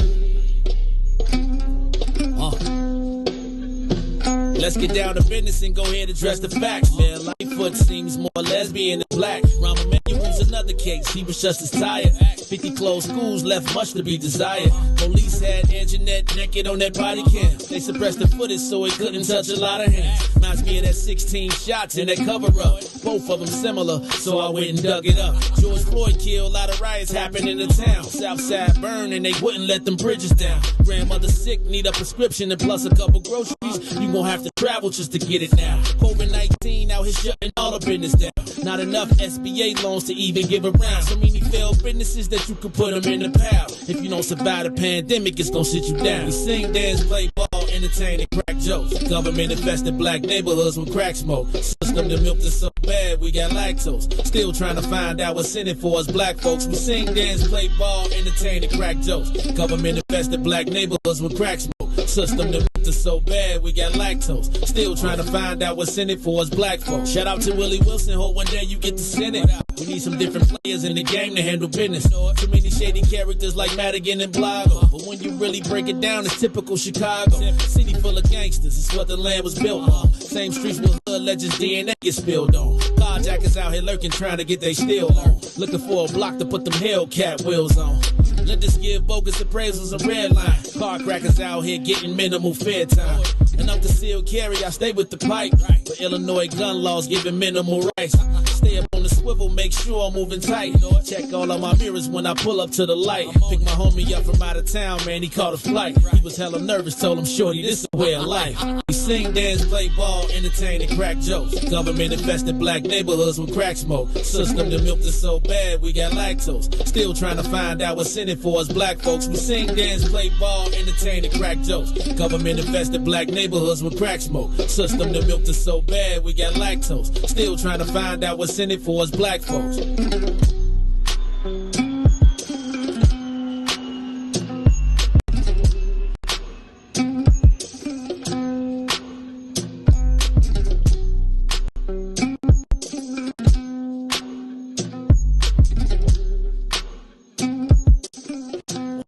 Let's get down to business and go ahead and address the facts. Man, Lightfoot seems more lesbian than black. Rami was another case. He was just as tired. 50 closed schools left much to be desired. Police had Anjanette naked on that body cam. They suppressed the footage so it couldn't touch a lot of hands. Reminds me of that 16 shots in that cover up. Both of them similar, so I went and dug it up. George Floyd killed, a lot of riots happened in the town. Southside burned and they wouldn't let them bridges down. Grandmother sick, need a prescription and plus a couple groceries. You gon' have to travel just to get it now. COVID-19 out here shutting all the business down. Not enough SBA loans to even give around. So many failed businesses that you could put them in the pile. If you don't survive the pandemic, it's gonna sit you down. We sing, dance, play ball, entertain, and crack jokes. Government infested black neighborhoods with crack smoke. System that milked us so bad we got lactose. Still trying to find out what's in it for us black folks. We sing, dance, play ball, entertain, and crack jokes. Government infested black neighborhoods with crack smoke. System that milked us so bad we got lactose. Still trying to find out what's in it for us black folks. Shout out to Willie Wilson, hope one day you get to send it. We need some different players in the game to handle business. Too many shady characters like Madigan and Blago. But when you really break it down, it's typical Chicago. City full of gangsters, it's what the land was built on. Same streets where hood legends DNA get spilled on. Carjackers out here lurking, trying to get they steal on. Looking for a block to put them Hellcat wheels on. Let us give bogus appraisals a red line. Car crackers out here getting minimal fair time. And I'm concealed carry, I stay with the pipe. But Illinois gun laws giving minimal rights. Stay up on the swivel, make sure I'm moving tight. Check all of my mirrors when I pull up to the light. Pick my homie up from out of town, man, he caught a flight. He was hella nervous, told him, shorty, this is a way of life. We sing, dance, play ball, entertain, and crack jokes. Government infested black neighborhoods with crack smoke. System that milked us so bad we got lactose. Still trying to find out what's in it for us black folks. We sing, dance, play ball, entertain, and crack jokes. Government infested black neighborhoods with crack smoke. System that milked us so bad we got lactose. Still trying to find out what's in it for us black folks.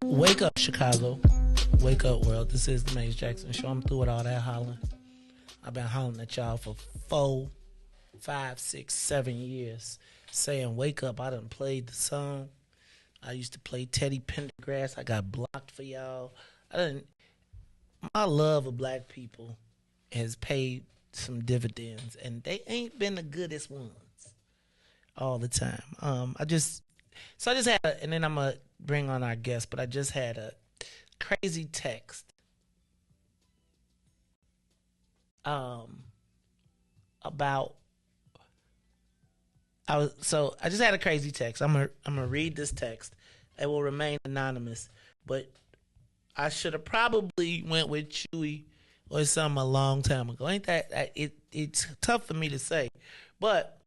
Wake up, Chicago. Wake up, world. This is the Maze Jackson Show. I'm through with all that hollering. I've been hollering at y'all for 4, 5, 6, 7 years. Saying, wake up. I done played the song. I used to play Teddy Pendergrass. I got blocked for y'all. My love of black people has paid some dividends, and they ain't been the goodest ones all the time. I just had and then I'm going to bring on our guest, but I just had a crazy text about I just had a crazy text. I'm gonna read this text. It will remain anonymous, but I should have probably went with Chewy or something a long time ago. Ain't that it's tough for me to say. But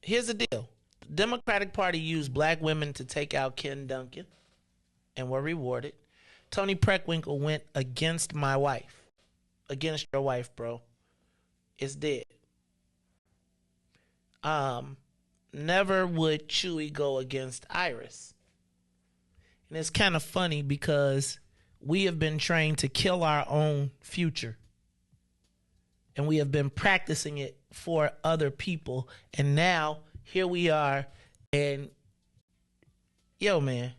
here's the deal. The Democratic Party used black women to take out Ken Duncan and were rewarded. Tony Preckwinkle went against my wife. Against your wife, bro. It's dead. Never would Chewy go against Iris. And it's kind of funny because we have been trained to kill our own future. And we have been practicing it for other people. And now, here we are. And, yo, man.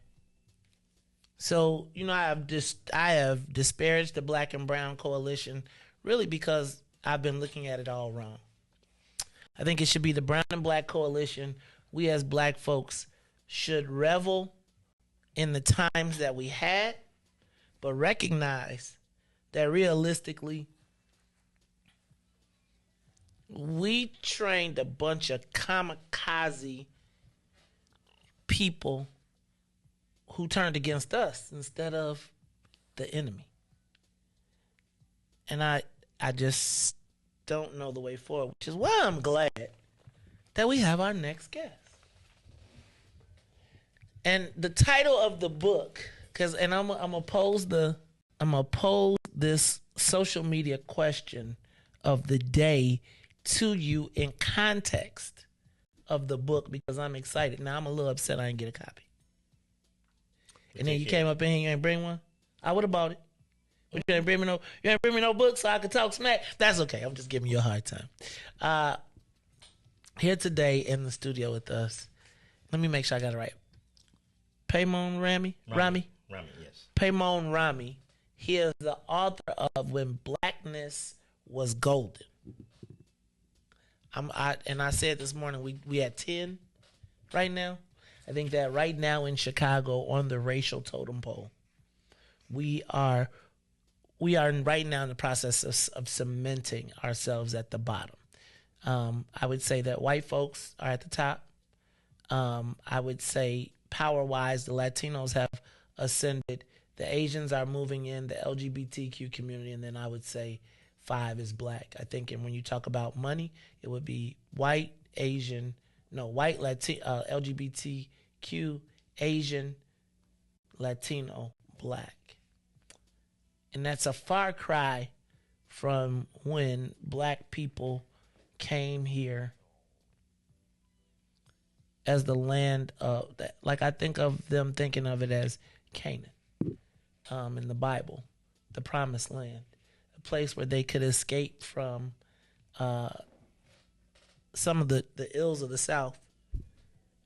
So, you know, I have disparaged the Black and Brown Coalition really because I've been looking at it all wrong. I think it should be the Brown and Black Coalition. We as black folks should revel in the times that we had, but recognize that realistically, we trained a bunch of kamikaze people who turned against us instead of the enemy. And I just don't know the way forward, which is why I'm glad that we have our next guest. And the title of the book, I'm gonna pose this social media question of the day to you in context of the book because I'm excited. Now I'm a little upset I didn't get a copy. And then you came up in here, you ain't bring one? I would have bought it. But you ain't bring me no book so I could talk smack. That's okay. I'm just giving you a hard time. Here today in the studio with us, let me make sure I got it right. Pemon Rami, yes. Pemon Rami. He is the author of When Blackness Was Golden. I said this morning we had 10 right now. I think that right now in Chicago on the racial totem pole, we are right now in the process of cementing ourselves at the bottom. I would say that white folks are at the top. I would say power-wise, the Latinos have ascended. The Asians are moving in, the LGBTQ community, and then I would say 5 is black. I think, and when you talk about money, it would be white, LGBTQ, Asian, Latino, black. And that's a far cry from when black people came here as the land of, like I think of them thinking of it as Canaan in the Bible, the promised land, a place where they could escape from some of the ills of the South.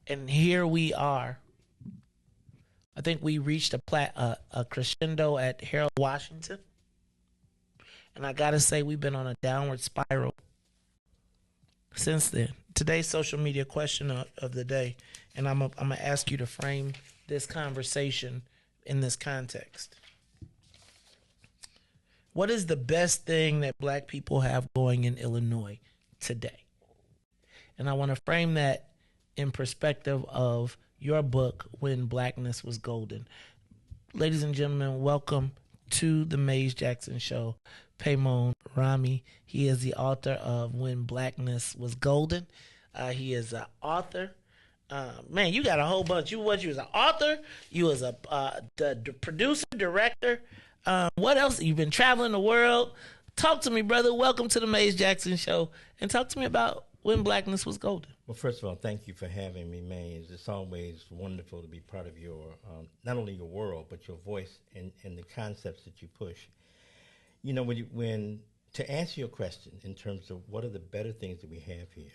And here we are. I think we reached a crescendo at Harold Washington. And I got to say, we've been on a downward spiral since then. Today's social media question of the day, and I'm going to ask you to frame this conversation in this context. What is the best thing that black people have going in Illinois today? And I want to frame that in perspective of your book, When Blackness Was Golden. Ladies and gentlemen, welcome to the Maze Jackson Show. Pemon Rami. He is the author of When Blackness Was Golden. He is an author. Man, you got a whole bunch. You was an author. You was a the producer, director. What else? You've been traveling the world. Talk to me, brother. Welcome to the Maze Jackson Show. And talk to me about When Blackness Was Golden. Well, first of all, thank you for having me, Maze. It's always wonderful to be part of your, not only your world, but your voice and the concepts that you push. You know, when to answer your question in terms of what are the better things that we have here,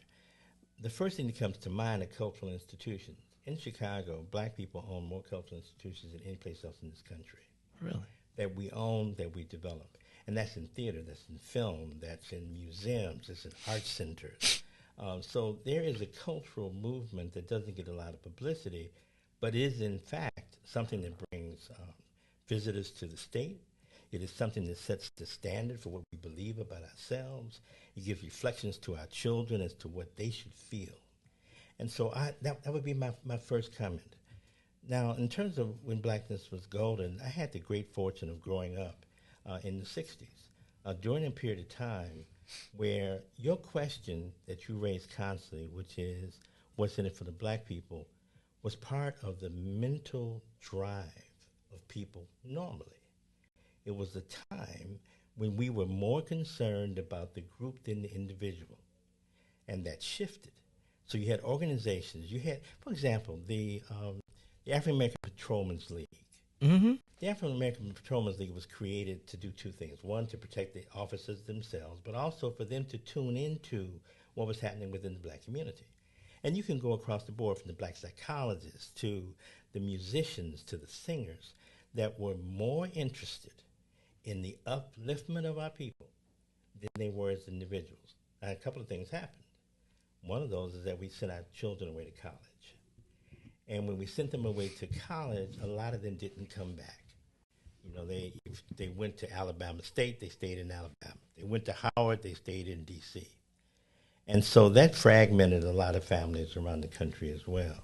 the first thing that comes to mind are cultural institutions. In Chicago, black people own more cultural institutions than any place else in this country. Really? That we own, that we develop. And that's in theater, that's in film, that's in museums, that's in art centers. So there is a cultural movement that doesn't get a lot of publicity, but is in fact something that brings visitors to the state. It is something that sets the standard for what we believe about ourselves. It gives reflections to our children as to what they should feel. And so that would be my first comment. Now, in terms of when Blackness was golden, I had the great fortune of growing up in the 60s, during a period of time where your question that you raised constantly, which is what's in it for the black people, was part of the mental drive of people normally. It was a time when we were more concerned about the group than the individual, and that shifted. So you had organizations. You had, for example, the African American Patrolmen's League. Mm-hmm. The African American Patrolmen's League was created to do two things. One, to protect the officers themselves, but also for them to tune into what was happening within the black community. And you can go across the board from the black psychologists to the musicians to the singers that were more interested in the upliftment of our people than they were as individuals. And a couple of things happened. One of those is that we sent our children away to college. And when we sent them away to college, a lot of them didn't come back. You know, if they went to Alabama State, they stayed in Alabama. They went to Howard, they stayed in D.C. And so that fragmented a lot of families around the country as well.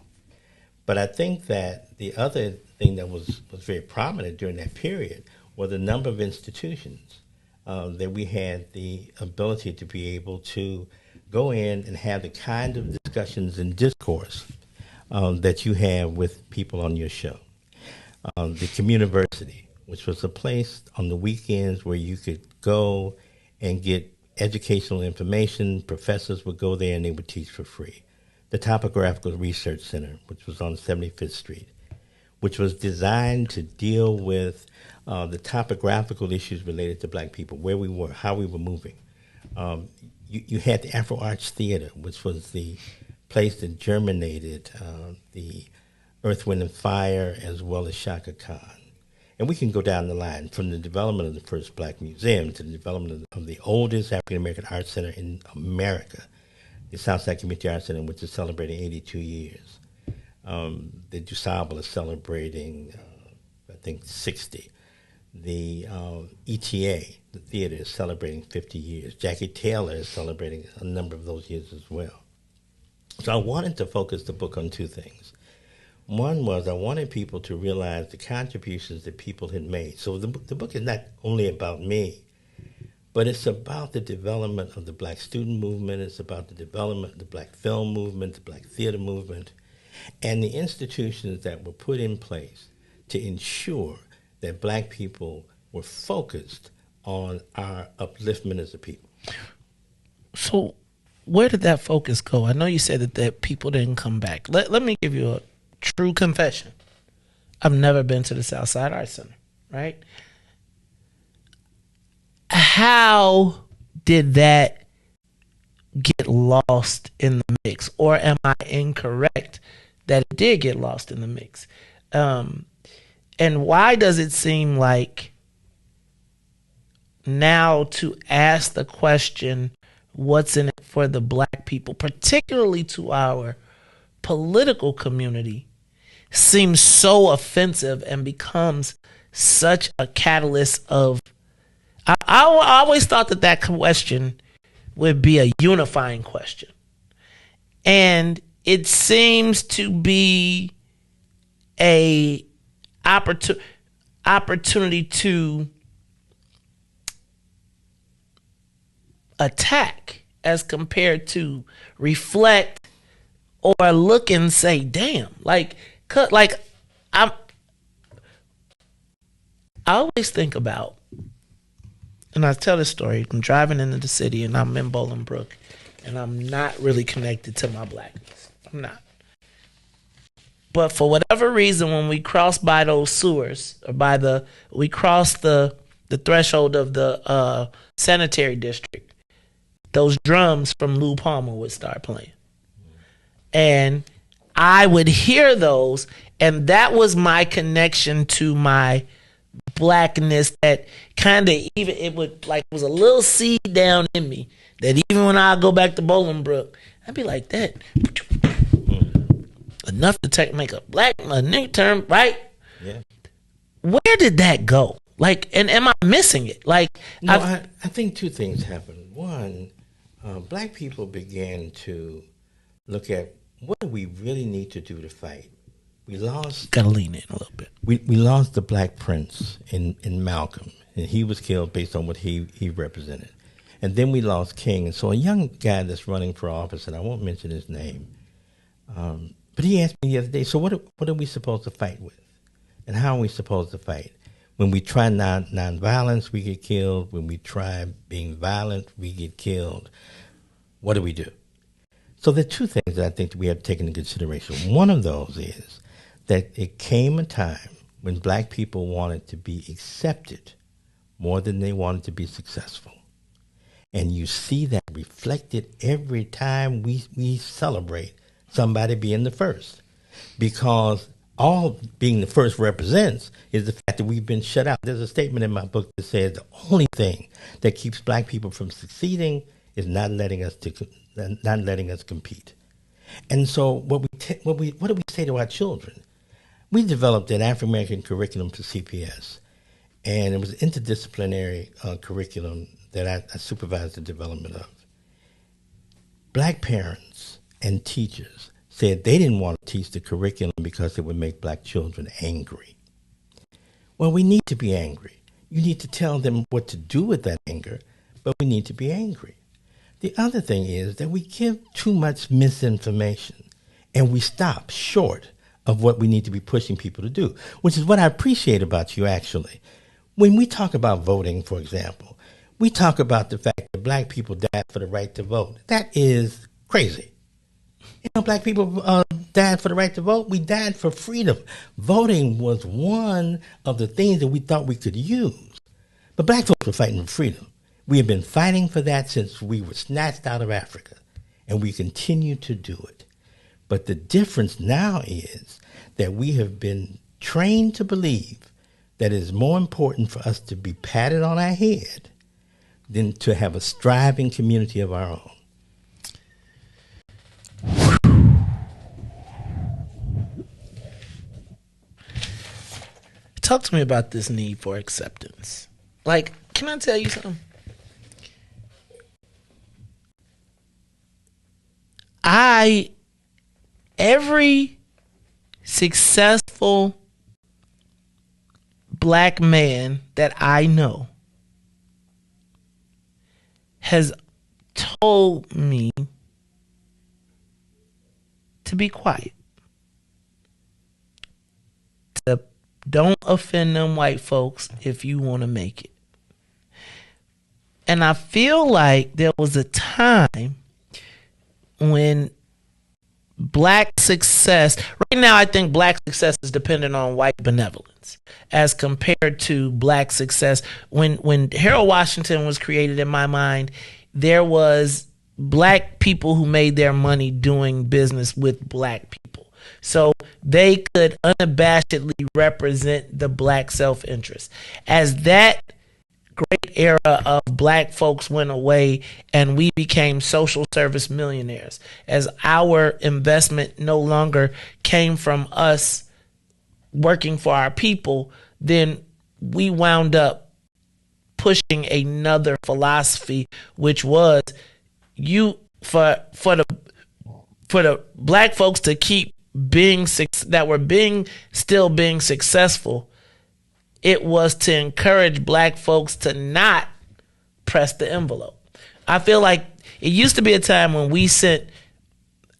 But I think that the other thing that was very prominent during that period were the number of institutions that we had the ability to be able to go in and have the kind of discussions and discourse that you have with people on your show. The Communiversity, which was a place on the weekends where you could go and get educational information. Professors would go there and they would teach for free. The Topographical Research Center, which was on 75th Street, which was designed to deal with the topographical issues related to black people, where we were, how we were moving. You had the Afro Arts Theater, which was the place that germinated the Earth, Wind, and Fire, as well as Shaka Khan. And we can go down the line from the development of the first black museum to the development of the oldest African-American art center in America, the Southside Community Art Center, which is celebrating 82 years. The DuSable is celebrating, I think, 60. The ETA, the theater, is celebrating 50 years. Jackie Taylor is celebrating a number of those years as well. So I wanted to focus the book on two things. One was I wanted people to realize the contributions that people had made. So the book is not only about me, but it's about the development of the black student movement. It's about the development of the black film movement, the black theater movement, and the institutions that were put in place to ensure that black people were focused on our upliftment as a people. So where did that focus go? I know you said that people didn't come back. Let me give you a true confession. I've never been to the Southside Art Center, right? How did that get lost in the mix? Or am I incorrect that it did get lost in the mix? And why does it seem like now to ask the question, what's in it for the black people, particularly to our political community, seems so offensive and becomes such a catalyst of... I always thought that question would be a unifying question. And it seems to be a opportunity to attack as compared to reflect or look and say, damn, I always think about, and I tell this story, I'm driving into the city and I'm in Bolingbrook and I'm not really connected to my blackness. I'm not. But for whatever reason, when we cross by those sewers, or we cross the threshold of the sanitary district, those drums from Lou Palmer would start playing. And I would hear those, and that was my connection to my blackness, that kind of it was a little seed down in me that even when I go back to Bolingbrook, I'd be like that. Enough to make a nigga term, right? Yeah. Where did that go? And am I missing it? I think two things happened. One, black people began to look at what do we really need to do to fight. We lost. Gotta lean in a little bit. We lost the Black Prince in Malcolm, and he was killed based on what he represented. And then we lost King. And so a young guy that's running for office, and I won't mention his name, but he asked me the other day, so what are we supposed to fight with? And how are we supposed to fight? When we try nonviolence, we get killed. When we try being violent, we get killed. What do we do? So there are two things that I think that we have to take into consideration. One of those is that it came a time when black people wanted to be accepted more than they wanted to be successful. And you see that reflected every time we celebrate somebody being the first. Because all being the first represents is the fact that we've been shut out. There's a statement in my book that says the only thing that keeps black people from succeeding is not letting us compete. And so what do we say to our children? We developed an African American curriculum for CPS, and it was an interdisciplinary curriculum that I supervised the development of. Black parents and teachers said they didn't want to teach the curriculum because it would make black children angry. Well, we need to be angry. You need to tell them what to do with that anger, but we need to be angry. The other thing is that we give too much misinformation, and we stop short of what we need to be pushing people to do, which is what I appreciate about you, actually. When we talk about voting, for example, we talk about the fact that black people died for the right to vote. That is crazy. You know, black people died for the right to vote. We died for freedom. Voting was one of the things that we thought we could use. But black folks were fighting for freedom. We have been fighting for that since we were snatched out of Africa, and we continue to do it. But the difference now is that we have been trained to believe that it is more important for us to be patted on our head than to have a striving community of our own. Talk to me about this need for acceptance. Like, can I tell you something? Every successful black man that I know has told me to be quiet. To don't offend them white folks if you want to make it. And I feel like there was a time when black success, right now I think black success is dependent on white benevolence as compared to black success. When Harold Washington was created, in my mind, there was black people who made their money doing business with black people. So they could unabashedly represent the black self-interest. As that great era of black folks went away and we became social service millionaires, as our investment no longer came from us working for our people, then we wound up pushing another philosophy, which was for the black folks to keep being still being successful. It was to encourage black folks to not press the envelope. I feel like it used to be a time when we sent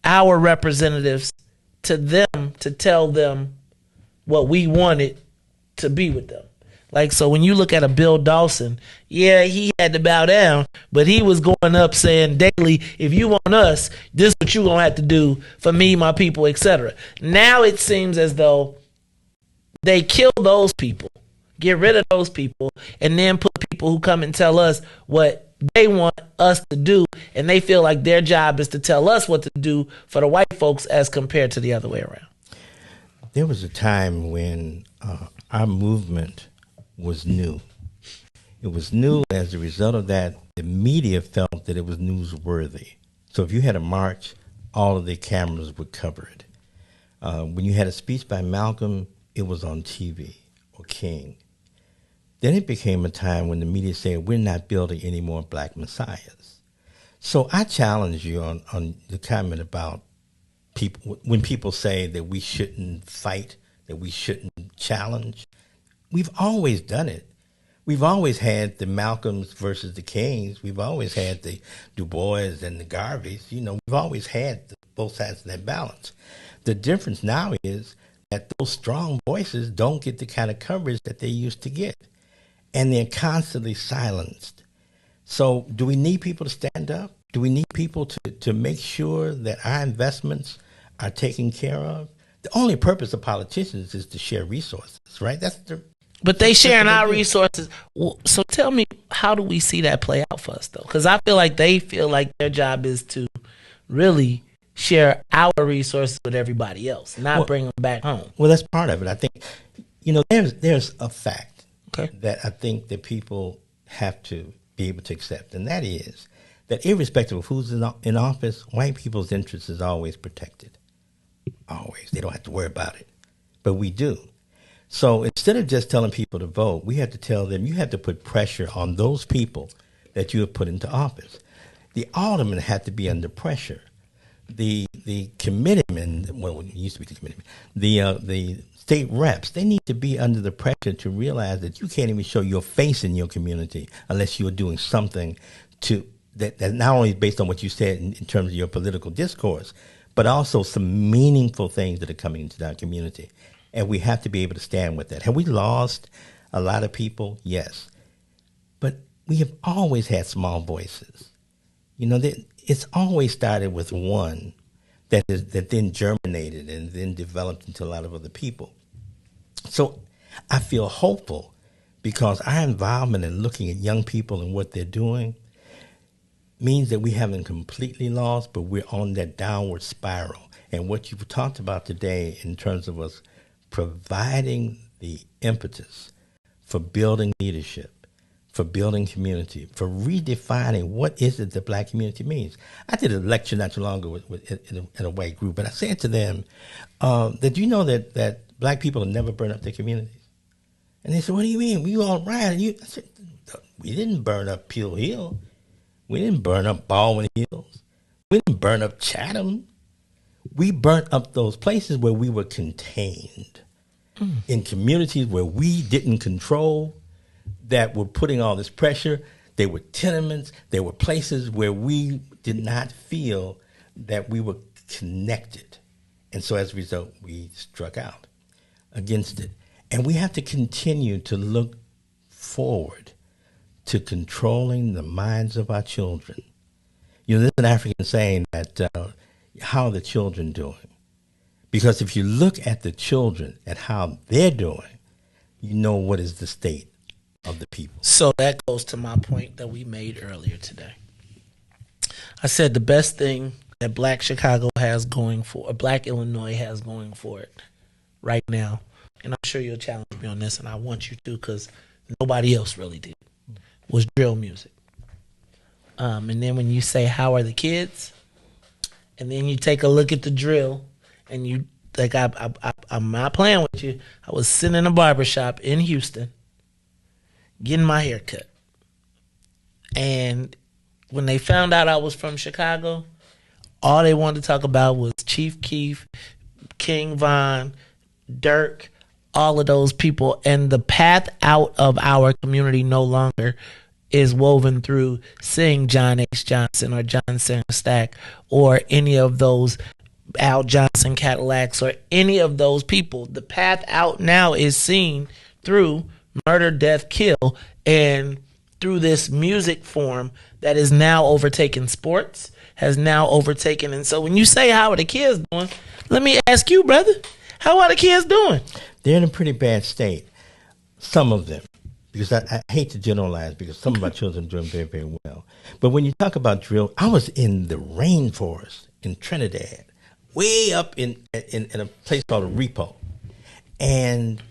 our representatives to them to tell them what we wanted to be with them. Like, so when you look at a Bill Dawson, yeah, he had to bow down, but he was going up saying daily, if you want us, this is what you're going to have to do for me, my people, etc. Now it seems as though they kill those people, get rid of those people, and then put people who come and tell us what they want us to do, and they feel like their job is to tell us what to do for the white folks as compared to the other way around. There was a time when our movement was new. It was new. As a result of that, the media felt that it was newsworthy. So if you had a march, all of the cameras would cover it. When you had a speech by Malcolm, it was on TV, or King. Then it became a time when the media said, we're not building any more black messiahs. So I challenge you on the comment about when people say that we shouldn't fight, that we shouldn't challenge, we've always done it. We've always had the Malcolms versus the Kings. We've always had the Du Bois and the Garveys. You know, we've always had both sides of that balance. The difference now is that those strong voices don't get the kind of coverage that they used to get, and they're constantly silenced. So do we need people to stand up? Do we need people to make sure that our investments are taken care of? The only purpose of politicians is to share resources, right? But they sharing our resources. So tell me, how do we see that play out for us, though? Because I feel like they feel like their job is to really share our resources with everybody else, not bring them back home. Well, that's part of it. I think, you know, there's a fact that I think that people have to be able to accept, and that is that irrespective of who's in office, white people's interest is always protected. Always. They don't have to worry about it. But we do. So instead of just telling people to vote, we have to tell them you have to put pressure on those people that you have put into office. The aldermen have to be under pressure. The committeemen, well, it used to be the committeemen, the state reps, they need to be under the pressure to realize that you can't even show your face in your community unless you're doing something that not only is based on what you said in terms of your political discourse, but also some meaningful things that are coming into our community. And we have to be able to stand with that. Have we lost a lot of people? Yes. But we have always had small voices. You know, it's always started with one that then germinated and then developed into a lot of other people. So I feel hopeful because our involvement in looking at young people and what they're doing means that we haven't completely lost, but we're on that downward spiral. And what you've talked about today in terms of us providing the impetus for building leadership, for building community, for redefining what is it the black community means. I did a lecture not too long ago in a white group, and I said to them, that you know that black people have never burned up their communities? And they said, what do you mean? We all riot. I said, we didn't burn up Peel Hill. We didn't burn up Baldwin Hills. We didn't burn up Chatham. We burnt up those places where we were contained, in communities where we didn't control, that were putting all this pressure. They were tenements. They were places where we did not feel that we were connected. And so as a result, we struck out against it. And we have to continue to look forward to controlling the minds of our children. You know, there's an African saying that, how are the children doing? Because if you look at the children, at how they're doing, you know what is the state of the people. So that goes to my point that we made earlier today. I said the best thing that Black Chicago has going for, or Black Illinois has going for it right now, and I'm sure you'll challenge me on this, and I want you to because nobody else really did, was drill music. And then when you say, how are the kids? And then you take a look at the drill, and you, like, I'm not playing with you. I was sitting in a barbershop in Houston getting my hair cut. And when they found out I was from Chicago, all they wanted to talk about was Chief Keef, King Von, Dirk, all of those people. And the path out of our community no longer is woven through seeing John H. Johnson or John Singer Stack or any of those Al Johnson Cadillacs or any of those people. The path out now is seen through murder, death, kill, and through this music form that is now overtaken sports, has now overtaken. And so when you say, how are the kids doing? Let me ask you, brother, how are the kids doing? They're in a pretty bad state. Some of them. Because I hate to generalize, because some of our children are doing very, very well. But when you talk about drill, I was in the rainforest in Trinidad, way up in a place called Repo. And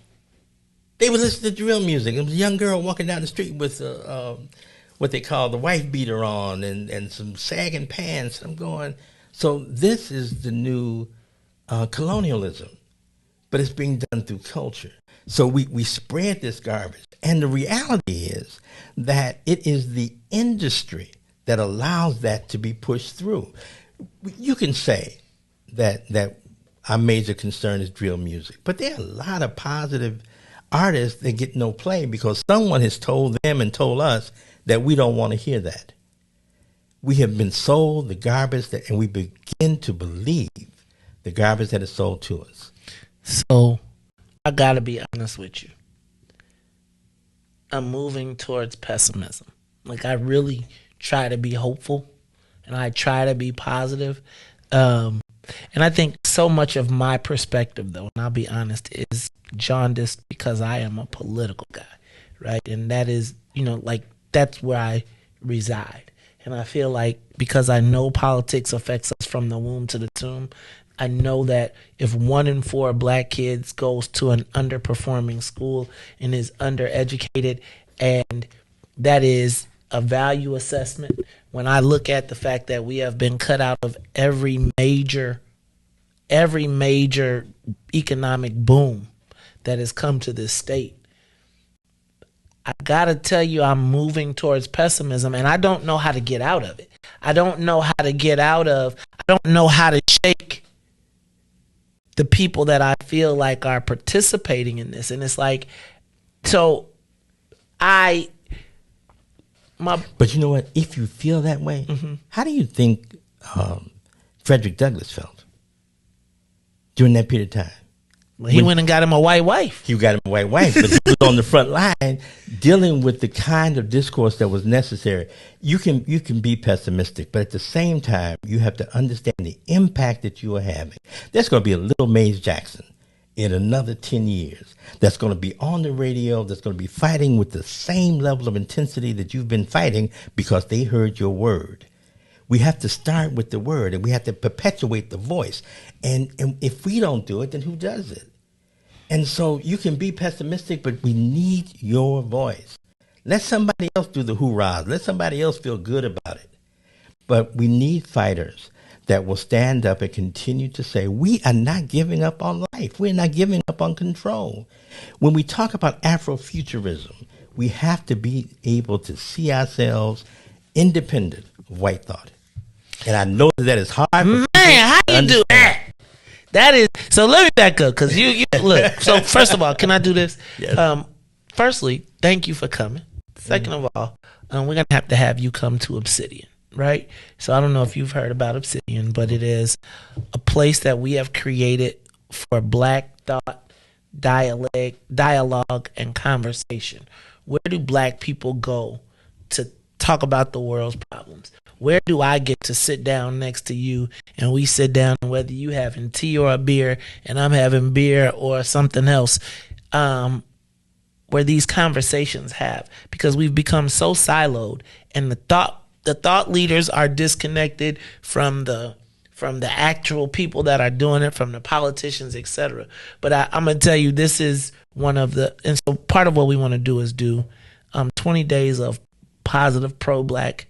they would listen to drill music. There was a young girl walking down the street with what they call the wife beater on and some sagging pants. I'm going, so this is the new colonialism, but it's being done through culture. So we spread this garbage. And the reality is that it is the industry that allows that to be pushed through. You can say that our major concern is drill music. But there are a lot of positive artists that get no play because someone has told them and told us that we don't want to hear that. We have been sold the garbage and we begin to believe the garbage that is sold to us. So I got to be honest with you. I'm moving towards pessimism. Like, I really try to be hopeful and I try to be positive. And I think so much of my perspective, though, and I'll be honest, is jaundiced because I am a political guy, right? And that is, like, that's where I reside. And I feel like because I know politics affects us from the womb to the tomb, I know that if 1 in 4 black kids goes to an underperforming school and is undereducated, and that is a value assessment, when I look at the fact that we have been cut out of every major economic boom that has come to this state, I gotta tell you, I'm moving towards pessimism, and I don't know how to get out of it. I don't know how to shake the people that I feel like are participating in this. And it's like, but you know what? If you feel that way, how do you think Frederick Douglass felt during that period of time? Well, he went and got him a white wife. He got him a white wife, but he was on the front line dealing with the kind of discourse that was necessary. You can be pessimistic, but at the same time, you have to understand the impact that you are having. There's going to be a little Mays Jackson in another 10 years that's going to be on the radio, that's going to be fighting with the same level of intensity that you've been fighting because they heard your word. We have to start with the word, and we have to perpetuate the voice. And if we don't do it, then who does it? And so you can be pessimistic, but we need your voice. Let somebody else do the hoorahs. Let somebody else feel good about it. But we need fighters that will stand up and continue to say, we are not giving up on life. We're not giving up on control. When we talk about Afrofuturism, we have to be able to see ourselves independent of white thought. And I know that is hard. Man, how you do that? That is, so let me back up, because you look, so first of all, can I do this? Yes. Firstly, thank you for coming. Second of all, we're going to have you come to Obsidian, right? So I don't know if you've heard about Obsidian, but it is a place that we have created for black thought, dialogue, and conversation. Where do black people go to talk about the world's problems? Where do I get to sit down next to you and we sit down, whether you having tea or a beer and I'm having beer or something else, where these conversations have, because we've become so siloed and the thought leaders are disconnected from the actual people that are doing it, from the politicians, etc. But I'm going to tell you, this is one of the, and so part of what we want to do is do 20 days of positive pro-black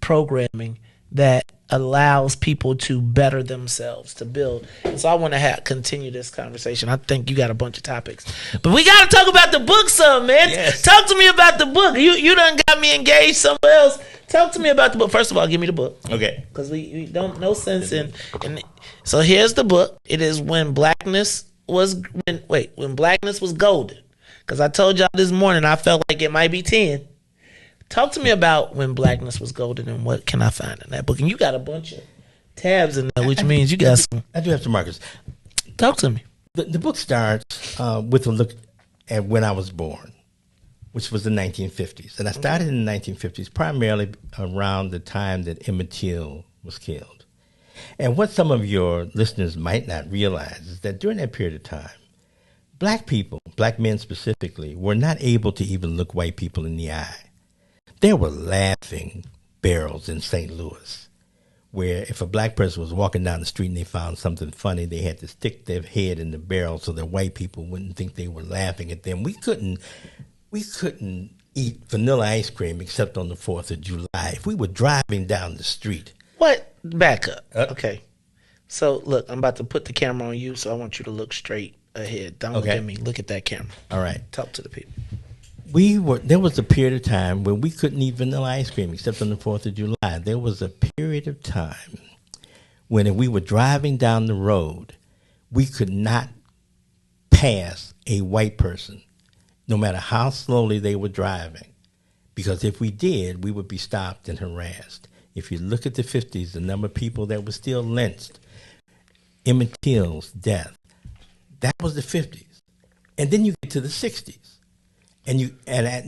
programming that allows people to better themselves, to build. And so I want to continue this conversation. I think you got a bunch of topics, but we got to talk about the book some, man. Yes. Talk to me about the book. You done got me engaged somewhere else. Talk to me about the book. First of all, give me the book. Okay. Because we don't, no sense in. So here's the book. It is When Blackness Was Golden. Because I told y'all this morning I felt like it might be 10. Talk to me about When Blackness Was Golden and what can I find in that book. And you got a bunch of tabs in there, which means you got some. I do have some markers. Talk to me. The book starts with a look at when I was born, which was the 1950s. And I started in the 1950s primarily around the time that Emmett Till was killed. And what some of your listeners might not realize is that during that period of time, black people, black men specifically, were not able to even look white people in the eye. There were laughing barrels in St. Louis, where if a black person was walking down the street and they found something funny, they had to stick their head in the barrel so that white people wouldn't think they were laughing at them. We couldn't eat vanilla ice cream except on the 4th of July. If we were driving down the street. What? Back up. Okay. So, look, I'm about to put the camera on you, so I want you to look straight ahead. Don't look at me. Look at that camera. All right. Talk to the people. There was a period of time when we couldn't eat vanilla ice cream except on the 4th of July. There was a period of time when if we were driving down the road, we could not pass a white person, no matter how slowly they were driving. Because if we did, we would be stopped and harassed. If you look at the 50s, the number of people that were still lynched, Emmett Till's death, that was the 50s. And then you get to the 60s. And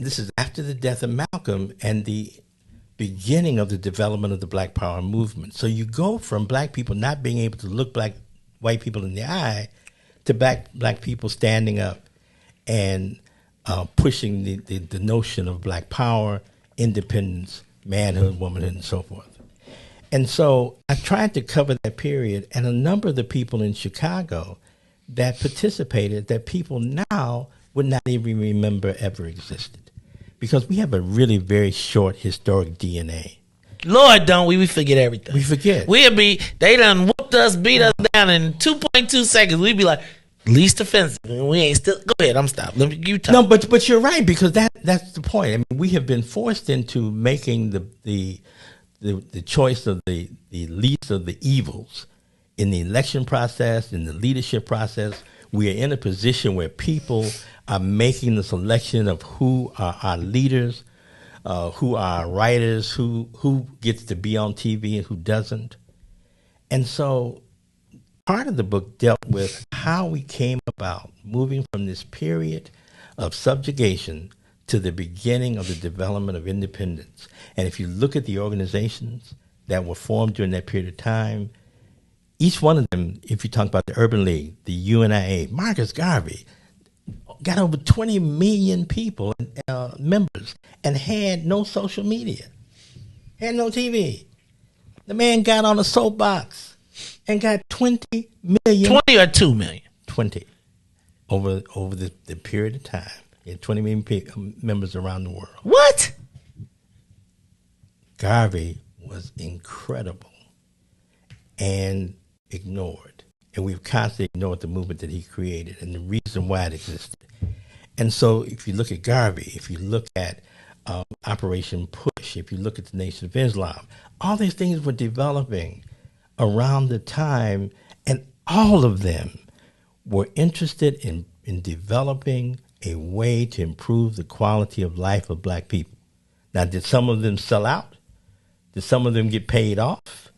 this is after the death of Malcolm and the beginning of the development of the Black Power movement. So you go from black people not being able to look white people in the eye to black people standing up and pushing the notion of black power, independence, manhood, womanhood, and so forth. And so I tried to cover that period, and a number of the people in Chicago that participated that people now would not even remember ever existed, because we have a really very short historic DNA. Lord, don't we forget everything. We forget. They done whooped us, beat us down in 2.2 seconds. We'd be like, least offensive. And we ain't still. Go ahead, I'm stopped. Let me you talk. No, but you're right, because that's the point. I mean, we have been forced into making the choice of the least of the evils in the election process, in the leadership process. We are in a position where people are making the selection of who are our leaders, who are our writers, who gets to be on TV and who doesn't. And so part of the book dealt with how we came about moving from this period of subjugation to the beginning of the development of independence. And if you look at the organizations that were formed during that period of time, each one of them, if you talk about the Urban League, the UNIA, Marcus Garvey, got over 20 million people, members, and had no social media, had no TV. The man got on a soapbox and got 20 million. 20 or 2 million? 20. Over the period of time. He had 20 million members around the world. What? Garvey was incredible and ignored. And we've constantly ignored the movement that he created and the reason why it existed. And so if you look at Garvey, if you look at Operation Push, if you look at the Nation of Islam, all these things were developing around the time, and all of them were interested in developing a way to improve the quality of life of black people. Now, did some of them sell out? Did some of them get paid off?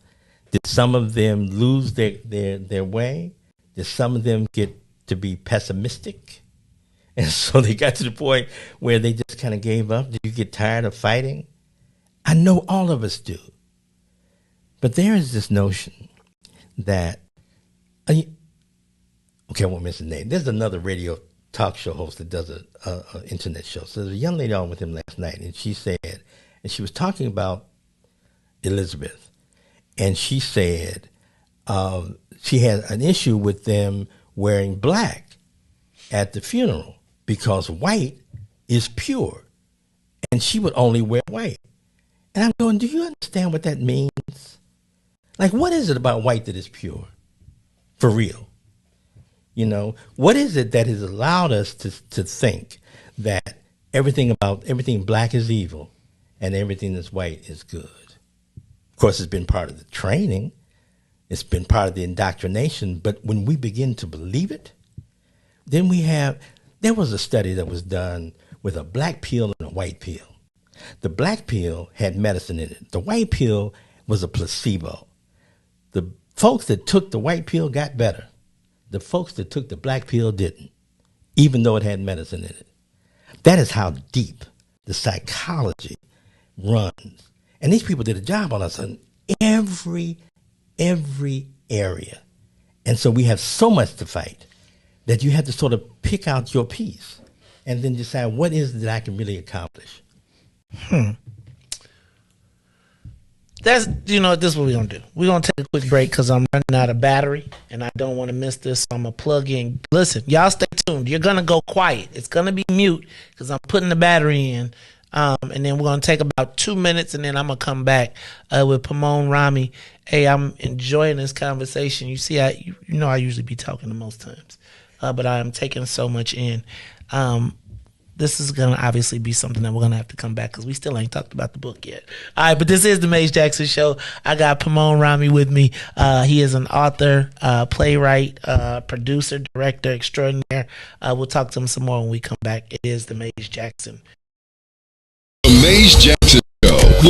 Did some of them lose their way? Did some of them get to be pessimistic? And so they got to the point where they just kind of gave up. Did you get tired of fighting? I know all of us do. But there is this notion that, okay, I won't mention the name. There's another radio talk show host that does an internet show. So there's a young lady on with him last night, and she said, and she was talking about Elizabeth, and she said she had an issue with them wearing black at the funeral because white is pure, and she would only wear white. And I'm going, do you understand what that means? Like, what is it about white that is pure? For real. You know, what is it that has allowed us to think that everything black is evil and everything that's white is good? Of course, it's been part of the training. It's been part of the indoctrination. But when we begin to believe it, then there was a study that was done with a black pill and a white pill. The black pill had medicine in it. The white pill was a placebo. The folks that took the white pill got better. The folks that took the black pill didn't, even though it had medicine in it. That is how deep the psychology runs. And these people did a job on us in every area. And so we have so much to fight that you have to sort of pick out your piece and then decide what is it that I can really accomplish. This is what we're going to do. We're going to take a quick break because I'm running out of battery and I don't want to miss this. So I'm going to plug in. Listen, y'all stay tuned. You're going to go quiet. It's going to be mute because I'm putting the battery in. And then we're going to take about 2 minutes and then I'm going to come back with Pemon, Rami. Hey, I'm enjoying this conversation. You see, I usually be talking the most times, but I am taking so much in. this is going to obviously be something that we're going to have to come back because we still ain't talked about the book yet. All right, but this is the Maze Jackson Show. I got Pemon Rami with me. He is an author, playwright, producer, director extraordinaire. We'll talk to him some more when we come back. It is the Maze Jackson. The Maze Jackson Show.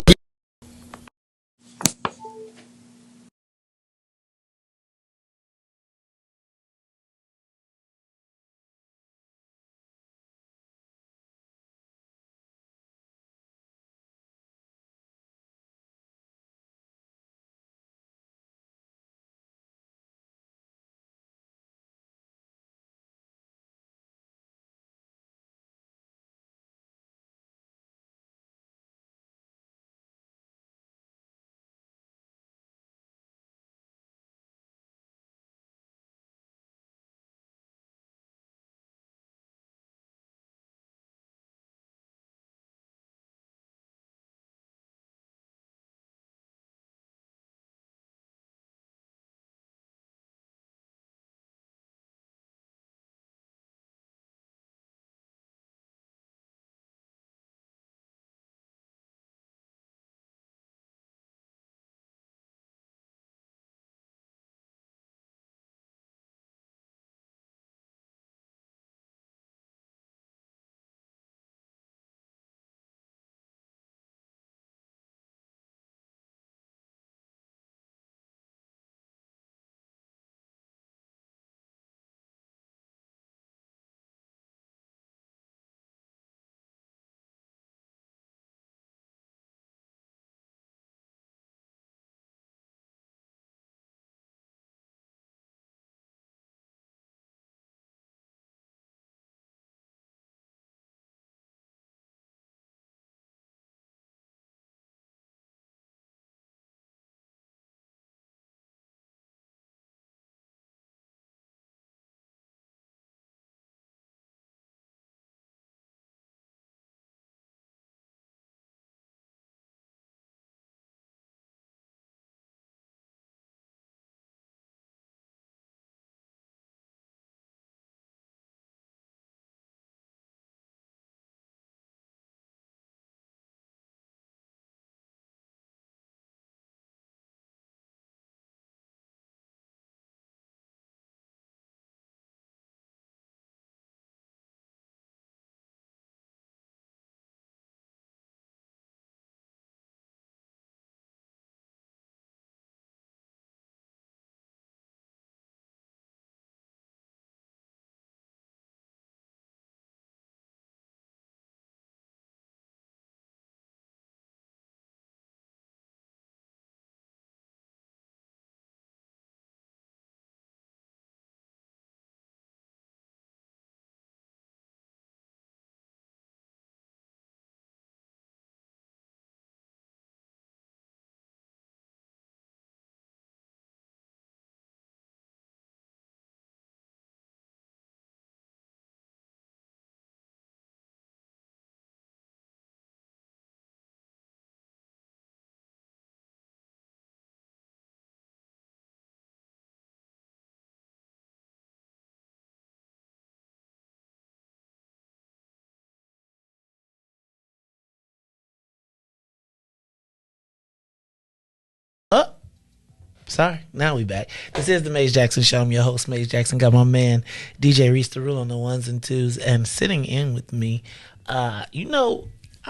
Sorry, now we back. This is the Maze Jackson Show. I'm your host, Maze Jackson. Got my man, DJ Riis the Rule on the ones and twos. And sitting in with me, I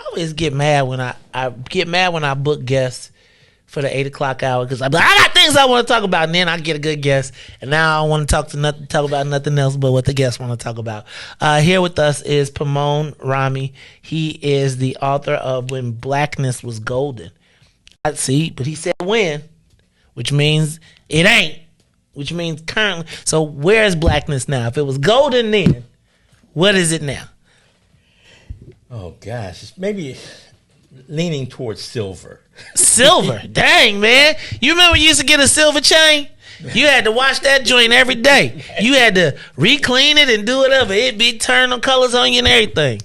always get mad when I book guests for the 8 o'clock hour because I'm like, I got things I want to talk about, and then I get a good guest, and now I don't want to talk about nothing else but what the guests want to talk about. Here with us is Pemon Rami. He is the author of When Blackness Was Golden. I see, but he said when, which means it ain't, which means currently. So where is Blackness now? If it was golden then, what is it now? Oh gosh, it's maybe leaning towards silver. Silver? Dang, man. You remember you used to get a silver chain? You had to wash that joint every day. You had to re-clean it and do whatever. It'd be turning colors on you and everything.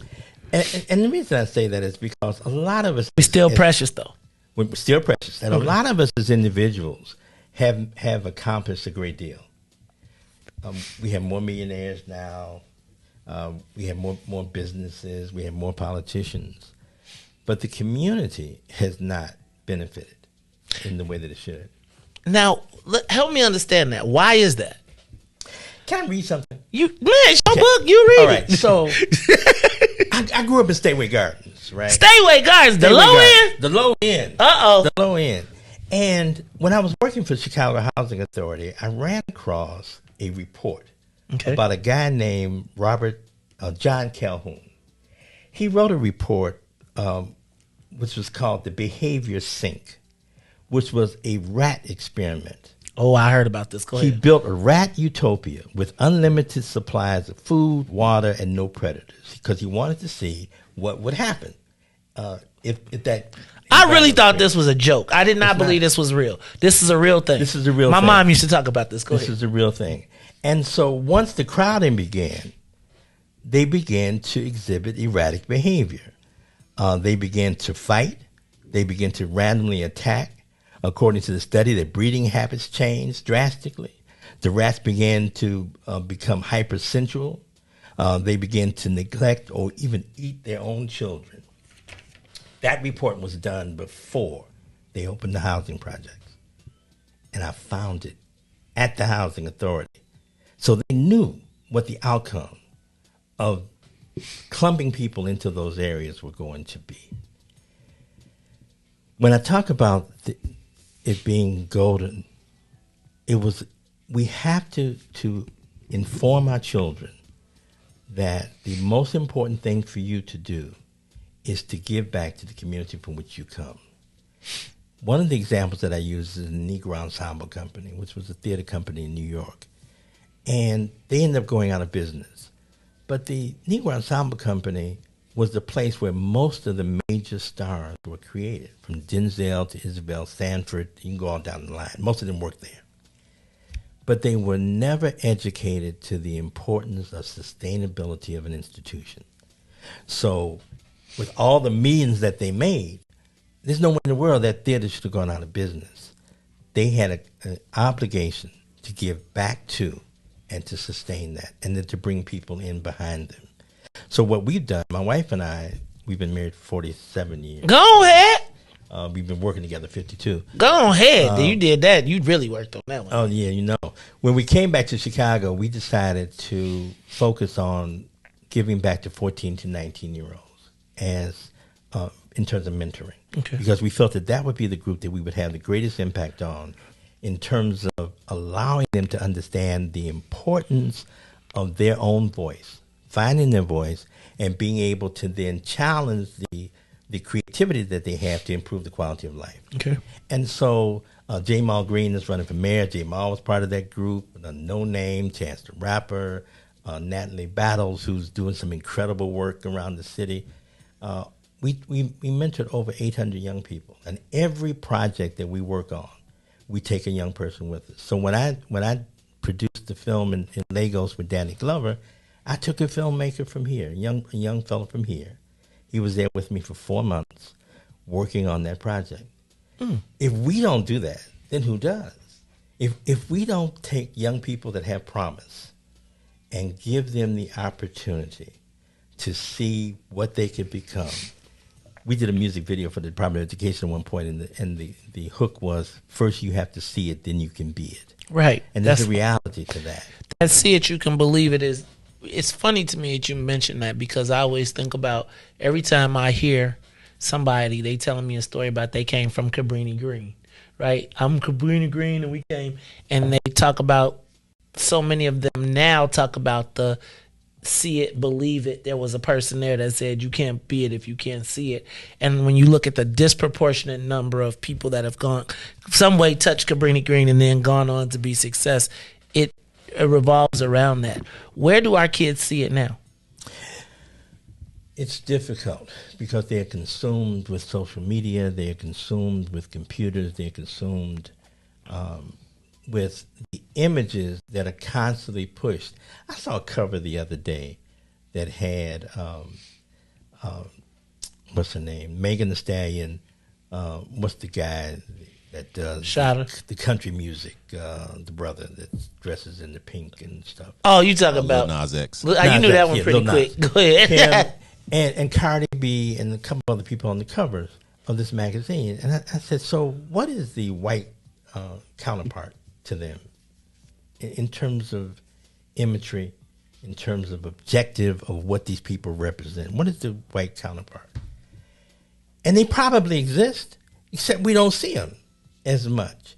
And the reason I say that is because a lot of us... We're still precious, though. We're still precious. And a lot of us as individuals have accomplished a great deal. We have more millionaires now. We had more businesses. We had more politicians. But the community has not benefited in the way that it should. Now, help me understand that. Why is that? Can I read something? Man, it's your book. You read All right, it. so I grew up in Stateway Gardens, right? Stateway Gardens, the low end? The low end. Uh-oh. The low end. And when I was working for Chicago Housing Authority, I ran across a report about a guy named John Calhoun. He wrote a report which was called the Behavior Sink, which was a rat experiment. Oh, I heard about this. Go ahead. He built a rat utopia with unlimited supplies of food, water, and no predators because he wanted to see what would happen if that. I really thought this was a joke. I did not believe this was real. This is a real thing. This is a real thing. My mom used to talk about this. Go ahead. This is a real thing. And so once the crowding began, they began to exhibit erratic behavior. They began to fight. They began to randomly attack. According to the study, their breeding habits changed drastically. The rats began to become hypersensual. They began to neglect or even eat their own children. That report was done before they opened the housing projects. And I found it at the Housing Authority. So they knew what the outcome of clumping people into those areas were going to be. When I talk about it being golden, we have to inform our children that the most important thing for you to do is to give back to the community from which you come. One of the examples that I use is the Negro Ensemble Company, which was a theater company in New York. And they ended up going out of business. But the Negro Ensemble Company was the place where most of the major stars were created, from Denzel to Isabel Sanford. You can go all down the line. Most of them worked there. But they were never educated to the importance of sustainability of an institution. So with all the millions that they made, there's no way in the world that theater should have gone out of business. They had an obligation to give back to and to sustain that, and then to bring people in behind them. So what we've done, my wife and I, we've been married for 47 years. Go ahead. We've been working together 52. Go ahead. You did that. You really worked on that one. Oh, yeah, you know. When we came back to Chicago, we decided to focus on giving back to 14 to 19-year-olds as in terms of mentoring. Okay. Because we felt that would be the group that we would have the greatest impact on in terms of allowing them to understand the importance of their own voice, finding their voice, and being able to then challenge the creativity that they have to improve the quality of life. Okay. And so J. Mal Green is running for mayor. J. Mal was part of that group. No Name, Chance the Rapper, Natalie Battles, who's doing some incredible work around the city. We mentored over 800 young people. And every project that we work on, we take a young person with us. So when I produced the film in Lagos with Danny Glover, I took a filmmaker from here, a young fellow from here. He was there with me for 4 months working on that project. If we don't do that, then who does? If we don't take young people that have promise and give them the opportunity to see what they could become. We did a music video for the Department of Education at one point, and the hook was, first you have to see it, then you can be it. Right. And there's a reality to that. That see it, you can believe it is. It's funny to me that you mentioned that, because I always think about every time I hear somebody, they telling me a story about they came from Cabrini Green, right? I'm Cabrini Green and we came, and they talk about, so many of them now talk about the see it, believe it. There was a person there that said you can't be it if you can't see it. And when you look at the disproportionate number of people that have gone some way, touched Cabrini Green and then gone on to be success, it revolves around that. Where do our kids see it now? It's difficult because they're consumed with social media, they're consumed with computers, they're consumed with the images that are constantly pushed. I saw a cover the other day that had, what's her name? Megan Thee Stallion, what's the guy? that does Shotta. the country music, the brother that dresses in the pink and stuff. Oh, you talking about Lil Nas X. You knew that one pretty Lil quick. Nas. Go ahead. Him and Cardi B and a couple other people on the covers of this magazine. And I said, so what is the white counterpart to them in terms of imagery, in terms of objective of what these people represent? What is the white counterpart? And they probably exist, except we don't see them as much.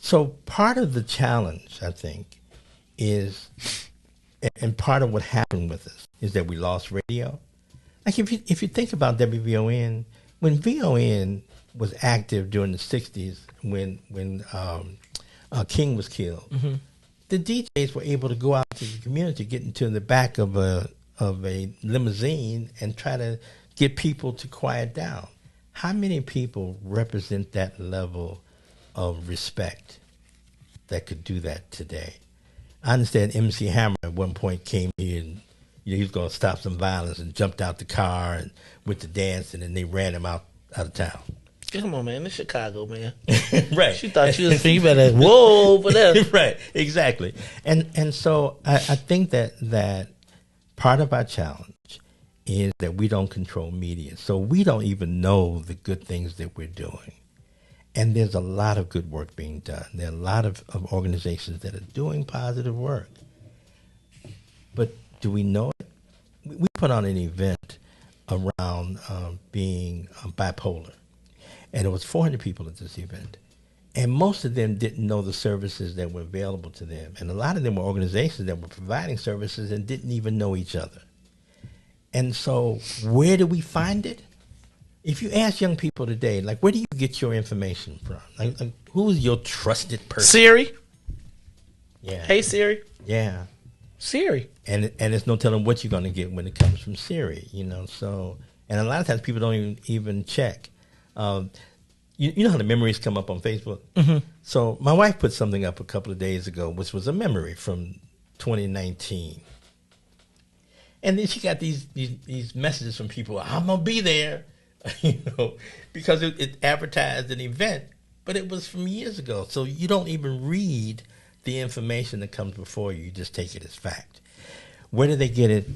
So part of the challenge, I think, is, and part of what happened with us, is that we lost radio. Like if you think about WVON, when VON was active during the 60s, when King was killed, the DJs were able to go out to the community, get into the back of a limousine and try to get people to quiet down. How many people represent that level of respect that could do that today? I understand MC Hammer at one point came here and he was going to stop some violence and jumped out the car and went to dancing, and they ran him out of town. Come on, man. It's Chicago, man. Right. She thought you was you better whoa over there. Right. Exactly. And so I think that part of our challenge is that we don't control media. So we don't even know the good things that we're doing. And there's a lot of good work being done. There are a lot of organizations that are doing positive work. But do we know it? We put on an event around being bipolar. And there was 400 people at this event. And most of them didn't know the services that were available to them. And a lot of them were organizations that were providing services and didn't even know each other. And so where do we find it? If you ask young people today, like, where do you get your information from? Like who is your trusted person? Siri. Yeah. Hey, Siri. Yeah. Siri. And there's no telling what you're going to get when it comes from Siri, you know. So, and a lot of times people don't even check. You know how the memories come up on Facebook? Mm-hmm. So my wife put something up a couple of days ago, which was a memory from 2019. And then she got these messages from people, I'm going to be there, you know, because it advertised an event, but it was from years ago. So you don't even read the information that comes before you. You just take it as fact. Where do they get it?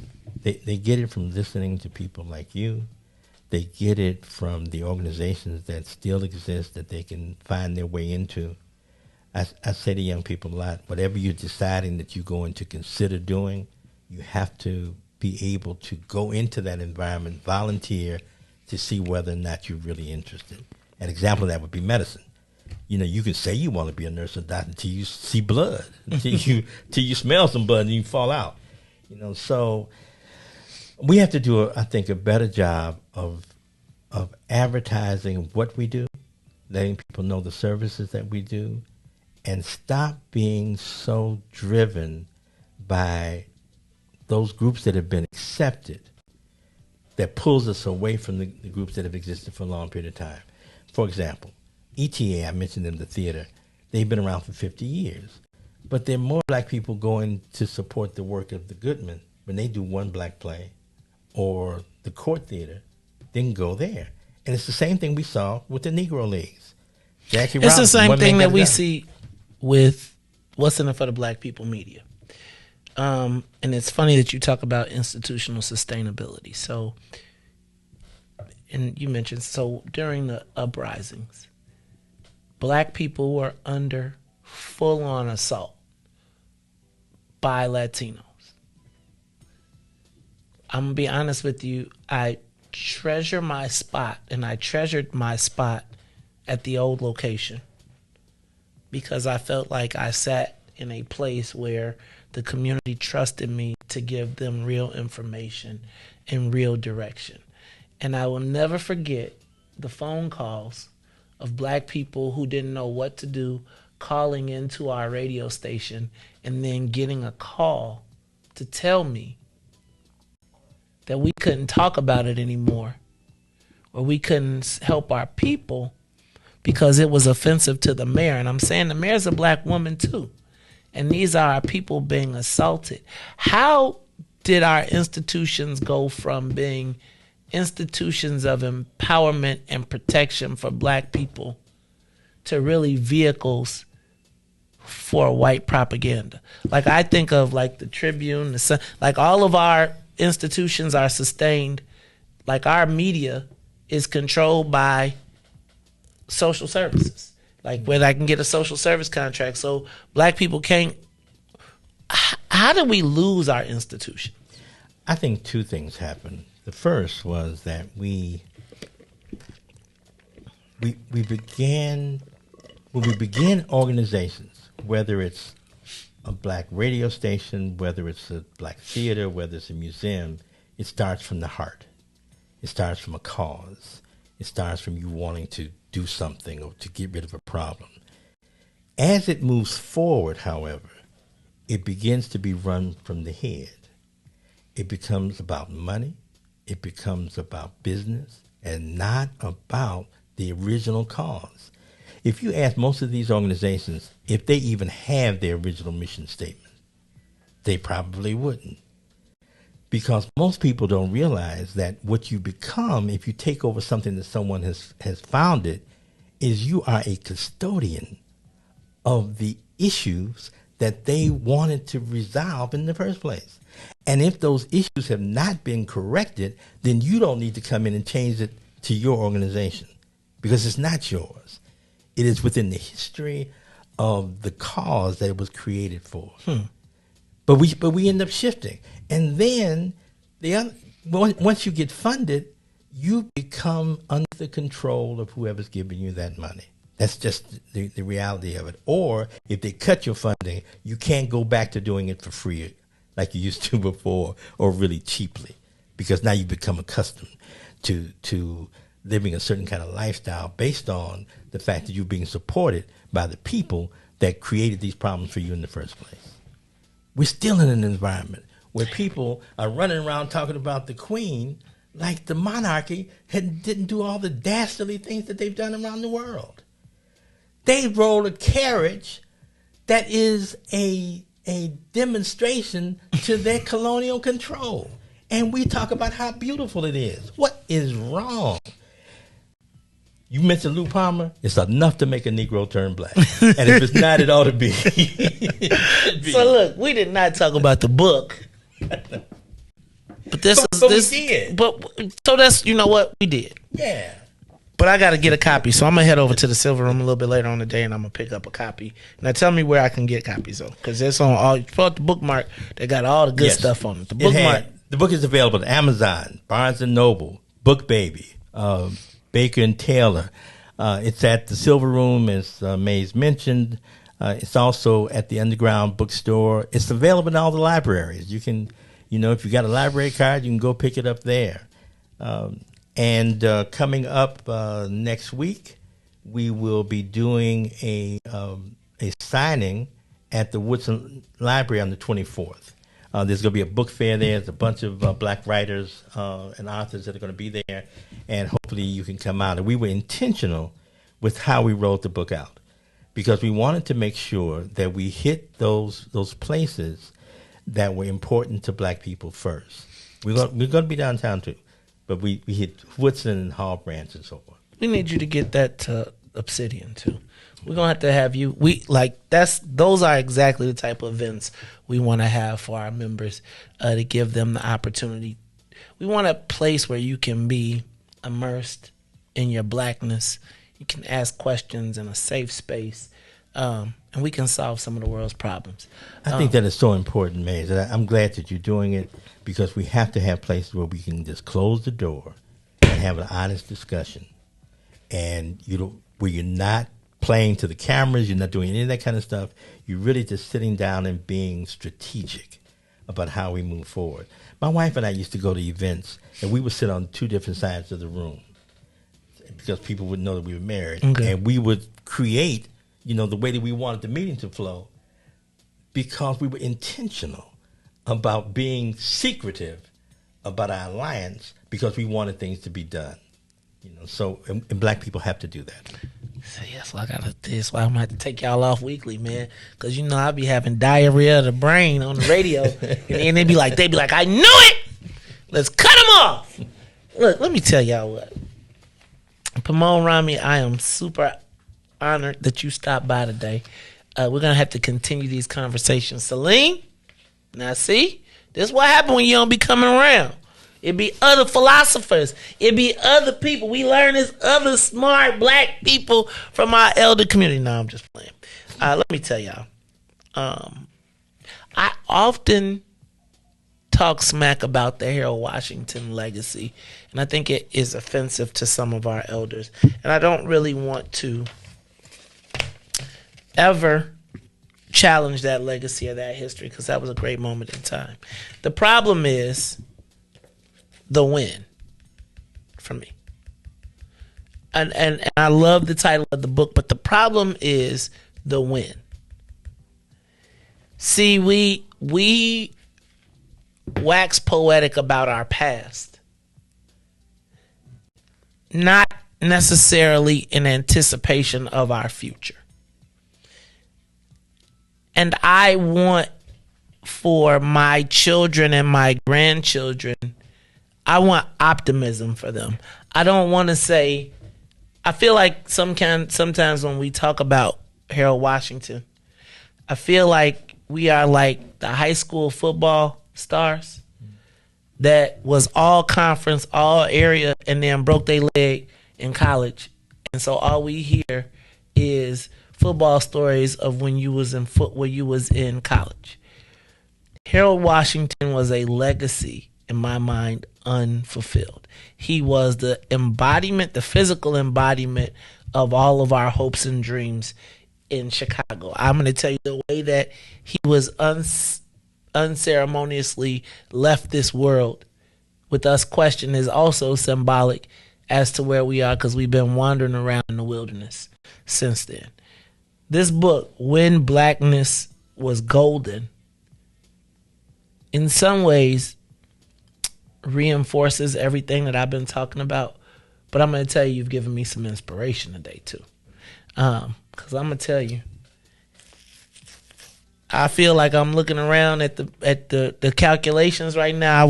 They get it from listening to people like you. They get it from the organizations that still exist that they can find their way into. I say to young people a lot, whatever you're deciding that you're going to consider doing, you have to be able to go into that environment, volunteer to see whether or not you're really interested. An example of that would be medicine. You know, you can say you want to be a nurse or doctor until you see blood, until you smell some blood and you fall out. You know, so we have to do, I think, a better job of advertising what we do, letting people know the services that we do, and stop being so driven by those groups that have been accepted that pulls us away from the groups that have existed for a long period of time. For example, ETA, I mentioned them, the theater, they've been around for 50 years. But there are more black people going to support the work of the Goodman when they do one black play, or the Court Theater, then go there. And it's the same thing we saw with the Negro Leagues. Jackie It's the Robinson, same one thing man that we got it done. see with What's in it for the Black People media. And it's funny that you talk about institutional sustainability. So, and you mentioned, so during the uprisings, black people were under full-on assault by Latinos. I'm going to be honest with you, I treasure my spot, and I treasured my spot at the old location because I felt like I sat in a place where the community trusted me to give them real information and real direction. And I will never forget the phone calls of black people who didn't know what to do, calling into our radio station and then getting a call to tell me that we couldn't talk about it anymore, or we couldn't help our people because it was offensive to the mayor. And I'm saying the mayor's a black woman too. And these are our people being assaulted. How did our institutions go from being institutions of empowerment and protection for black people to really vehicles for white propaganda. Like I think of like the Tribune, the Sun, like all of our institutions are sustained. Like our media is controlled by social services. Like whether I can get a social service contract, so black people can't. How did we lose our institution? I think two things happened. The first was that we began when we begin organizations, whether it's a black radio station, whether it's a black theater, whether it's a museum, it starts from the heart. It starts from a cause. It starts from you wanting to do something or to get rid of a problem. As it moves forward, however, it begins to be run from the head. It becomes about money. It becomes about business and not about the original cause. If you ask most of these organizations if they even have their original mission statement, they probably wouldn't. Because most people don't realize that what you become if you take over something that someone has founded is you are a custodian of the issues that they wanted to resolve in the first place. And if those issues have not been corrected, then you don't need to come in and change it to your organization because it's not yours. It is within the history of the cause that it was created for. But we end up shifting. And then once you get funded, you become under the control of whoever's giving you that money. That's just the reality of it. Or if they cut your funding, you can't go back to doing it for free like you used to before or really cheaply because now you become accustomed to living a certain kind of lifestyle based on the fact that you're being supported by the people that created these problems for you in the first place. We're still in an environment where people are running around talking about the Queen like the monarchy didn't do all the dastardly things that they've done around the world. They roll a carriage that is a demonstration to their colonial control. And we talk about how beautiful it is. What is wrong? You mentioned Lou Palmer. It's enough to make a Negro turn black. And if it's not, it ought to be. So look, we did not talk about the book. But we did. But so that's, you know what, we did. Yeah. But I got to get a copy, so I'm gonna head over to the Silver Room a little bit later on the day, and I'm gonna pick up a copy. Now tell me where I can get copies though, because it's on all. Pull out the bookmark. They got all the good stuff on it. The bookmark. The book is available at Amazon, Barnes and Noble, Book Baby, Baker and Taylor. It's at the Silver Room, as Mays mentioned. It's also at the Underground Bookstore. It's available in all the libraries. You can, if you got a library card, you can go pick it up there. And coming up next week, we will be doing a signing at the Woodson Library on the 24th. There's going to be a book fair there. There's a bunch of black writers and authors that are going to be there, and hopefully you can come out. And we were intentional with how we wrote the book out because we wanted to make sure that we hit those places that were important to black people first. We're going to be downtown too, but we hit Woodson and Hall Branch and so forth. We need you to get that to Obsidian too. We're gonna have to have you. Those are exactly the type of events we want to have for our members to give them the opportunity. We want a place where you can be immersed in your blackness. You can ask questions in a safe space, and we can solve some of the world's problems. I think that is so important, Mays. I'm glad that you're doing it because we have to have places where we can just close the door and have an honest discussion, and where you're not playing to the cameras, you're not doing any of that kind of stuff. You're really just sitting down and being strategic about how we move forward. My wife and I used to go to events, and we would sit on two different sides of the room because people wouldn't know that we were married. Okay. And we would create, the way that we wanted the meeting to flow because we were intentional about being secretive about our alliance because we wanted things to be done. And black people have to do that. So that's why that's why I'm gonna have to take y'all off weekly, man. Cause I be having diarrhea of the brain on the radio, and they'd be like, I knew it. Let's cut them off. Look, let me tell y'all what. Pemon, Rami, I am super honored that you stopped by today. We're going to have to continue these conversations. Celine, now see, this is what happens when you don't be coming around. It be other philosophers. It be other people. We learn as other smart black people from our elder community. No, I'm just playing. Let me tell y'all. I often talk smack about the Harold Washington legacy, and I think it is offensive to some of our elders. And I don't really want to ever challenge that legacy or that history because that was a great moment in time. The problem is the win for me. And I love the title of the book, but the problem is the win. See, we wax poetic about our past, not necessarily in anticipation of our future. And I want for my children and my grandchildren, I want optimism for them. I don't want to say, I feel like sometimes when we talk about Harold Washington, I feel like we are like the high school football stars that was all conference, all area, and then broke their leg in college. And so all we hear is football stories of when you was in college. Harold Washington was a legacy, in my mind, unfulfilled. He was the embodiment, the physical embodiment of all of our hopes and dreams in Chicago. I'm going to tell you the way that he was unceremoniously left this world with us questioning is also symbolic as to where we are because we've been wandering around in the wilderness since then. This book, When Blackness Was Golden, in some ways reinforces everything that I've been talking about. But I'm going to tell you, you've given me some inspiration today, too. Because I'm going to tell you, I feel like I'm looking around at the calculations right now.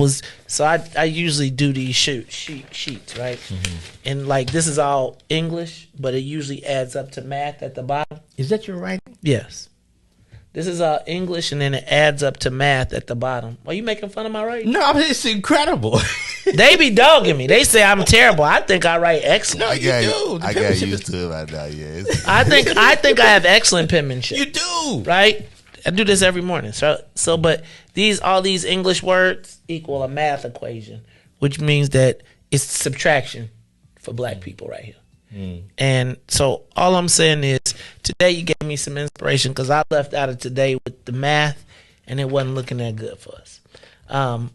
I usually do these sheets, right? Mm-hmm. And like this is all English, but it usually adds up to math at the bottom. Is that your writing? Yes. This is all English, and then it adds up to math at the bottom. Are you making fun of my writing? No, it's incredible. They be dogging me. They say I'm terrible. I think I write excellent. No, you do. I got used to it right now. Yeah. I think I have excellent penmanship. You do, right? I do this every morning. So, but all these English words equal a math equation, which means that it's subtraction for black people right here. Mm. And so all I'm saying is today you gave me some inspiration because I left out of today with the math and it wasn't looking that good for us. Pemon,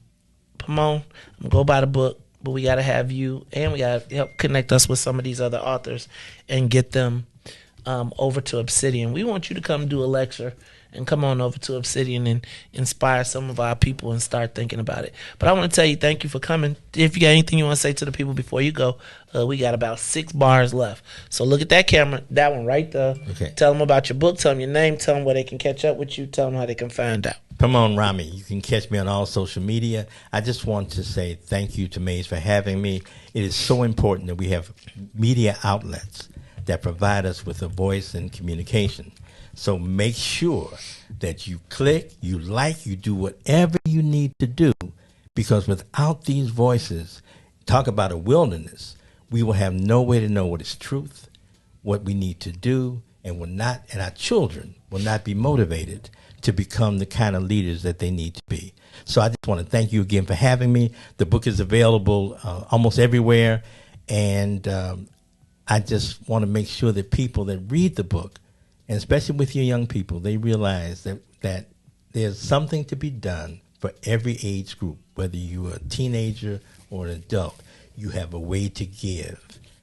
I'm going to go by the book, but we got to have you and we got to help connect us with some of these other authors and get them over to Obsidian. We want you to come do a lecture and come on over to Obsidian and inspire some of our people and start thinking about it. But I want to tell you, thank you for coming. If you got anything you want to say to the people before you go, we got about 6 bars left. So look at that camera, that one right there. Okay. Tell them about your book, tell them your name, tell them where they can catch up with you, tell them how they can find out. Pemon Rami. You can catch me on all social media. I just want to say thank you to Maze for having me. It is so important that we have media outlets that provide us with a voice and communication. So make sure that you click, you like, you do whatever you need to do, because without these voices, talk about a wilderness, we will have no way to know what is truth, what we need to do, and our children will not be motivated to become the kind of leaders that they need to be. So I just want to thank you again for having me. The book is available almost everywhere, and I just want to make sure that people that read the book, and especially with your young people, they realize that there's something to be done for every age group, whether you're a teenager or an adult. You have a way to give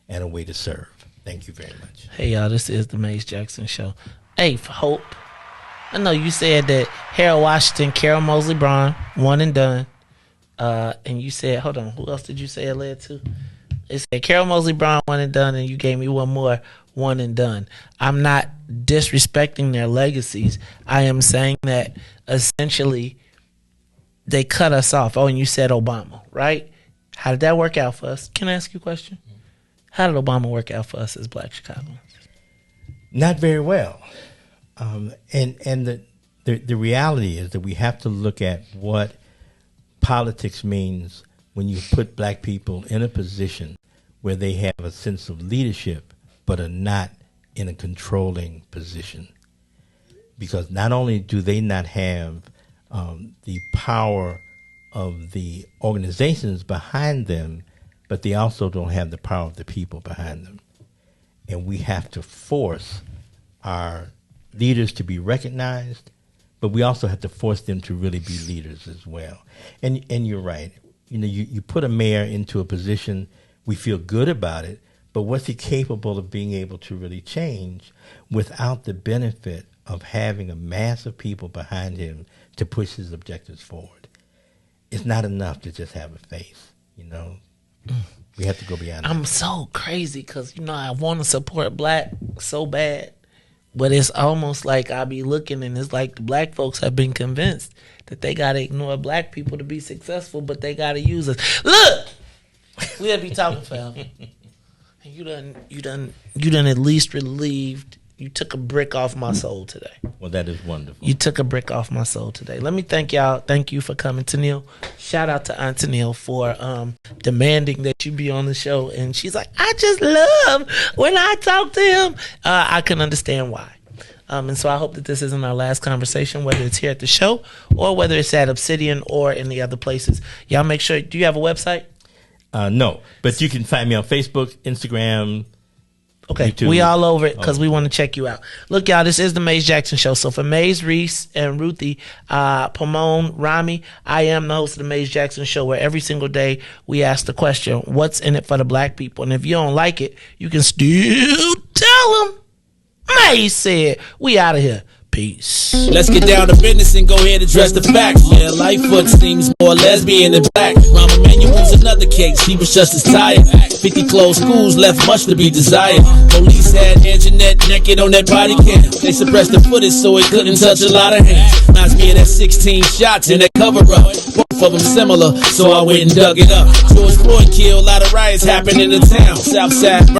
and a way to serve. Thank you very much. Hey, y'all, this is the Maze Jackson Show. Hey, Hope, I know you said that Harold Washington, Carol Mosley Braun, one and done. And you said, hold on, who else did you say it led to? It said Carol Mosley Braun, one and done, and you gave me one more, one and done. I'm not disrespecting their legacies. I am saying that essentially they cut us off. Oh, and you said Obama, right? How did that work out for us? Can I ask you a question? How did Obama work out for us as Black Chicagoans? Not very well. And the reality is that we have to look at what politics means when you put black people in a position where they have a sense of leadership but are not in a controlling position. Because not only do they not have the power of the organizations behind them, but they also don't have the power of the people behind them. And we have to force our leaders to be recognized, but we also have to force them to really be leaders as well. And you're right. You know, you put a mayor into a position, we feel good about it, but what's he capable of being able to really change without the benefit of having a mass of people behind him to push his objectives forward? It's not enough to just have a face, you know. We have to go beyond I'm that. so crazy because, you know, I want to support black so bad, but it's almost like I be looking and it's like the black folks have been convinced that they got to ignore black people to be successful, but they got to use us. Look, we'll be talking forever. You done at least relieved. You took a brick off my soul today. Well, that is wonderful. You took a brick off my soul today. Let me thank y'all. Thank you for coming, Tennille. Shout out to Aunt Tennille for demanding that you be on the show. And she's like, I just love when I talk to him. I can understand why. And so I hope that this isn't our last conversation, whether it's here at the show or whether it's at Obsidian or in the other places. Y'all make sure. Do you have a website? No, but you can find me on Facebook, Instagram. Okay, YouTube. we all over it because we want to check you out. Look, y'all, this is the Maze Jackson Show. So for Maze, Riis, and Ruthie, Pemon, Rami, I am the host of the Maze Jackson Show, where every single day we ask the question, what's in it for the black people? And if you don't like it, you can still tell them. Maze said, we out of here. Peace. Let's get down to business and go ahead and address the facts. Yeah, Lightfoot seems more lesbian than black. Rama Manuel's another case, he was just as tired. 50 closed schools left much to be desired. Police had Anjanette naked on that body cam. They suppressed the footage so it couldn't touch a lot of hands. Reminds me of that 16 shots in that cover up. Both of them similar, so I went and dug it up. George Floyd killed, a lot of riots happened in the town. Southside